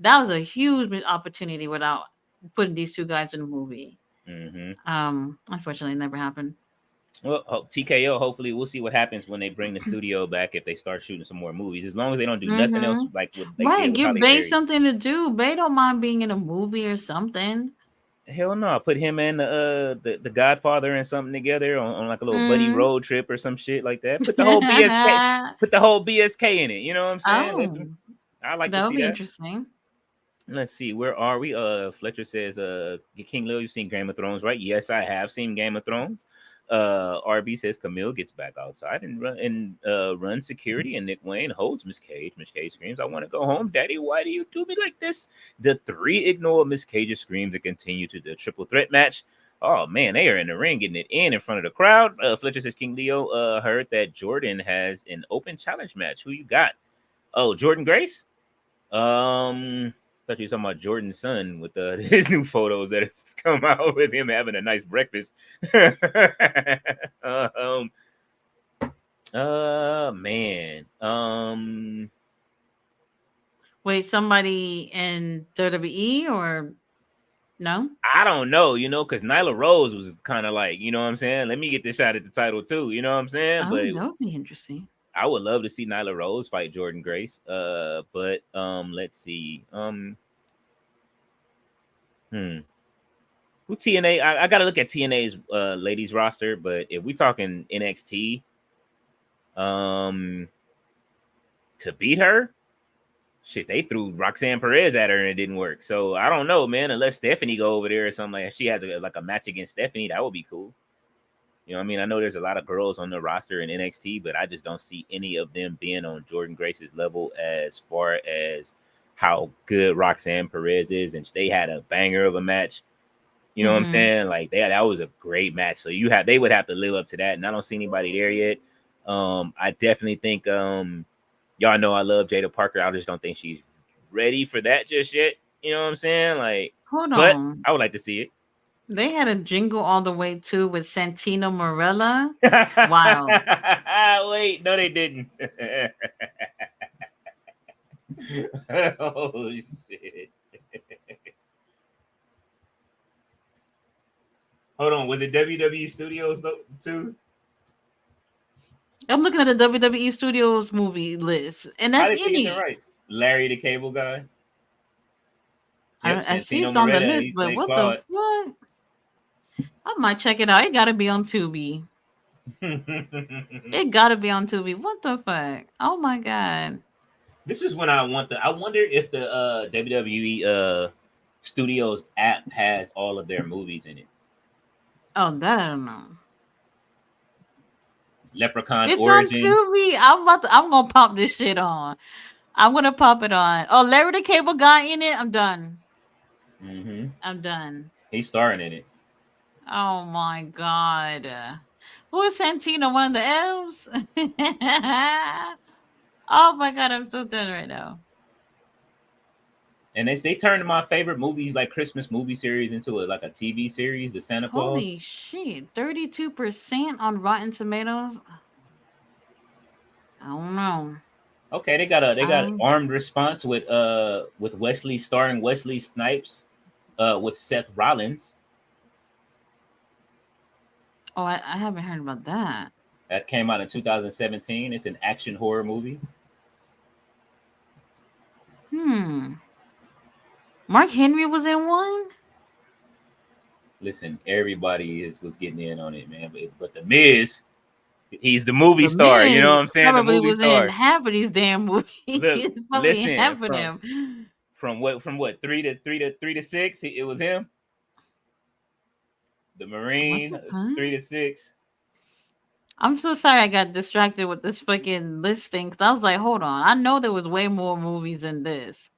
That was a huge opportunity without putting these two guys in a movie. Hmm. Unfortunately, it never happened. Well, TKO. Hopefully, we'll see what happens when they bring the studio back if they start shooting some more movies. As long as they don't do nothing else Mm-hmm. like what they did Right, with give Holly Bay Berry. something to do. Bay don't mind being in a movie or something. Hell no, put him and the Godfather and something together on like a little buddy Mm. road trip or some shit like that. Put the whole BSK in it. You know what I'm saying? Oh, I like to that'll see be that. interesting. Let's see, where are we? Fletcher says, King Lil, you've seen Game of Thrones, right? Yes, I have seen Game of Thrones. RB says Camille gets back outside and run security, and Nick Wayne holds Miss Cage. Miss Cage screams, "I want to go home, Daddy. Why do you do me like this?" The three ignore Miss Cage's screams and continue to the triple threat match. Oh man, they are in the ring getting it in front of the crowd. Fletcher says King Leo heard that Jordan has an open challenge match. Who you got? Oh, Jordan Grace. Thought you were talking about Jordan's son with his new photos that have come out with him having a nice breakfast. um, man. Wait, somebody in WWE or no? I don't know, because Nyla Rose was kind of like, you know what I'm saying? Let me get this shot at the title too, you know what I'm saying? Oh, But that would be interesting. I would love to see Nyla Rose fight Jordan Grace. But let's see. Who TNA? I gotta look at TNA's ladies roster, but if we talking NXT, to beat her, shit, they threw Roxanne Perez at her and it didn't work. So I don't know, man. Unless Stephanie go over there or something like that. If she has a match against Stephanie, that would be cool. You know what I mean? I know there's a lot of girls on the roster in NXT, but I just don't see any of them being on Jordan Grace's level as far as how good Roxanne Perez is. And they had a banger of a match. You know what I'm saying? Like that was a great match. So they would have to live up to that. And I don't see anybody there yet. I definitely think y'all know I love Jada Parker. I just don't think she's ready for that just yet. You know what I'm saying? Like, Hold but on. I would like to see it. They had a jingle all the way too with Santino Morella. Wow. Wait, no, they didn't. Oh shit! Hold on, was it WWE Studios too? I'm looking at the WWE Studios movie list, and How that's did they get the any. rights? Larry the Cable Guy. Yep, I see Santino it's on the Moretta. list, He but played what the Claude. fuck? I might check it out. It gotta be on Tubi. It gotta be on Tubi. What the fuck? Oh my god. This is when I want the. I wonder if the WWE Studios app has all of their movies in it. Oh, that I don't know. Leprechaun It's on Origins. Tubi. I'm gonna pop this shit on. I'm gonna pop it on. Oh, Larry the Cable Guy in it. I'm done. Mm-hmm. I'm done. He's starring in it. Oh my god. Who is Santino? One of the elves? Oh my god, I'm so done right now. And they turned my favorite movies, like Christmas movie series, into like a TV series, The Santa Claus. Holy shit. 32% on Rotten Tomatoes. I don't know. Okay, they got Um Armed Response with Wesley starring Wesley Snipes, with Seth Rollins. oh I haven't heard about that. That came out in 2017. It's an action horror movie. Hmm. Mark Henry was in one? Listen, everybody was getting in on it, man. But the Miz, he's the movie The star. You know Miz what I'm saying? The probably movie was in star. half of these damn movies. Look, It's probably in listen half of them. from what 3 to 6. It was him. The What Marine, the fuck? 3 to 6. I'm so sorry I got distracted with this fucking list thing. 'Cause I was like, hold on. I know there was way more movies than this.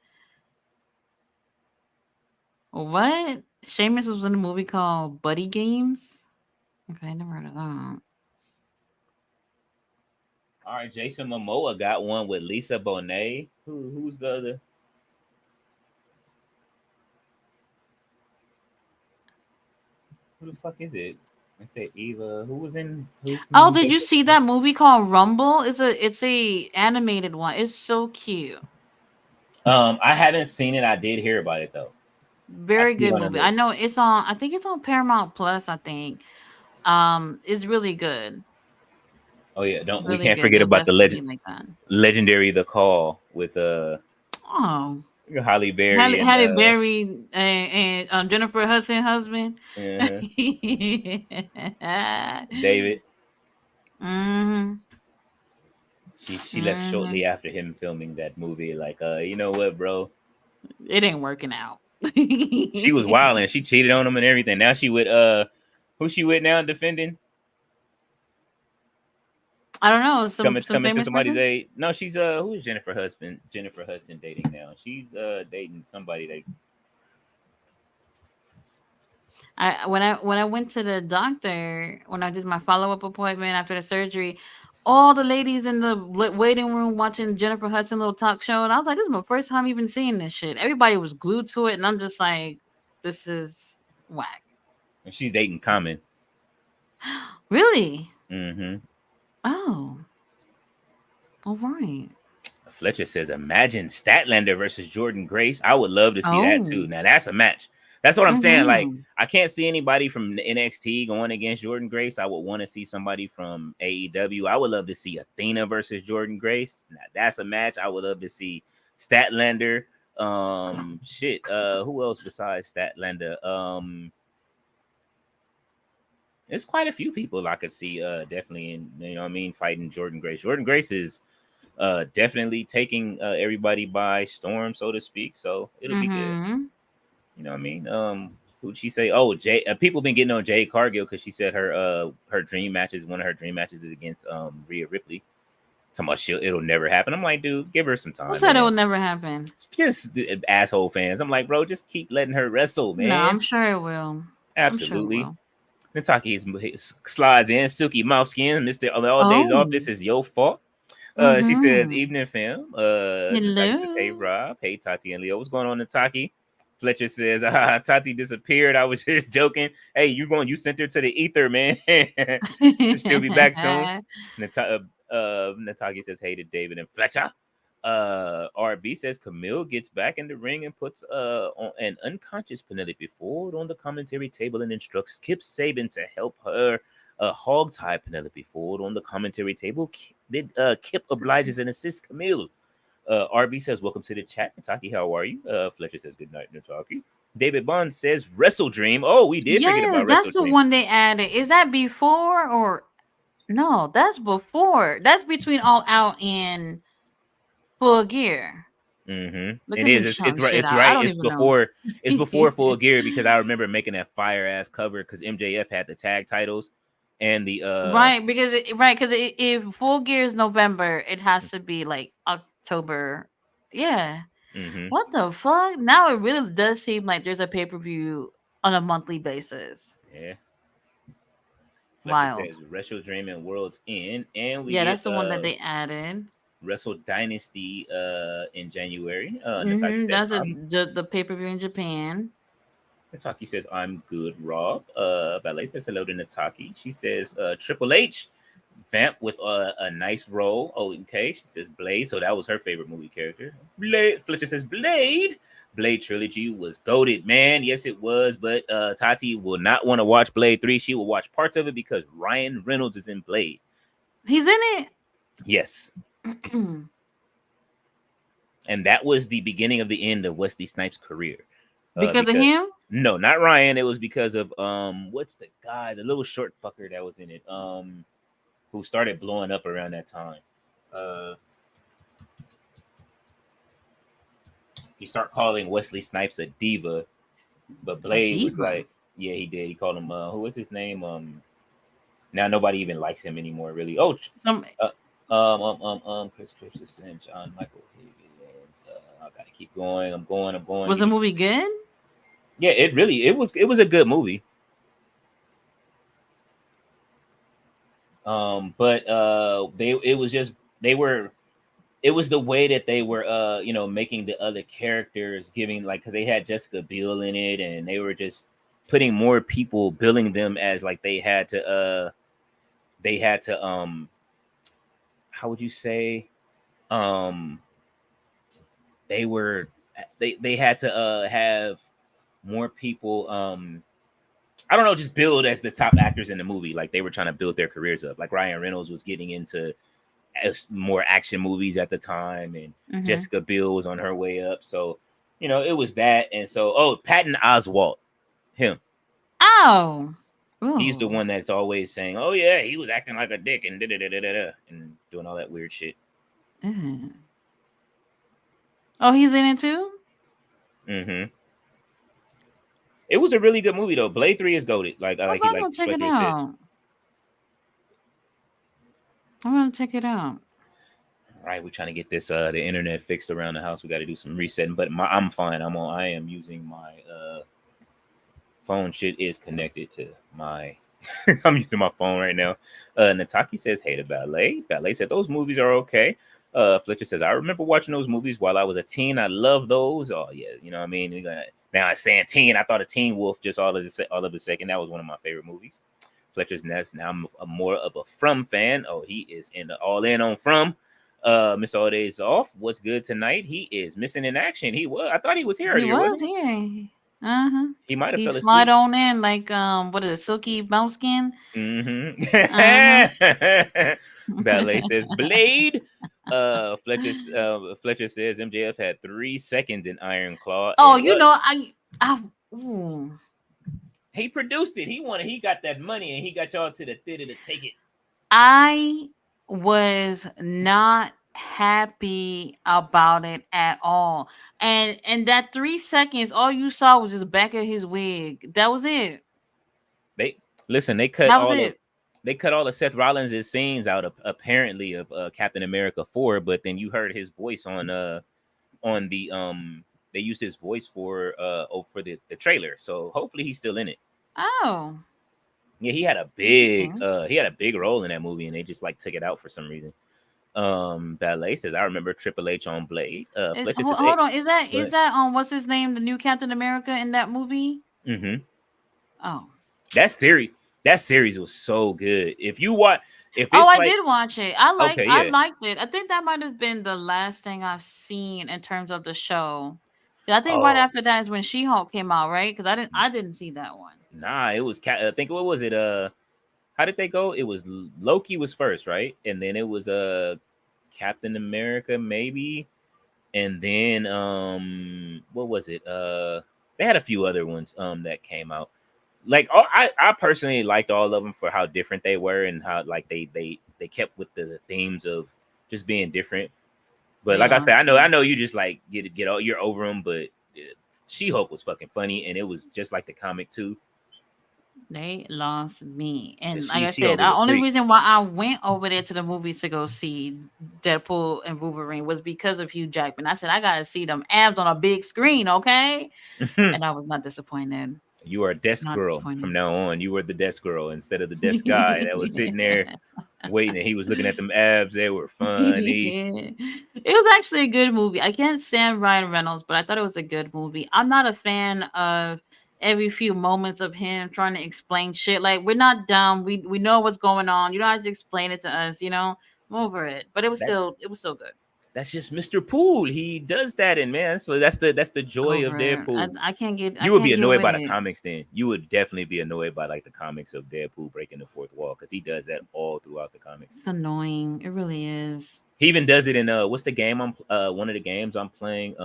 What? Seamus was in a movie called Buddy Games? Okay, I never heard of that. All right, Jason Momoa got one with Lisa Bonet. Who's the other? Who the fuck is it? I say Eva. Who was in? Who's the Oh, movie? did you see that movie called Rumble? It's a animated one. It's so cute. I haven't seen it. I did hear about it though. I Very see it good on the movie. I list. know it's on I think it's on Paramount Plus, I think. It's really good. Oh yeah, don't we Really can't good. forget You'll about the definitely like that. legendary The Call with Oh. Halle Berry and Halle Berry and Jennifer Hudson husband. uh David. hmm She left hmm shortly after him filming that movie. Like, you know what, bro? It ain't working out. She was wild and she cheated on him and everything. Now she with who she with now defending? I don't know. Some Coming to famous somebody's person. aid. No, she's who's Jennifer Hudson dating now. She's dating somebody that When I went to the doctor when I did my follow up appointment after the surgery, all the ladies in the waiting room watching Jennifer Hudson little talk show, and I was like, "This is my first time even seeing this shit." Everybody was glued to it, and I'm just like, "This is whack." and she's dating Common. Really? Mm-hmm. Oh, all right. Fletcher says, imagine Statlander versus Jordan Grace. I would love to see that too. Oh. Now that's a match. That's what I'm saying. Like, Mhm. I can't see anybody from NXT going against Jordan Grace. I would want to see somebody from AEW. I would love to see Athena versus Jordan Grace. Now that's a match. I would love to see Statlander. Who else besides Statlander? There's quite a few people I could see definitely in, you know what I mean, fighting Jordan Grace. Jordan Grace is definitely taking everybody by storm, so to speak. So it'll be good. Mhm. You know what I mean? Who'd she say? Oh, Jay. People been getting on Jade Cargill because she said her dream matches. One of her dream matches is against Rhea Ripley. Talking about it'll never happen. I'm like, dude, give her some Who time, said it man. would never happen? Just asshole fans. I'm like, bro, just keep letting her wrestle, No, man. I'm sure it will. I'm sure it Absolutely. will. Nataki slides in, Silky Mouth Skin, Mr. All Days Off. Oh. This is your fault. She says, Mhm. evening, fam. Nataki says, hey, Hello. Rob. Hey, Tati and Leo. What's going on, Nataki? Fletcher says, Tati disappeared. I was just joking. Hey, you sent her to the ether, man. She'll be back soon. Natagi says, hey to David and Fletcher. RB says Camille gets back in the ring and puts on an unconscious Penelope Ford on the commentary table and instructs Kip Sabian to help her hog tie Penelope Ford on the commentary table. Kip obliges and assists Camille. RB says, welcome to the chat. Nataki, how are you? Fletcher says, good night, Nataki. David Bond says, Wrestle Dream. Oh, we did forget about Wrestle Dream. That's the one they added. Is that before or no? That's before. That's between All Out and Full Gear. Mm-hmm. It is. It's right. It's right. It's before. It's before Full Gear because I remember making that fire ass cover because MJF had the tag titles and the right because if Full Gear is November, it has to be like October. Yeah. Mm-hmm. What the fuck? Now it really does seem like there's a pay-per-view on a monthly basis. Yeah. Wow. Says Wrestle Dream and World's End, and we that's the one that they added. Wrestle Dynasty in January. That's the pay-per-view in Japan. Nataki says, I'm good, Rob. Ballet says hello to Nataki. She says Triple H vamp with a nice role. Oh, okay. She says Blade. So that was her favorite movie character. Blade. Fletcher says Blade. Blade trilogy was goated, man. Yes, it was. But Tati will not want to watch Blade 3. She will watch parts of it because Ryan Reynolds is in Blade. He's in it? Yes. And that was the beginning of the end of Wesley Snipes' career. Because of him? No, not Ryan. It was because of what's the guy, the little short fucker that was in it, who started blowing up around that time. He started calling Wesley Snipes a diva, but Blade was like, yeah, he did. He called him who was his name? Now nobody even likes him anymore, really. Oh, Chris Christensen, John Michael Higgins. I gotta keep going. I'm going. Was the movie good? Yeah, it was a good movie. But it was the way that they were making the other characters, giving like, because they had Jessica Biel in it, and they were just putting more people, billing them as like they had to how would you say they had to have more people I don't know, just build as the top actors in the movie. Like they were trying to build their careers up. Like Ryan Reynolds was getting into more action movies at the time, and Jessica Biel was on her way up. So, it was that. And so, Patton Oswalt, him. Oh. Ooh. He's the one that's always saying, oh, yeah, he was acting like a dick and da-da-da-da-da, and doing all that weird shit. Mm-hmm. Oh, he's in it too? Mm-hmm. It was a really good movie, though. Blade 3 is goated. I'm gonna check it out. I'm gonna check it out. All right, we're trying to get this the internet fixed around the house. We got to do some resetting, but I'm fine. I am using my phone. Shit is connected to my. I'm using my phone right now. Nataki says, "Hey to Ballet." Ballet said those movies are okay. Fletcher says, I remember watching those movies while I was a teen. I love those. Oh yeah, you know what I mean. Now I'm saying teen. I thought of Teen Wolf just all of a second. That was one of my favorite movies. Fletcher's Nest. Now I'm more of a From fan. Oh, he is all in on From. Mr. All Days Off. What's good tonight? He is missing in action. I thought he was here earlier. He was here. He might have fell asleep. Slide on in like what is it, silky bounce skin? Ballet says Blade. Fletcher says MJF had 3 seconds in Iron Claw. Oh, he produced it. He got that money, and he got y'all to the theater to take it. I was not happy about it at all. And that 3 seconds, all you saw was just back of his wig. That was it. They cut all of Seth Rollins' scenes out apparently of Captain America 4, but then you heard his voice on the they used his voice for the trailer. So hopefully he's still in it. Oh. Yeah, he had a big role in that movie, and they just like took it out for some reason. Ballet says I remember Triple H on Blade. Fletcher says, Hold "Hey, on, is what? that what's his name, the new Captain America in that movie? Mm-hmm. Oh, That series, that series was so good. If you watch, if oh, it's I like, did watch it. okay, I yeah, liked it. I think that might have been the last thing I've seen in terms of the show. 'Cause I think right oh after that is when She-Hulk came out, right? Because I didn't see that one. nah, it was. I think what was it? How did they go? It was Loki was first, right? And then it was Captain America, maybe, and then what was it? They had a few other ones that came out. Like I personally liked all of them for how different they were and how like they kept with the themes of just being different. But like I Yeah. said, I know you just like get all you're over them, but She Hulk was fucking funny and it was just like the comic too. They lost me. And like I She said, Hulk is the a only freak. reason why I went over there to the movies to go see Deadpool and Wolverine was because of Hugh Jackman. I said, I gotta see them abs on a big screen, okay? And I was not disappointed. You are a desk Not girl disappointed. from now on. You were the desk girl instead of the desk guy that was sitting there waiting and he was looking at them abs. They were funny. It was actually a good movie. I can't stand Ryan Reynolds, but I thought it was a good movie. I'm not a fan of every few moments of him trying to explain shit. Like we're not dumb. We know what's going on. You don't have to explain it to us. I'm over it. But That it was still good. that's just Mr. Poole. He does that, and man, so that's the joy of Over it. Deadpool. I You would be can't get annoyed with by the it. comics then. You would definitely be annoyed by like the comics of Deadpool breaking the fourth wall because he does that all throughout the comics. It's annoying. It really is. He even does it in what's the game I'm one of the games I'm playing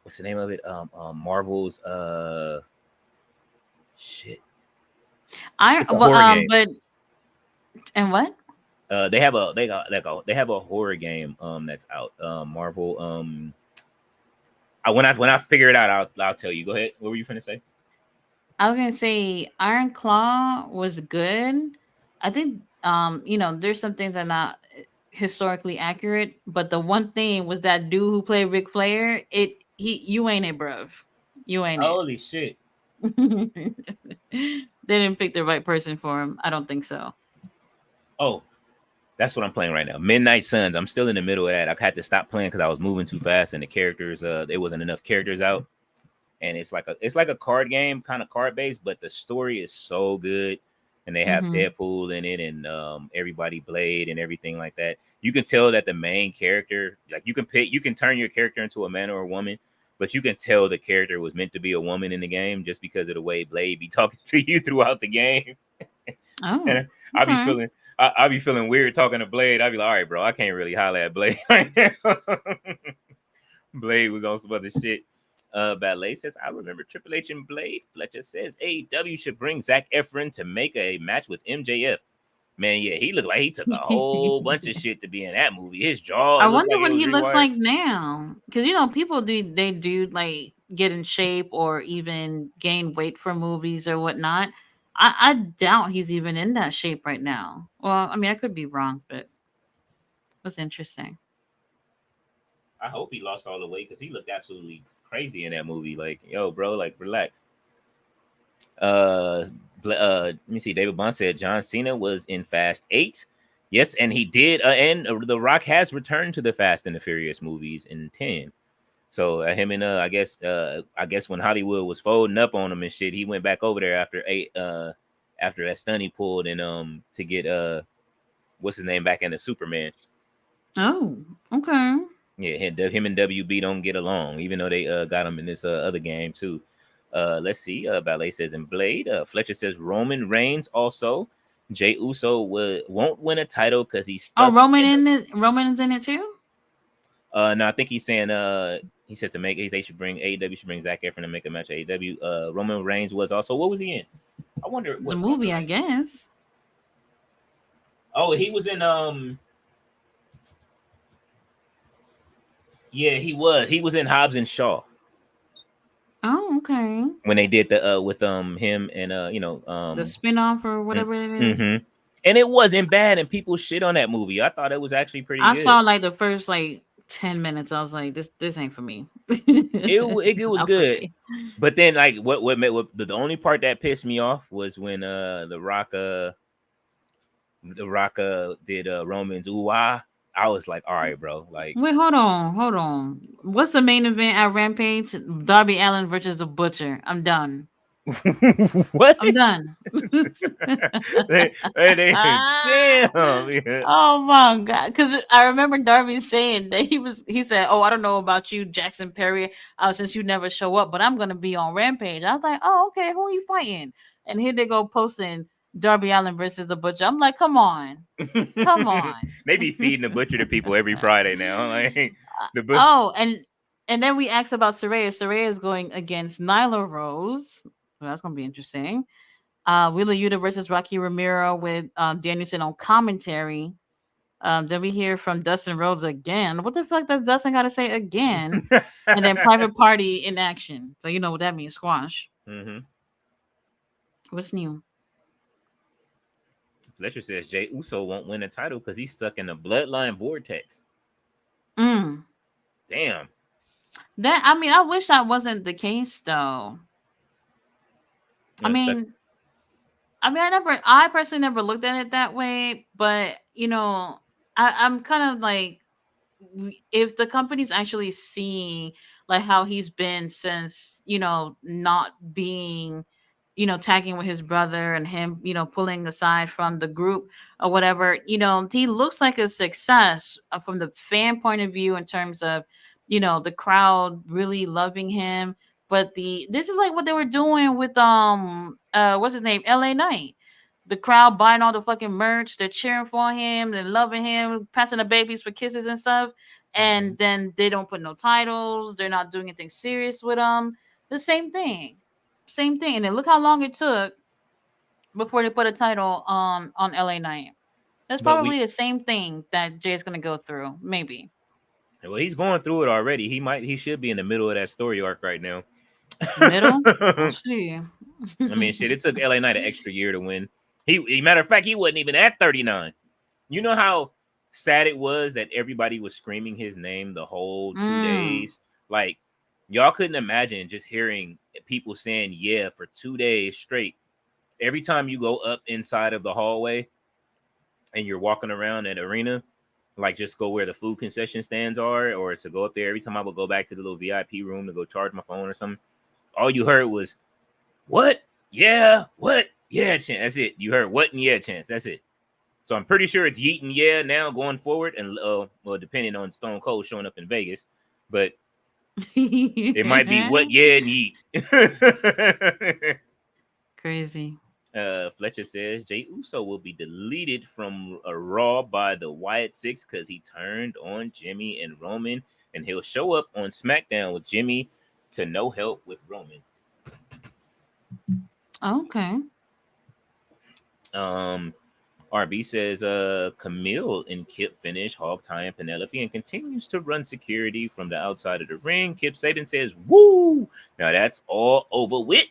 what's the name of it Marvel's shit I it's a well horror game. but and what? They have a they have a horror game that's out Marvel when I figure it out I'll tell you. Go ahead. What were you finna say? I was gonna say Iron Claw was good. I think there's some things that are not historically accurate, but the one thing was that dude who played Ric Flair, you ain't it, bruv. You ain't it. Holy shit. They didn't pick the right person for him. I don't think so. Oh, that's what I'm playing right now. Midnight Suns. I'm still in the middle of that. I had to stop playing because I was moving too fast and the characters, there wasn't enough characters out. And it's like a card game, kind of card based, but the story is so good. And they have Hmm. Deadpool in it and everybody Blade and everything like that. You can tell that the main character, like you can turn your character into a man or a woman, but you can tell the character was meant to be a woman in the game just because of the way Blade be talking to you throughout the game. Oh, And I be okay. feeling I be feeling weird talking to Blade. I be like, all right, bro, I can't really holler at Blade right now. Blade was on some other shit. Ballet says, I remember Triple H and Blade. Fletcher says AEW should bring Zac Efron to make a match with MJF. Man, yeah, he looked like he took a whole bunch of shit to be in that movie. His jaw I looked wonder like it what was he looks rewired. like now. Because people do like get in shape or even gain weight for movies or whatnot. I doubt he's even in that shape right now. Well, I mean, I could be wrong, but it was interesting. I hope he lost all the weight because he looked absolutely crazy in that movie. Like, yo, bro, like relax. Uh, let me see. David Bond said John Cena was in Fast 8. Yes, and he did. And The Rock has returned to the Fast and the Furious movies in 10. So him and I guess when Hollywood was folding up on him and shit, he went back over there after 8. After that stunt he pulled and to get what's his name back into Superman. Oh, okay. Yeah, him and WB don't get along, even though they got him in this other game too. Let's see. Ballet says in Blade. Fletcher says Roman Reigns also. Jay Uso won't win a title because he's Oh, stuck in the. Roman is in it too. No, I think he's saying he said they should bring AEW should bring Zac Efron to make a match at AEW. Roman Reigns was also what was he in? I wonder The what Roman movie, I Reigns. guess. Oh, he was in yeah, he was in Hobbs and Shaw. Oh, okay. When they did the with him and The spinoff or whatever it is. mm-hmm. And it wasn't bad and people shit on that movie. I thought it was actually pretty I good. saw like the first like 10 minutes. I was like, this ain't for me. It was Not for good. me. But then like what the only part that pissed me off was when the Rock The Rock did Roman's ooh ah. I was like, all right, bro. Like, Wait, hold on. What's the main event at Rampage? Darby Allin versus the Butcher. I'm done. what? I'm done. Damn. Yeah. Oh my god! Because I remember Darby saying that he said, "Oh, I don't know about you, Jackson Perry, since you never show up, but I'm gonna be on Rampage." I was like, "Oh, okay, who are you fighting?" And here they go posting Darby Allin versus the Butcher. I'm like, "Come on, come on." They be feeding the Butcher to people every Friday now. Like the Butcher. Oh, and then we asked about Saraya. Saraya is going against Nyla Rose. Well, that's gonna be interesting. Wheeler Yuta versus Rocky Romero with Danielson on commentary. Then we hear from Dustin Rhodes again. What the fuck does Dustin got to say again? And then Private Party in action. So you know what that means, squash. Mm-hmm. What's new? Fletcher says Jay Uso won't win a title because he's stuck in the bloodline vortex. Mm. Damn. That I mean, I wish that wasn't the case though. I mean, I personally never looked at it that way, but you know, I'm kind of like, if the company's actually seeing like how he's been since, you know, not being, you know, tagging with his brother and him, you know, pulling aside from the group or whatever, you know, he looks like a success from the fan point of view in terms of, you know, the crowd really loving him. But this is like what they were doing with what's his name, LA Knight. The crowd buying all the fucking merch, they're cheering for him, they're loving him, passing the babies for kisses and stuff, and then they don't put no titles, they're not doing anything serious with them. The same thing. And then look how long it took before they put a title on LA Knight. That's But probably the same thing that Jay's gonna go through, maybe. well, he's going through it already. He should be in the middle of that story arc right now. Middle? We'll see. I mean, shit, it took LA Knight an extra year to win. Matter of fact, he wasn't even at 39. You know how sad it was that everybody was screaming his name the whole 2 days? Like, y'all couldn't imagine just hearing people saying yeah for 2 days straight. Every time you go up inside of the hallway and you're walking around that arena, like just go where the food concession stands are, or to go up there. Every time I would go back to the little VIP room to go charge my phone or something, all you heard was, what? Yeah, what? Yeah, chance. That's it. You heard what and yeah, chance. That's it. So I'm pretty sure it's yeet and yeah now going forward, and well, depending on Stone Cold showing up in Vegas, but it might be what yeah and yeet. Crazy. Fletcher says Jay Uso will be deleted from a Raw by the Wyatt Six because he turned on Jimmy and Roman, and he'll show up on SmackDown with Jimmy to no help with Roman. Okay. RB says Camille and Kip finish hog tying Penelope and continues to run security from the outside of the ring. Kip Saban says, woo! Now that's all over with.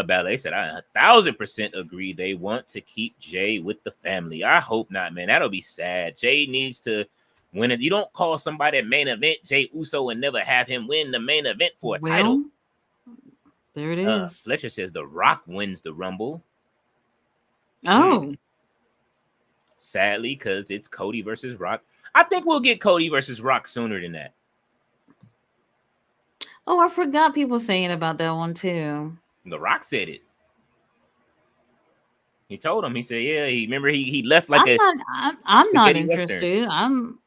Ballet said, I 1,000% agree. They want to keep Jay with the family. I hope not, man. That'll be sad. Jay needs to win it. You don't call somebody main event Jay Uso and never have him win the main event for a title. There it is. Fletcher says The Rock wins the Rumble. Oh. Sadly, because it's Cody versus Rock. I think we'll get Cody versus Rock sooner than that. Oh, I forgot people saying about that one too. The Rock said it. He told him. He said, "Yeah." He left like I'm not interested. Western.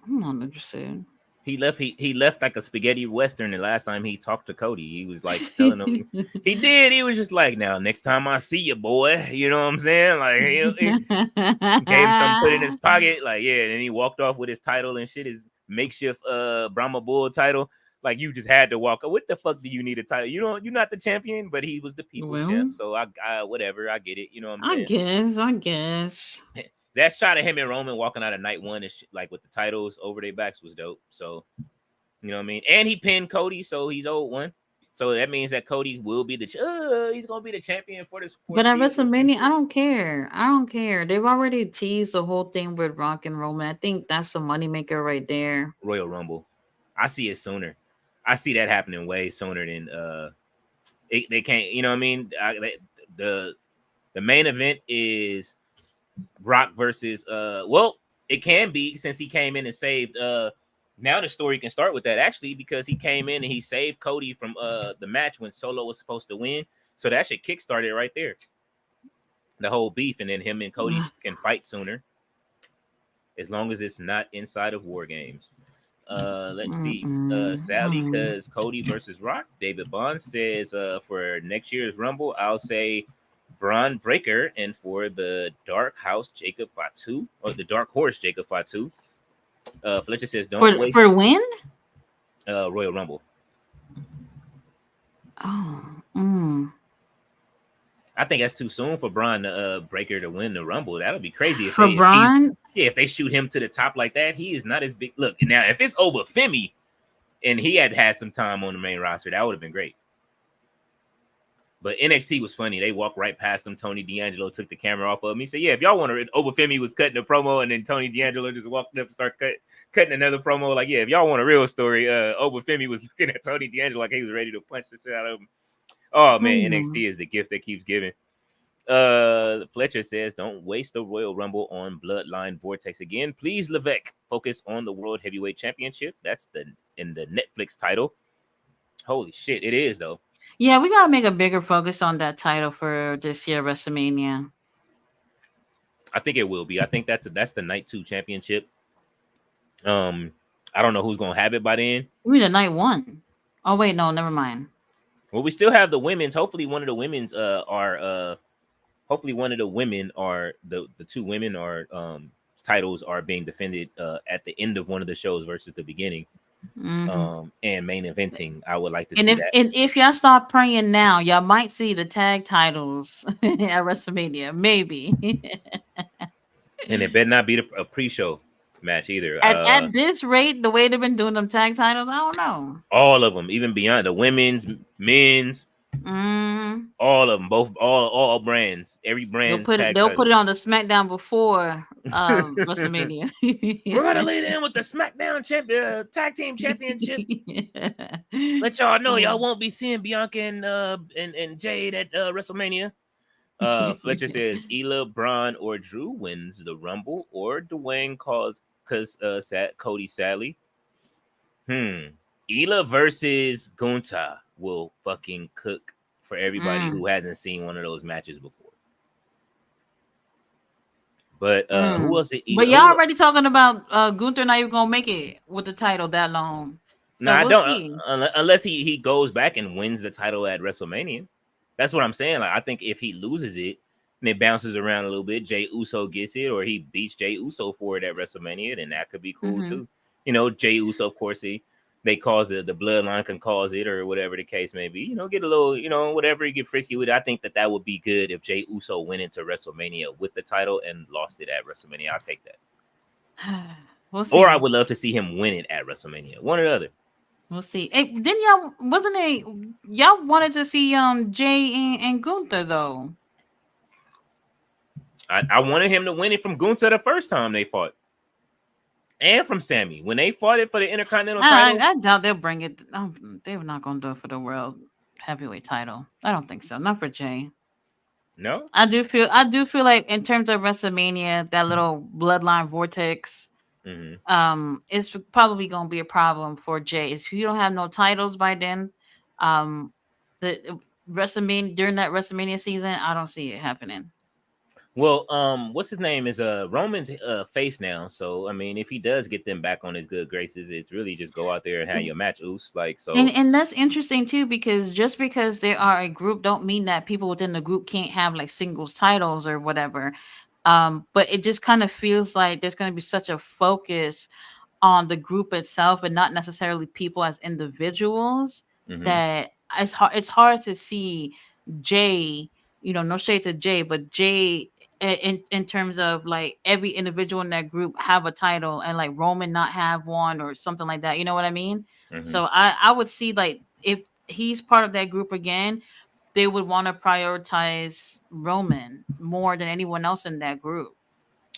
I'm not interested. He left like a spaghetti western. The last time he talked to Cody, he was like telling him he did. He was just like, "Now next time I see you, boy," you know what I'm saying? Like he gave him some, put in his pocket, like yeah. And then he walked off with his title and shit, his makeshift Brahma Bull title. Like you just had to walk. What the fuck do you need a title? You're not the champion, but he was the people's champ. So I whatever, I get it. You know what I'm saying? I guess. That shot of him and Roman walking out of night one and shit, like with the titles over their backs was dope. So you know what I mean. And he pinned Cody, so he's old one. So that means that Cody will be he's gonna be the champion for this. But at WrestleMania, I don't care. They've already teased the whole thing with Rock and Roman. I think that's the moneymaker right there. Royal Rumble. I see it sooner. I see that happening way sooner than they can't. You know what I mean? The main event is Brock versus well, it can be since he came in and saved now the story can start with that actually because he came in and he saved Cody from the match when Solo was supposed to win. So that should kickstart it right there. The whole beef, and then him and Cody can fight sooner. As long as it's not inside of War Games. Let's see. Sally, because Cody versus Rock. David Bond says for next year's Rumble, I'll say Braun Breaker, and for the Dark House, Jacob Fatu, or the Dark Horse, Jacob Fatu. Fletcher says, don't waste for win? Royal Rumble. Oh, I think that's too soon for Braun Breaker to win the Rumble. That would be crazy for Braun. If they shoot him to the top like that, he is not as big. Look, now if it's Obafemi and he had some time on the main roster, that would have been great. But NXT was funny. They walked right past him. Tony D'Angelo took the camera off of him. He said, yeah, if y'all want to, Obafemi was cutting a promo, and then Tony D'Angelo just walked up and started cutting another promo. Like, yeah, if y'all want a real story, Obafemi was looking at Tony D'Angelo like he was ready to punch the shit out of him. Oh, man, NXT is the gift that keeps giving. Fletcher says, don't waste the Royal Rumble on Bloodline Vortex again. Please, Levesque, focus on the World Heavyweight Championship. That's in the Netflix title. Holy shit, it is, though. Yeah, we gotta make a bigger focus on that title for this year WrestleMania. I think it will be. I think that's the Night 2 championship. I don't know who's gonna have it by then. You mean the Night 1? Oh wait, no, never mind. Well, we still have the women's. Hopefully, one of the women's hopefully one of the women are the two women are titles are being defended at the end of one of the shows versus the beginning. And main eventing. I would like to see that. And if y'all start praying now, y'all might see the tag titles at WrestleMania, maybe. And it better not be a pre-show match either. At this rate, the way they've been doing them tag titles, I don't know. All of them, even beyond the women's, men's, all of them, both all brands, every brand. They'll put it on the SmackDown before WrestleMania. We're gonna lead in with the SmackDown tag team championship. Let y'all know y'all won't be seeing Bianca and Jade at WrestleMania. Fletcher says Ela, Braun, or Drew wins the Rumble, or Dwayne calls Cody Sally. Ela versus Gunther will fucking cook for everybody who hasn't seen one of those matches before. But who else? But y'all already talking about Gunther not even gonna make it with the title that long. No, I don't. Unless he goes back and wins the title at WrestleMania. That's what I'm saying. Like, I think if he loses it and it bounces around a little bit, Jey Uso gets it, or he beats Jey Uso for it at WrestleMania, then that could be cool too. You know, Jey Uso, of course, they cause the bloodline can cause it, or whatever the case may be. You know, get a little, whatever you get frisky with it. I think that would be good if Jey Uso went into WrestleMania with the title and lost it at WrestleMania. I'll take that. We'll see. Or I would love to see him win it at WrestleMania. One or the other. We'll see. Hey, then y'all wanted to see Jey and Gunther though. I wanted him to win it from Gunther the first time they fought. And from Sammy when they fought it for the Intercontinental title. I doubt they'll bring it. They're not going to do it for the World Heavyweight title. I don't think so. Not for Jey. No, I do feel like in terms of WrestleMania, that little bloodline vortex, it's probably going to be a problem for Jey. If you don't have no titles by then, the WrestleMania during that WrestleMania season, I don't see it happening. Well, what's his name is Roman's face now. So I mean, if he does get them back on his good graces, it's really just go out there and have your match, like so. And that's interesting too, because just because they are a group, don't mean that people within the group can't have like singles titles or whatever. But it just kind of feels like there's going to be such a focus on the group itself and not necessarily people as individuals that it's hard to see Jey. No shade to Jey, but Jey. In terms of like every individual in that group have a title and like Roman not have one or something like that. You know what I mean? So I would see like if he's part of that group again, they would want to prioritize Roman more than anyone else in that group.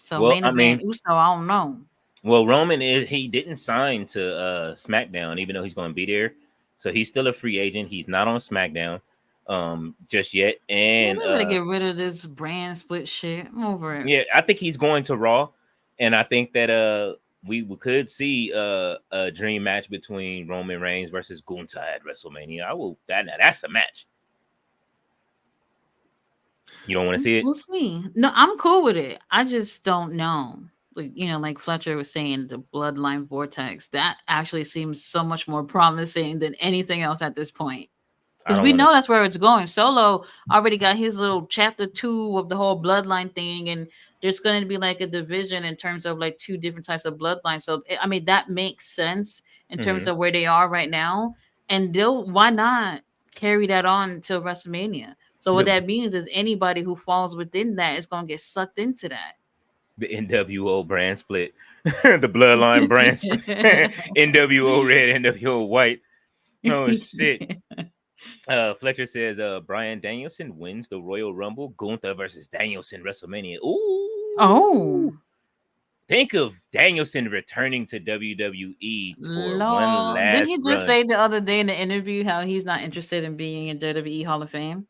So Uso, I don't know. Well, Roman he didn't sign to SmackDown, even though he's going to be there. So he's still a free agent. He's not on SmackDown. just yet. Yeah, And they better get rid of this brand split shit. I'm over it. yeah, I think he's going to Raw, and I think that we could see a dream match between Roman Reigns versus Gunther at WrestleMania. I will that's the match. You don't want to see it? We'll see. No, I'm cool with it. I just don't know. Like, like Fletcher was saying, the bloodline vortex, that actually seems so much more promising than anything else at this point. I Because don't we want to. know that's where it's going. Solo already got his little chapter 2 of the whole bloodline thing, and there's going to be like a division in terms of like 2 different types of bloodlines. So I mean that makes sense in terms of where they are right now, and why not carry that on till WrestleMania? So what that means is anybody who falls within that is going to get sucked into that. The NWO brand split, the bloodline brand split, NWO red, NWO white. Oh shit. Fletcher says Bryan Danielson wins the Royal Rumble. Gunther versus Danielson WrestleMania. Ooh. Oh. Think of Danielson returning to WWE for one Lord. Didn't last he just run. say the other day in the interview how he's not interested in being in WWE Hall of Fame?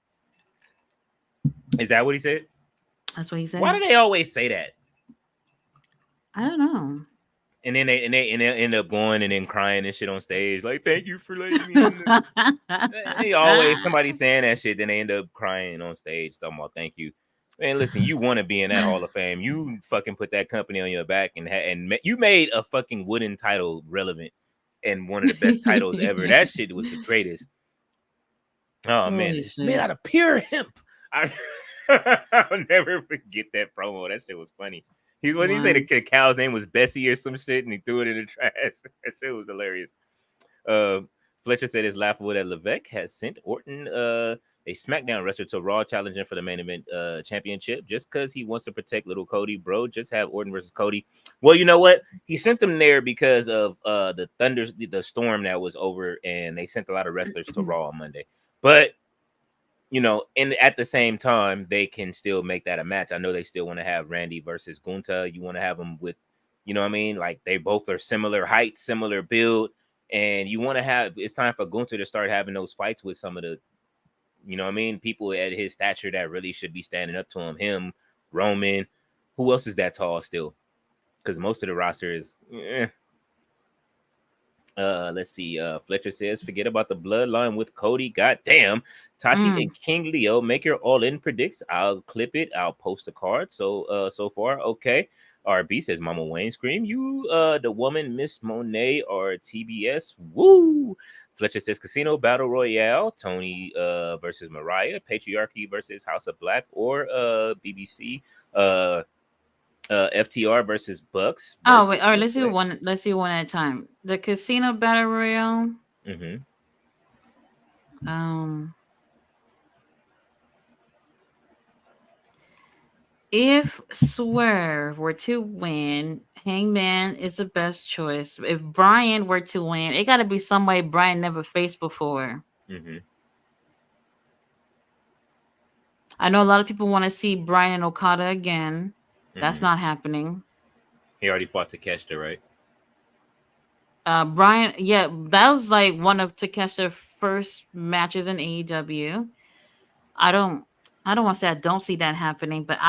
Is that what he said? That's what he said. Why do they always say that? I don't know. And then they end up going and then crying and shit on stage, like, thank you for letting me in. They always somebody saying that shit, then they end up crying on stage, talking about thank you. Man, listen, you want to be in that Hall of Fame. You fucking put that company on your back and you made a fucking wooden title relevant and one of the best titles ever. That shit was the greatest. Oh man, it's made out of pure hemp. I'll never forget that promo. That shit was funny. He said the cow's name was Bessie or some shit, and he threw it in the trash. That shit was hilarious. Fletcher said it's laughable that Levesque has sent Orton, a SmackDown wrestler, to Raw challenging for the main event championship just because he wants to protect little Cody. Bro, just have Orton versus Cody. Well, you know what? He sent them there because of the storm that was over, and they sent a lot of wrestlers to Raw on Monday. But and at the same time, they can still make that a match. I know they still want to have Randy versus Gunther. You want to have them with, what I mean? Like they both are similar height, similar build, and you want to have. It's time for Gunther to start having those fights with some of the, what I mean, people at his stature that really should be standing up to him. Him, Roman. Who else is that tall still? Because most of the roster is. Let's see. Fletcher says, forget about the bloodline with Cody. Goddamn. Tati and King Leo, make your all-in predicts. I'll clip it. I'll post a card. So far, okay. RB says, Mama Wayne scream. You, the woman, Miss Monet or TBS. Woo. Fletcher says, Casino Battle Royale. Tony versus Mariah. Patriarchy versus House of Black or BBC. FTR versus Bucks. Oh wait, all right. Let's do one. Let's do one at a time. The Casino Battle Royale. If Swerve were to win, Hangman is the best choice. If Bryan were to win, it got to be somebody Bryan never faced before. I know a lot of people want to see Bryan and Okada again. That's not happening. He already fought Takeshita, right? Bryan, yeah, that was like one of Takeshi's first matches in AEW. I don't want to say I don't see that happening, but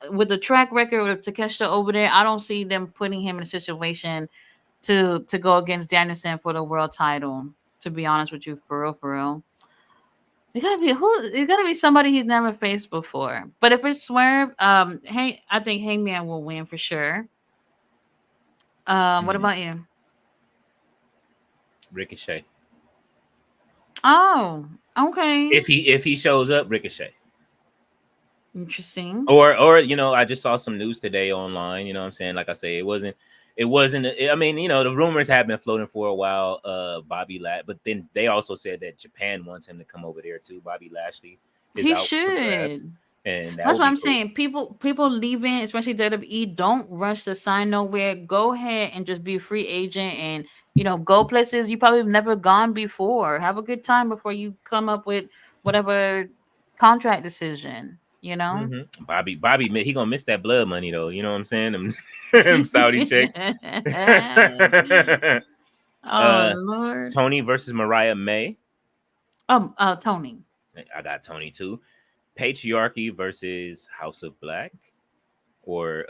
with the track record of Takeshita over there, I don't see them putting him in a situation to go against Danielson for the world title. To be honest with you, for real. It gotta be somebody he's never faced before. But if it's Swerve, I think Hangman will win for sure. What about you? Ricochet. Oh, okay. If he shows up, Ricochet. Interesting. Or I just saw some news today online. You know what I'm saying? Like I say, it wasn't. I mean, the rumors have been floating for a while. Bobby Lashley, but then they also said that Japan wants him to come over there too. Bobby Lashley is out should. For grabs, and that's what I'm saying. People leaving, especially WWE, don't rush to sign nowhere. Go ahead and just be a free agent and go places you probably have never gone before. Have a good time before you come up with whatever contract decision. Bobby, he gonna miss that blood money though. You know what I'm saying? Them Saudi checks. Oh Lord. Tony versus Mariah May. Tony. I got Tony too. Patriarchy versus House of Black, or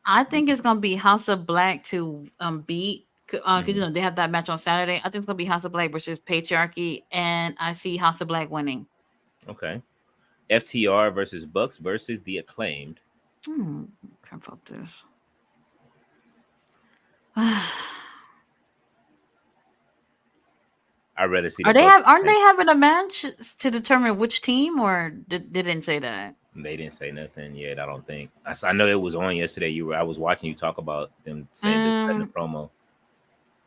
I think it's gonna be House of Black to beat because mhm, they have that match on Saturday. I think it's gonna be House of Black versus Patriarchy, and I see House of Black winning. okay. FTR versus Bucks versus the Acclaimed. Can't fuck this. Are I'd rather see the they Bucks. aren't they having a match to determine which team, or they didn't say that? They didn't say nothing yet. I don't think. I know it was on yesterday. I was watching you talk about them saying the cutting the Um, promo.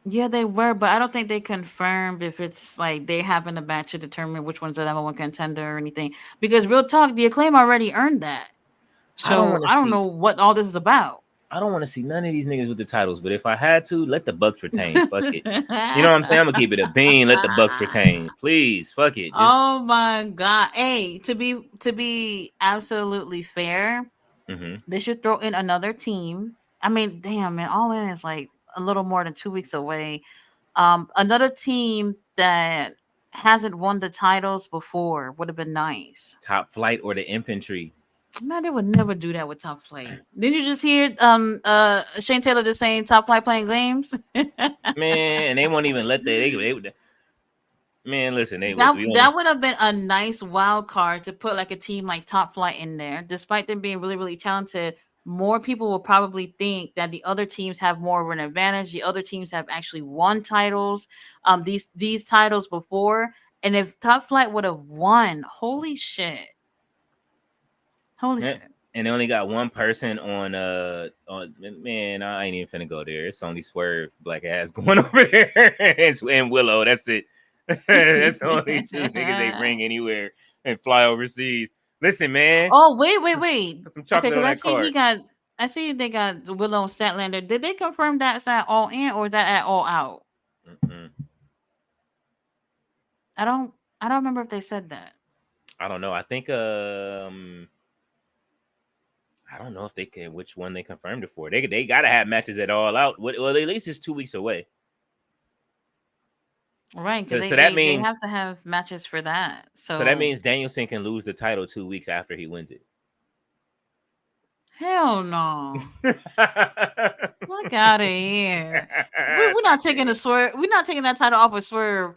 yeah, they were, but I don't think they confirmed if it's like they having a match to determine which one's the number one contender or anything. Because real talk, the Acclaim already earned that, I don't so want to I don't see. know what all this is about. I don't want to see none of these niggas with the titles. But if I had to, let the Bucks retain. Fuck it. You know what I'm saying? I'm gonna keep it a bean. Let the Bucks retain, please. Fuck it. Just. Oh my god! Hey, to be absolutely fair, Mhm. they should throw in another team. I mean, damn man, All In is like a little more than 2 weeks away. Another team that hasn't won the titles before would have been nice. Top Flight or the Infantry. Man, they would never do that with Top Flight. Did you just hear Shane Taylor just saying Top Flight playing games? Man, and they won't even let they man, listen, they would That we that only would have been a nice wild card to put like a team like Top Flight in there. Despite them being really, really talented, more people will probably think that the other teams have more of an advantage. The other teams have actually won titles, these titles before. And if Top Flight would have won, holy shit. Holy yeah, shit. and they only got one person on man, I ain't even finna go there. It's only Swerve black ass going over there and Willow. That's it. That's the only two niggas they bring anywhere and fly overseas. Listen, man, Oh, wait. put some Okay, chocolate because on that card. I see they got Willow and Statlander. Did they confirm that's at All In or is that at All Out? Mm-mm. I don't I don't remember if they said that. I don't know. I don't know if they can which one they confirmed it for. They gotta have matches at all out. Well, at least it's 2 weeks away. Right, because So they, so that they they means have to have matches for that. so that So means Danielson can lose the title 2 weeks after he wins it. hell no. Look out of here. We're not taking a swerve. We're not taking that title off of Swerve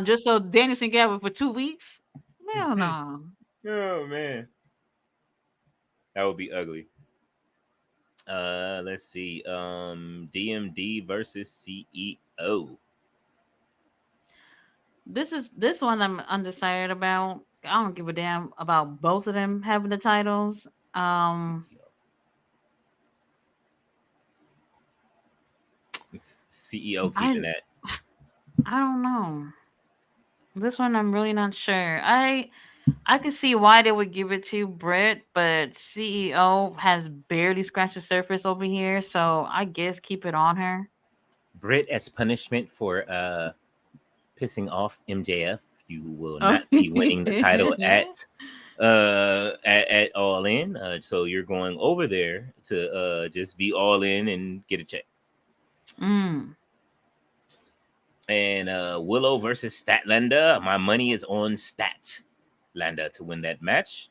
just so Danielson get it for 2 weeks. Hell no. Oh man, that would be ugly. Let's see. DMD versus CEO. This one I'm undecided about. I don't give a damn about both of them having the titles. CEO. It's CEO keeping I that. I don't know. This one I'm really not sure. I can see why they would give it to Britt, but CEO has barely scratched the surface over here, so I guess keep it on her. Britt as punishment for pissing off MJF. You will Oh. not be winning the title at All In. So you're going over there to just be all in and get a check. Mm. And Willow versus Statlander. My money is on Statlander to win that match.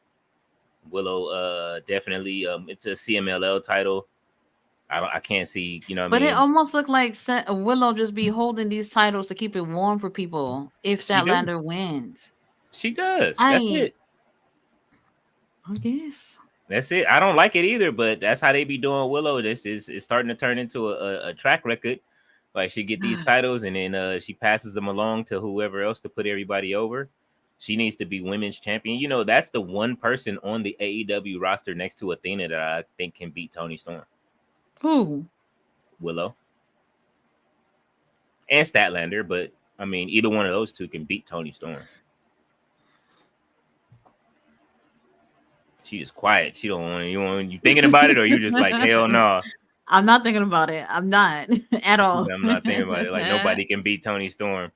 Willow definitely it's a CMLL title. I can't see, you know what I But it mean? almost looked like Willow just be holding these titles to keep it warm for people if She do. Statlander wins. She does. That's I it. I guess. That's it. I don't like it either, but that's how they be doing Willow. This is it's starting to turn into a track record. Like she get these titles and then she passes them along to whoever else to put everybody over. She needs to be women's champion. You know, that's the one person on the AEW roster next to Athena that I think can beat Tony Storm. Who? Willow and Statlander, but I mean, either one of those two can beat Tony Storm. She is quiet. She don't want you thinking about it, or you just like hell no. I'm not thinking about it. I'm not at all. I'm not thinking about it. Like nobody can beat Tony Storm.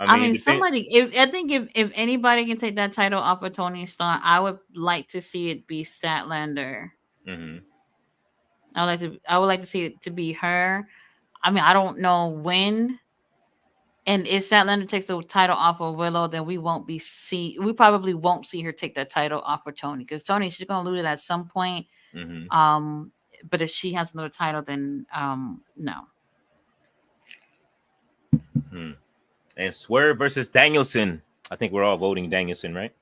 I I mean, it mean, depends. somebody. If anybody can take that title off of Tony Storm, I would like to see it be Statlander. Mm-hmm. I would like to see it to be her. I mean, I don't know when. And if Statlander takes the title off of Willow, then we probably won't see her take that title off of Tony, because Tony, she's gonna lose it at some point. Mm-hmm. But if she has another title, then no. Hmm. And Swerve versus Danielson. I think we're all voting Danielson, right?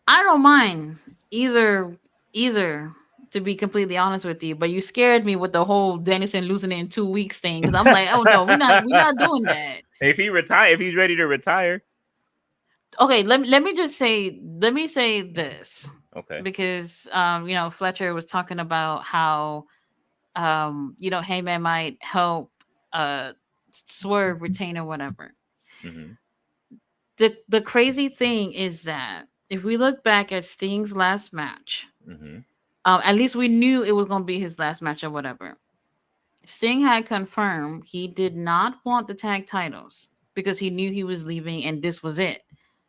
I don't mind either, to be completely honest with you. But you scared me with the whole Danielson losing it in 2 weeks thing, because I'm like, oh no, we're not doing that. If he's ready to retire. Okay, let me say this. Okay. Because Fletcher was talking about how Heyman might help Swerve retain or whatever. Mm-hmm. The crazy thing is that if we look back at Sting's last match, mm-hmm. At least we knew it was going to be his last match or whatever. Sting had confirmed he did not want the tag titles because he knew he was leaving and this was it.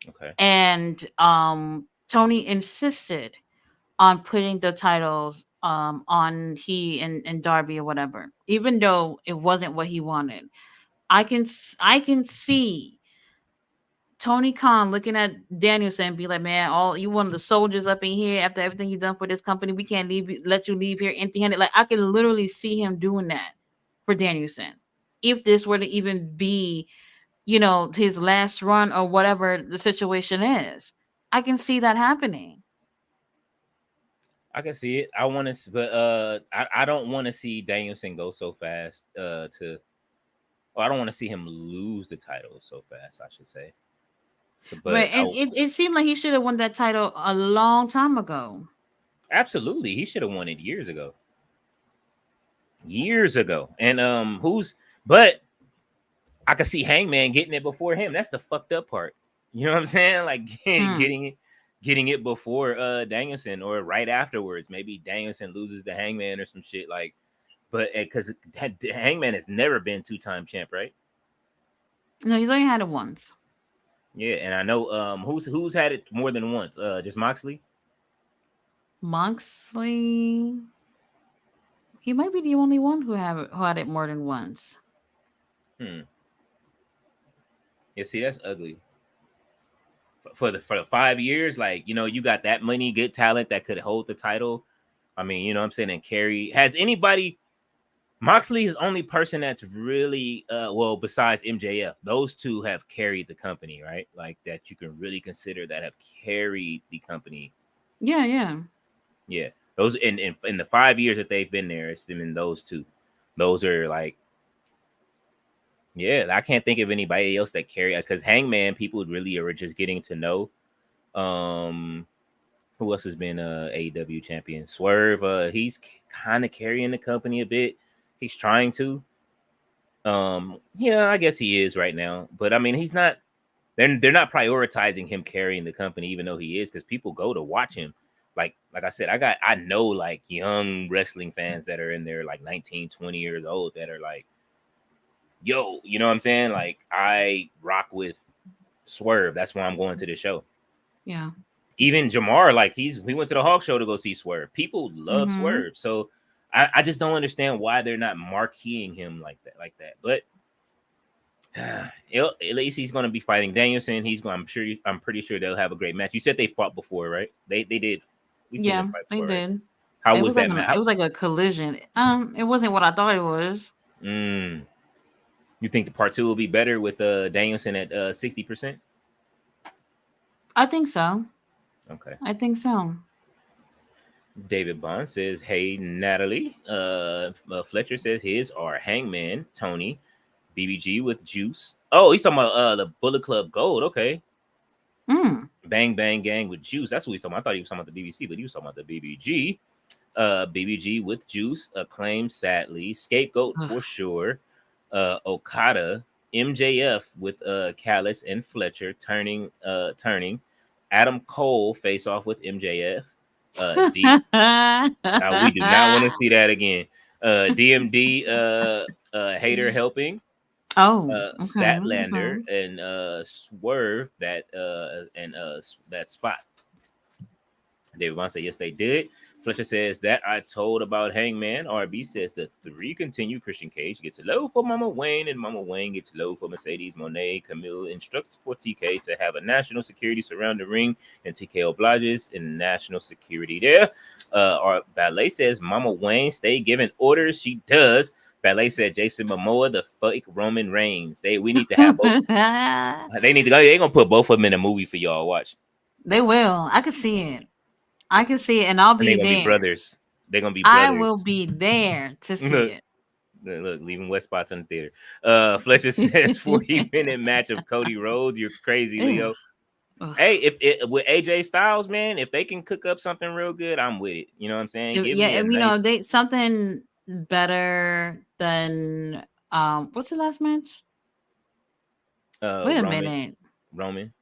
Okay. And Tony insisted on putting the titles on he and Darby or whatever, even though it wasn't what he wanted. I can see Tony Khan looking at Danielson and be like, man, all you one of the soldiers up in here after everything you've done for this company, we can't let you leave here empty-handed. Like, I can literally see him doing that for Danielson. If this were to even be, his last run or whatever the situation is, I can see that happening. I can see it. I want to, but I don't want to see Danielson go so fast. I don't want to see him lose the title so fast, I should say. So, but right, and it seemed like he should have won that title a long time ago. Absolutely, he should have won it years ago. And but I could see Hangman getting it before him. That's the fucked up part. You know what I'm saying? Like getting it before Danielson or right afterwards. Maybe Danielson loses to Hangman or some shit like. But because Hangman has never been 2-time champ, right? No, he's only had it once. Yeah, and I know who's had it more than once. Just Moxley. Moxley. He might be the only one who had it more than once. Yeah, see, that's ugly. For the 5 years, like, you got that money, good talent that could hold the title. I mean, you know what I'm saying, and carry. Has anybody? Moxley is the only person that's really besides MJF. Those two have carried the company, right? Like that you can really consider that have carried the company. Yeah. Those in the 5 years that they've been there, it's been those two. Those are like, yeah, I can't think of anybody else that carry, because Hangman, people really are just getting to know. Who else has been AEW champion? Swerve. He's kind of carrying the company a bit. He's trying to. Yeah, I guess he is right now. But I mean, he's not. They're not prioritizing him carrying the company, even though he is, because people go to watch him. Like I said, I know like young wrestling fans that are in there like 19, 20 years old that are like, yo, you know what I'm saying? Like, I rock with Swerve. That's why I'm going to the show. Yeah. Even Jamar, like we went to the Hawk show to go see Swerve. People love Swerve. So I just don't understand why they're not marqueing him like that. But at least he's going to be fighting Danielson. I'm pretty sure they'll have a great match. You said they fought before, right? They did. Yeah, they did. Right? How was that match? It was like a collision. It wasn't what I thought it was. You think the part 2 will be better with Danielson at 60%? I think so. Okay. I think so. David Bond says, hey, Natalie. Fletcher says his are Hangman, Tony, BBG with Juice. Oh, he's talking about the Bullet Club Gold. Okay. Bang Bang Gang with Juice. That's what he's talking about. I thought he was talking about the BBC, but he was talking about the BBG. BBG with Juice. Acclaim, sadly. Scapegoat for sure. Okada. MJF with Callis and Fletcher turning. Adam Cole face off with MJF. Now we do not want to see that again. DMD Hater helping. Okay. Statlander and Swerve that spot. David Bond said yes, they did. Fletcher says that I told about Hangman. RB says the 3 continue. Christian Cage gets low for Mama Wayne, and Mama Wayne gets low for Mercedes Monet. Camille instructs for TK to have a national security surround the ring, and TK obliges in national security there. Our Ballet says Mama Wayne stay giving orders. She does. Ballet said Jason Momoa, the fake Roman Reigns. We need to have both. They need to go. They're gonna put both of them in a movie for y'all. Watch. They will. I can see it. I can see it, and I'll And they're be gonna be there. brothers. They're gonna be I brothers. will be there to see Look. it. Look, leaving West spots in the theater. Fletcher says 40-minute match of Cody Rhodes. You're crazy, Leo. Ugh. Hey, if it with AJ Styles, man, if they can cook up something real good, I'm with it. You know what I'm saying? Give me a and you nice... know, they something better than what's the last match? Wait a minute. Roman.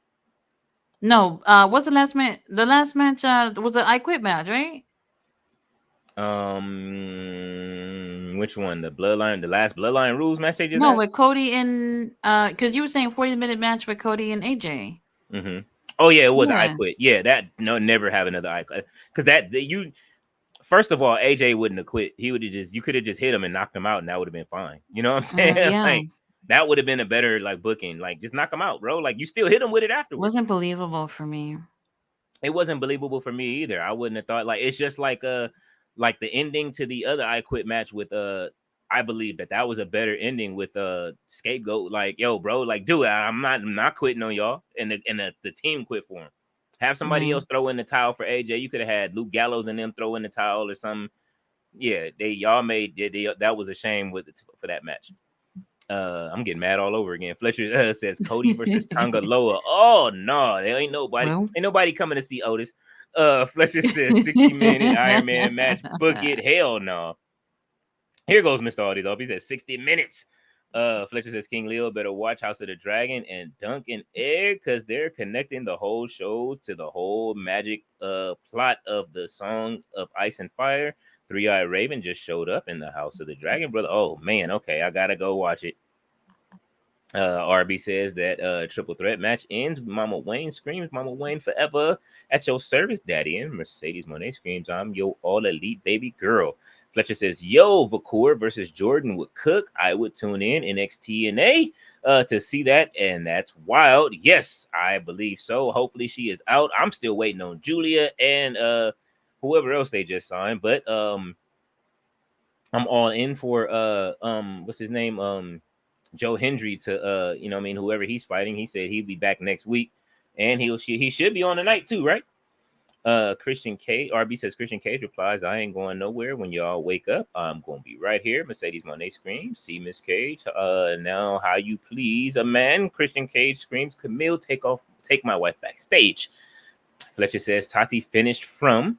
No, what's the last match? The last match was an I Quit match, right? Which one? The Bloodline, the last Bloodline Rules match they just No, had? with Cody and because you were saying 40-minute match with Cody and AJ. Mm-hmm. Oh yeah, it was Yeah. I Quit. Yeah, that never have another I Quit, because you. First of all, AJ wouldn't have quit. He would have you could have just hit him and knocked him out, and that would have been fine. You know what I'm saying? Yeah. Like that would have been a better booking. Like just knock him out, bro. Like you still hit him with it afterwards. Wasn't believable for me. It wasn't believable for me either. I wouldn't have thought it's just like the ending to the other I Quit match with I believe that was a better ending with Scapegoat. Like, yo, bro, like, dude, I'm not quitting on y'all, and the team quit for him. Have somebody else throw in the towel for AJ. You could have had Luke Gallows and them throw in the towel or something. Yeah, that was a shame for that match. I'm getting mad all over again. Fletcher says Cody versus Tonga Loa. Oh no, there ain't nobody coming to see Otis. Fletcher says 60-minute Iron Man match. Book it. Hell no. Here goes Mr. Audie though. He says 60 minutes. Fletcher says King Leo better watch House of the Dragon and Dunk and Egg because they're connecting the whole show to the whole magic plot of the Song of Ice and Fire. Three-Eyed Raven just showed up in the House of the Dragon, brother. Oh man, okay, I gotta go watch it. RB says that triple threat match ends. Mama Wayne screams, "Mama Wayne forever at your service, Daddy." And Mercedes Monet screams, "I'm your all elite baby girl." Fletcher says, "Yo, Vacour versus Jordan would cook. I would tune in NXT NA to see that, and that's wild." Yes, I believe so. Hopefully, she is out. I'm still waiting on Julia and whoever else they just signed, but I'm all in for what's his name? Joe Hendry to whoever he's fighting. He said he'll be back next week, and he should be on tonight too, right? Christian Cage, RB says Christian Cage replies, "I ain't going nowhere when y'all wake up. I'm gonna be right here." Mercedes Monet screams, "See Miss Cage, now how you please a man." Christian Cage screams, "Camille, take my wife backstage." Fletcher says Tati finished from.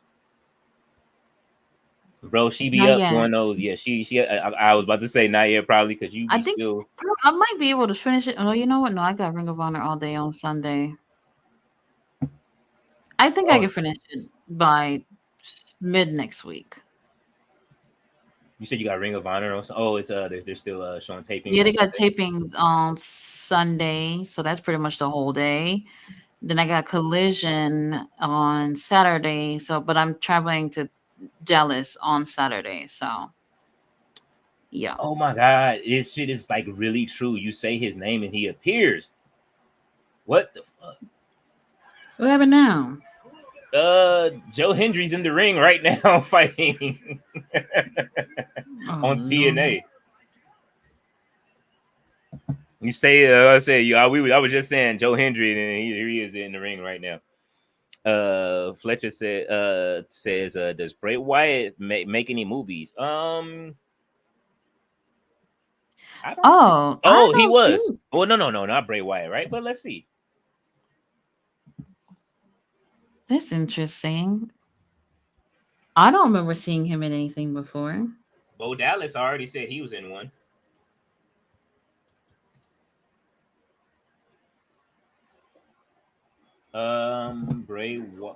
Bro, she be up doing those. Yeah, she. I was about to say not yet, probably because you. I might be able to finish it. Oh, you know what? No, I got Ring of Honor all day on Sunday. I think I can finish it by mid next week. You said you got Ring of Honor on. Oh, it's they're still showing tapings. Yeah, they got tapings on Sunday, so that's pretty much the whole day. Then I got Collision on Saturday. But I'm traveling to Dallas on Saturday, so yeah. Oh my God, this shit is really true. You say his name and he appears. What the fuck? What happened now? Joe Hendry's in the ring right now fighting on TNA. You say I was just saying Joe Hendry, and here he is in the ring right now. Fletcher says does Bray Wyatt make any movies? He was. Oh no, not Bray Wyatt, right? But let's see. That's interesting. I don't remember seeing him in anything before. Bo Dallas already said he was in one.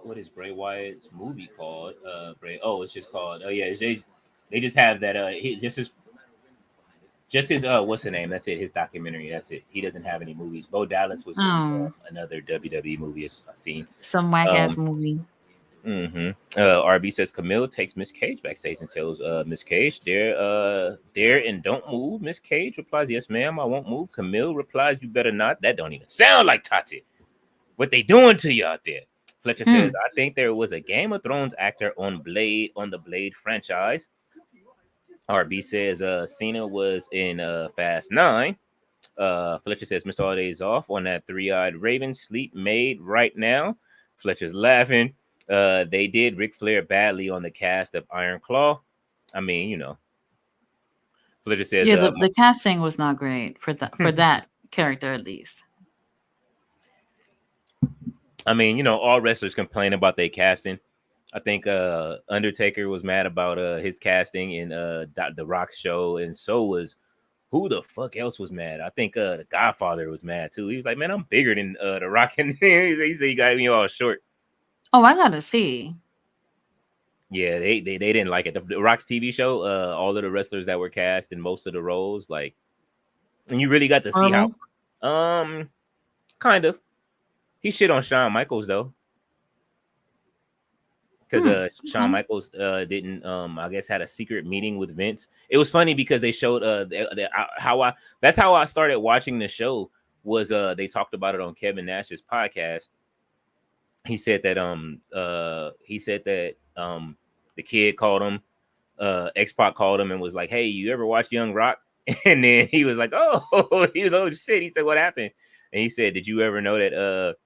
What is Bray Wyatt's movie called? It's just called. Oh yeah, they just have that. Just his what's the name? That's it. His documentary. That's it. He doesn't have any movies. Bo Dallas was another WWE movie I've seen. Some whack ass movie. RB says Camille takes Miss Cage backstage and tells Miss Cage, there and don't move. Miss Cage replies, yes, ma'am, I won't move. Camille replies, you better not. That don't even sound like Tati. What they doing to you out there? Fletcher says, I think there was a Game of Thrones actor on the Blade franchise. RB says Cena was in Fast 9. Fletcher says Mr. Holiday is off on that three-eyed raven sleep made right now. Fletcher's laughing. They did Ric Flair badly on the cast of Iron Claw. I mean, you know. Fletcher says, yeah, the casting was not great for that character at least. I mean, you know, all wrestlers complain about their casting. I think Undertaker was mad about his casting in The Rock's show, and so was who the fuck else was mad? I think the Godfather was mad too. He was like, "Man, I'm bigger than The Rock," and he said he got me all short. Oh, I gotta see. Yeah, they didn't like it. The Rock's TV show, all of the wrestlers that were cast in most of the roles, like, and you really got to see how, kind of. He shit on Shawn Michaels though, because Shawn Michaels didn't, I guess, had a secret meeting with Vince. It was funny because they showed that's how I started watching the show. Was they talked about it on Kevin Nash's podcast. He said that the kid called him, X-Pac called him and was like, "Hey, you ever watch Young Rock?" And then he was like, "Oh," he was, "Oh shit." He said, "What happened?" And he said, "Did you ever know that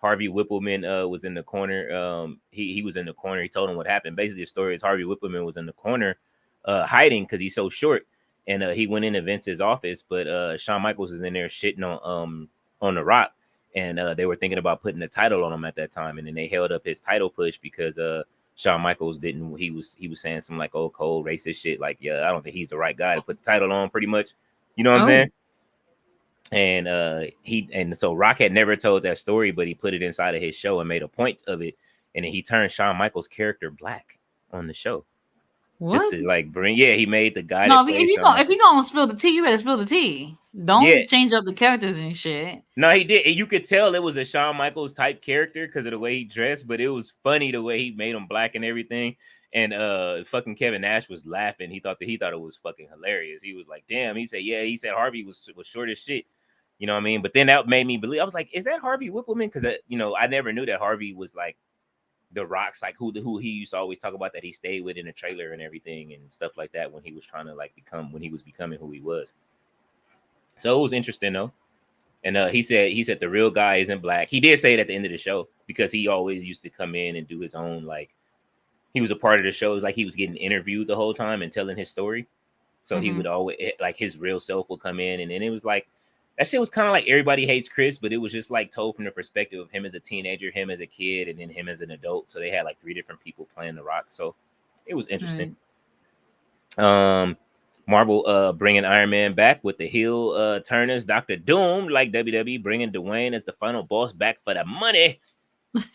Harvey Whippleman was in the corner? He was in the corner. He told him what happened. Basically, the story is Harvey Whippleman was in the corner hiding because he's so short, and he went into Vince's office, but Shawn Michaels is in there shitting on The Rock, and they were thinking about putting the title on him at that time, and then they held up his title push because Shawn Michaels didn't. He was saying some like old cold racist shit, like, yeah, I don't think he's the right guy to put the title on, pretty much. You know what I'm saying? And so Rock had never told that story, but he put it inside of his show and made a point of it, and then he turned Shawn Michaels' character black on the show. What? Just to like bring, he made the guy. No, if you gonna spill the tea, you better spill the tea. Don't change up the characters and shit. No, he did. And you could tell it was a Shawn Michaels type character because of the way he dressed, but it was funny the way he made him black and everything. And fucking Kevin Nash was laughing. He thought it was fucking hilarious. He was like, "Damn." He said, "Yeah." He said Harvey was short as shit. You know what I mean? But then that made me believe. I was like, "Is that Harvey Whippleman?" Because I never knew that Harvey was like The Rock's, like who he used to always talk about, that he stayed with in the trailer and everything and stuff like that when he was trying to like becoming who he was. So it was interesting though. And he said the real guy isn't black. He did say it at the end of the show because he always used to come in and do his own, like, he was a part of the show. It was like he was getting interviewed the whole time and telling his story. So he would always, like, his real self would come in, and then it was like, that shit was kind of like Everybody Hates Chris, but it was just like told from the perspective of him as a teenager, him as a kid, and then him as an adult. So they had like 3 different people playing The Rock. So it was interesting. Marvel bringing Iron Man back with the heel turners, Dr. Doom, like WWE, bringing Dwayne as the final boss back for the money.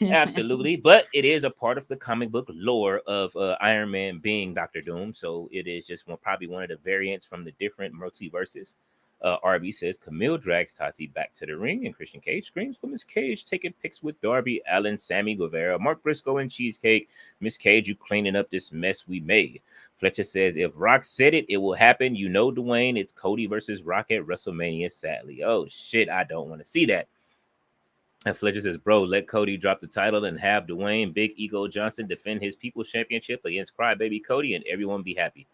Absolutely. But it is a part of the comic book lore of Iron Man being Dr. Doom. So it is just probably one of the variants from the different multiverses. RB says Camille drags Tati back to the ring, and Christian Cage screams for Miss Cage, taking pics with Darby Allin, Sammy Guevara, Mark Briscoe, and Cheesecake. Miss Cage, you cleaning up this mess we made. Fletcher says, if Rock said it, it will happen. You know, Dwayne, it's Cody versus Rock at WrestleMania, sadly. Oh, shit, I don't want to see that. And Fletcher says, bro, let Cody drop the title and have Dwayne Big Ego Johnson defend his People's Championship against Crybaby Cody, and everyone be happy.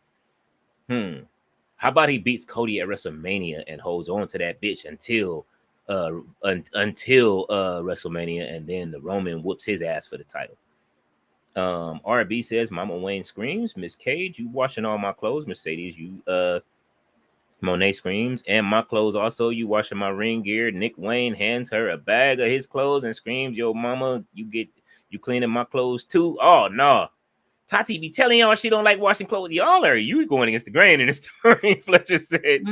How about he beats Cody at WrestleMania and holds on to that bitch until WrestleMania, and then the Roman whoops his ass for the title. RB says, Mama Wayne screams, Miss Cage, you washing all my clothes. Mercedes, you Monet screams, and my clothes also, you washing my ring gear. Nick Wayne hands her a bag of his clothes and screams, yo mama, you cleaning my clothes too? Oh no. Tati be telling y'all she don't like washing clothes. Y'all are you going against the grain in the story. Fletcher said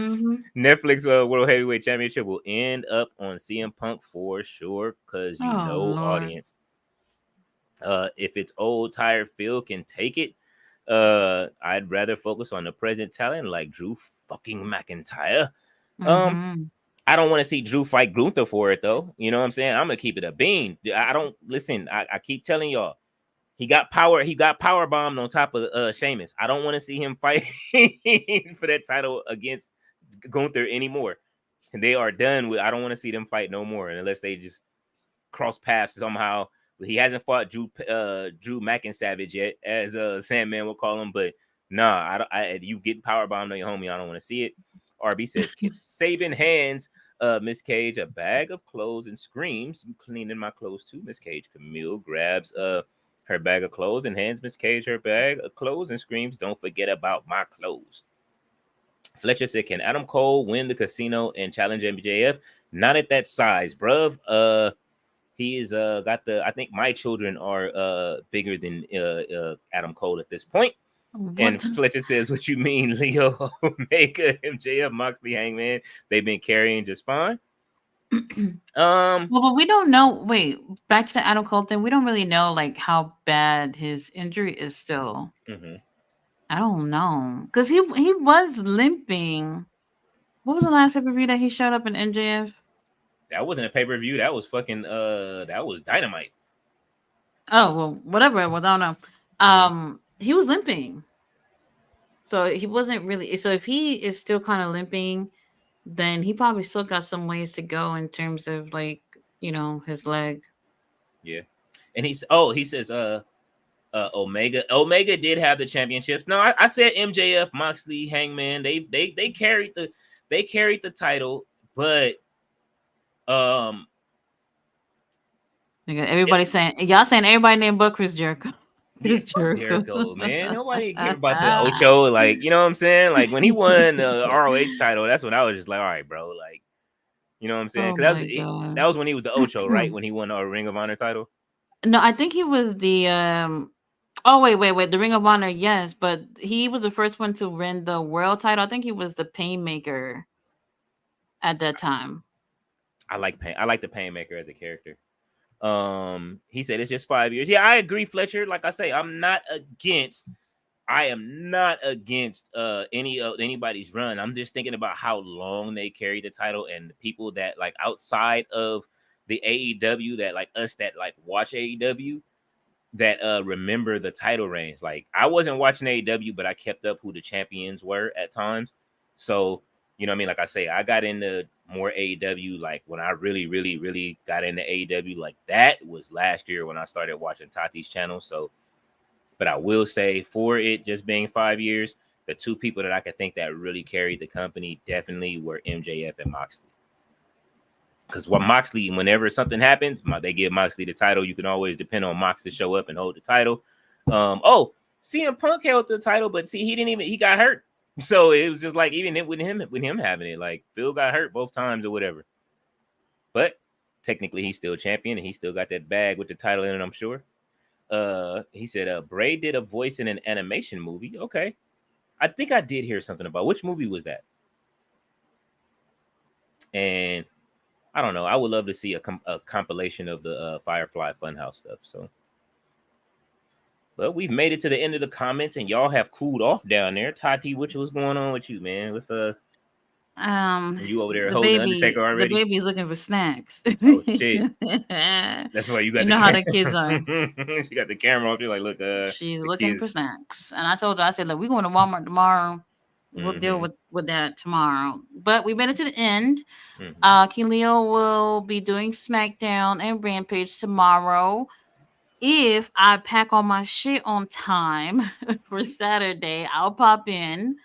Netflix World Heavyweight Championship will end up on CM Punk for sure, because audience. If it's old tired Phil can take it, I'd rather focus on the present talent like Drew fucking McIntyre. I don't want to see Drew fight Gunther for it though. You know what I'm saying? I'm gonna keep it a bean. I don't listen. I keep telling y'all, He got power bombed on top of Sheamus. I don't want to see him fight for that title against Gunther anymore. And they are done with. I don't want to see them fight no more unless they just cross paths somehow. He hasn't fought Drew McIntyre yet, as Sandman will call him. But nah, you get power bombed on your homie. I don't want to see it. RB says, Kip Saban hands Miss Cage a bag of clothes and screams, "You cleaning my clothes too, Miss Cage." Camille grabs her bag of clothes and hands Miss Cage her bag of clothes and screams, "Don't forget about my clothes." Fletcher said, "Can Adam Cole win the casino and challenge MJF? Not at that size, bruv. He is got the. I think my children are bigger than Adam Cole at this point." And Fletcher says, "What you mean, Leo, Omega, MJF, Moxley, Hangman? They've been carrying just fine." Well, but we don't know. Wait, back to the Adam Cole thing. We don't really know like how bad his injury is still. Mm-hmm. I don't know because he was limping. What was the last pay-per-view that he showed up in MJF? That wasn't a pay-per-view. That was fucking that was Dynamite. Oh well, whatever it was, I don't know. He was limping, so he wasn't really. So if he is still kind of limping, then he probably still got some ways to go in terms of like his leg. Yeah, and he says Omega did have the championships. No, I said MJF, Moxley, Hangman. They carried the title, but everybody saying y'all saying everybody named but Chris Jericho. Yeah, Jericho, man. Nobody cared about the Ocho. Like, you know what I'm saying? Like when he won the ROH title, that's when I was just like, all right, bro. Like, you know what I'm saying? Because that was when he was the Ocho, right? When he won the Ring of Honor title. No, I think he was the oh wait, the Ring of Honor, yes, but he was the first one to win the world title. I think he was the Painmaker at that time. I like the Painmaker as a character. He said it's just 5 years. Yeah, I agree, Fletcher. Like I say, I am not against anybody's run. I'm just thinking about how long they carry the title and the people that like outside of the AEW that like us that like watch AEW that remember the title reigns. Like I wasn't watching AEW, but I kept up who the champions were at times. So, you know what I mean? Like I say, I got into more AEW like when I really, really, really got into AEW. Like that was last year when I started watching Tati's channel. So, but I will say for it just being 5 years, the two people that I could think that really carried the company definitely were MJF and Moxley. Because Moxley, whenever something happens, they give Moxley the title. You can always depend on Mox to show up and hold the title. CM Punk held the title, but see, he got hurt. So it was just like even with him having it, like Phil got hurt both times or whatever. But technically, he's still champion and he still got that bag with the title in it, I'm sure. He said Bray did a voice in an animation movie. Okay. I think I did hear something about which movie was that. And I don't know. I would love to see a compilation of the Firefly Funhouse stuff. So, but we've made it to the end of the comments, and y'all have cooled off down there. Tati, what's going on with you, man? What's you over there holding the Undertaker already? The baby's looking for snacks. Oh shit! That's why you got. You know how the kids are. She got the camera off. You're like, look. She's looking for snacks, and I told her, I said, look, we're going to Walmart tomorrow. We'll deal with that tomorrow. But we made it to the end. King Leo will be doing SmackDown and Rampage tomorrow. If I pack all my shit on time for Saturday, I'll pop in.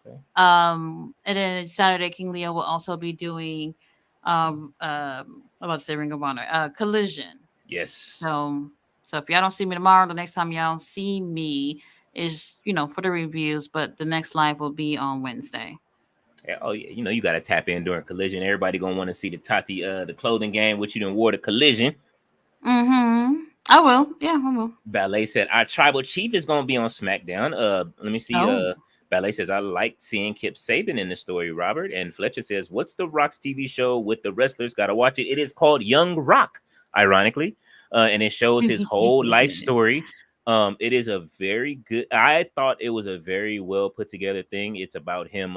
Okay. And then Saturday, King Leo will also be doing I'm about to say Ring of Honor, Collision. Yes. So if y'all don't see me tomorrow, the next time y'all see me is, for the reviews, but the next live will be on Wednesday. Yeah, oh yeah, you got to tap in during Collision. Everybody gonna want to see the Tati, the clothing game, which you done wore to Collision. I will. Yeah, I will. Ballet said our tribal chief is gonna be on SmackDown. Let me see. Ballet says I liked seeing Kip Saban in the story, Robert. And Fletcher says, what's the Rock's TV show with the wrestlers? Gotta watch it. It is called Young Rock, ironically, and it shows his whole life story. It is a very good. I thought it was a very well put together thing. It's about him.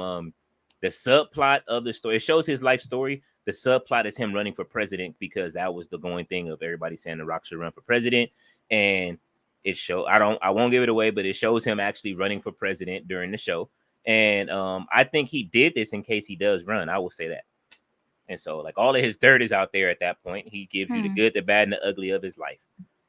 The subplot of the story, it shows his life story. The subplot is him running for president because that was the going thing of everybody saying The Rock should run for president. And I won't give it away, but it shows him actually running for president during the show. And I think he did this in case he does run. I will say that. And so, like, all of his dirt is out there at that point. He gives you the good, the bad, and the ugly of his life.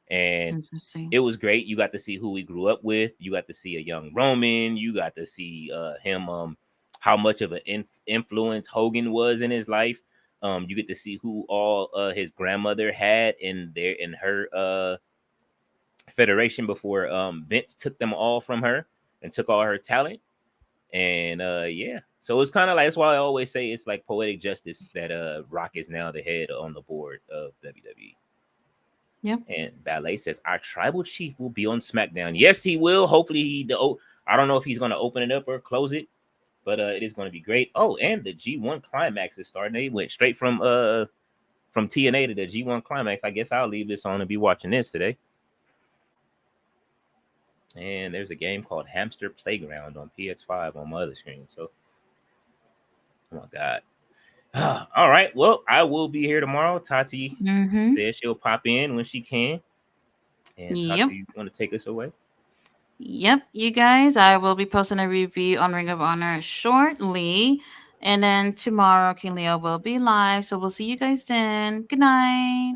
And Interesting. it was great. You got to see who he grew up with. You got to see a young Roman. You got to see him, how much of an influence Hogan was in his life. You get to see who all his grandmother had in her federation before Vince took them all from her and took all her talent. And yeah, so it's kind of like, that's why I always say it's like poetic justice that Rock is now the head on the board of WWE. Yeah. And Ballet says our tribal chief will be on SmackDown. Yes, he will. Hopefully, I don't know if he's going to open it up or close it, but it is going to be great. Oh, and the G1 Climax is starting. They went straight from TNA to the G1 Climax. I guess I'll leave this on and be watching this today. And there's a game called Hamster Playground on PS5 on my other screen. So, oh my God. All right. Well, I will be here tomorrow. Tati says she'll pop in when she can. And Tati, you want to take us away? Yep, you guys, I will be posting a review on Ring of Honor shortly. And then tomorrow, King Leo will be live. So we'll see you guys then. Good night.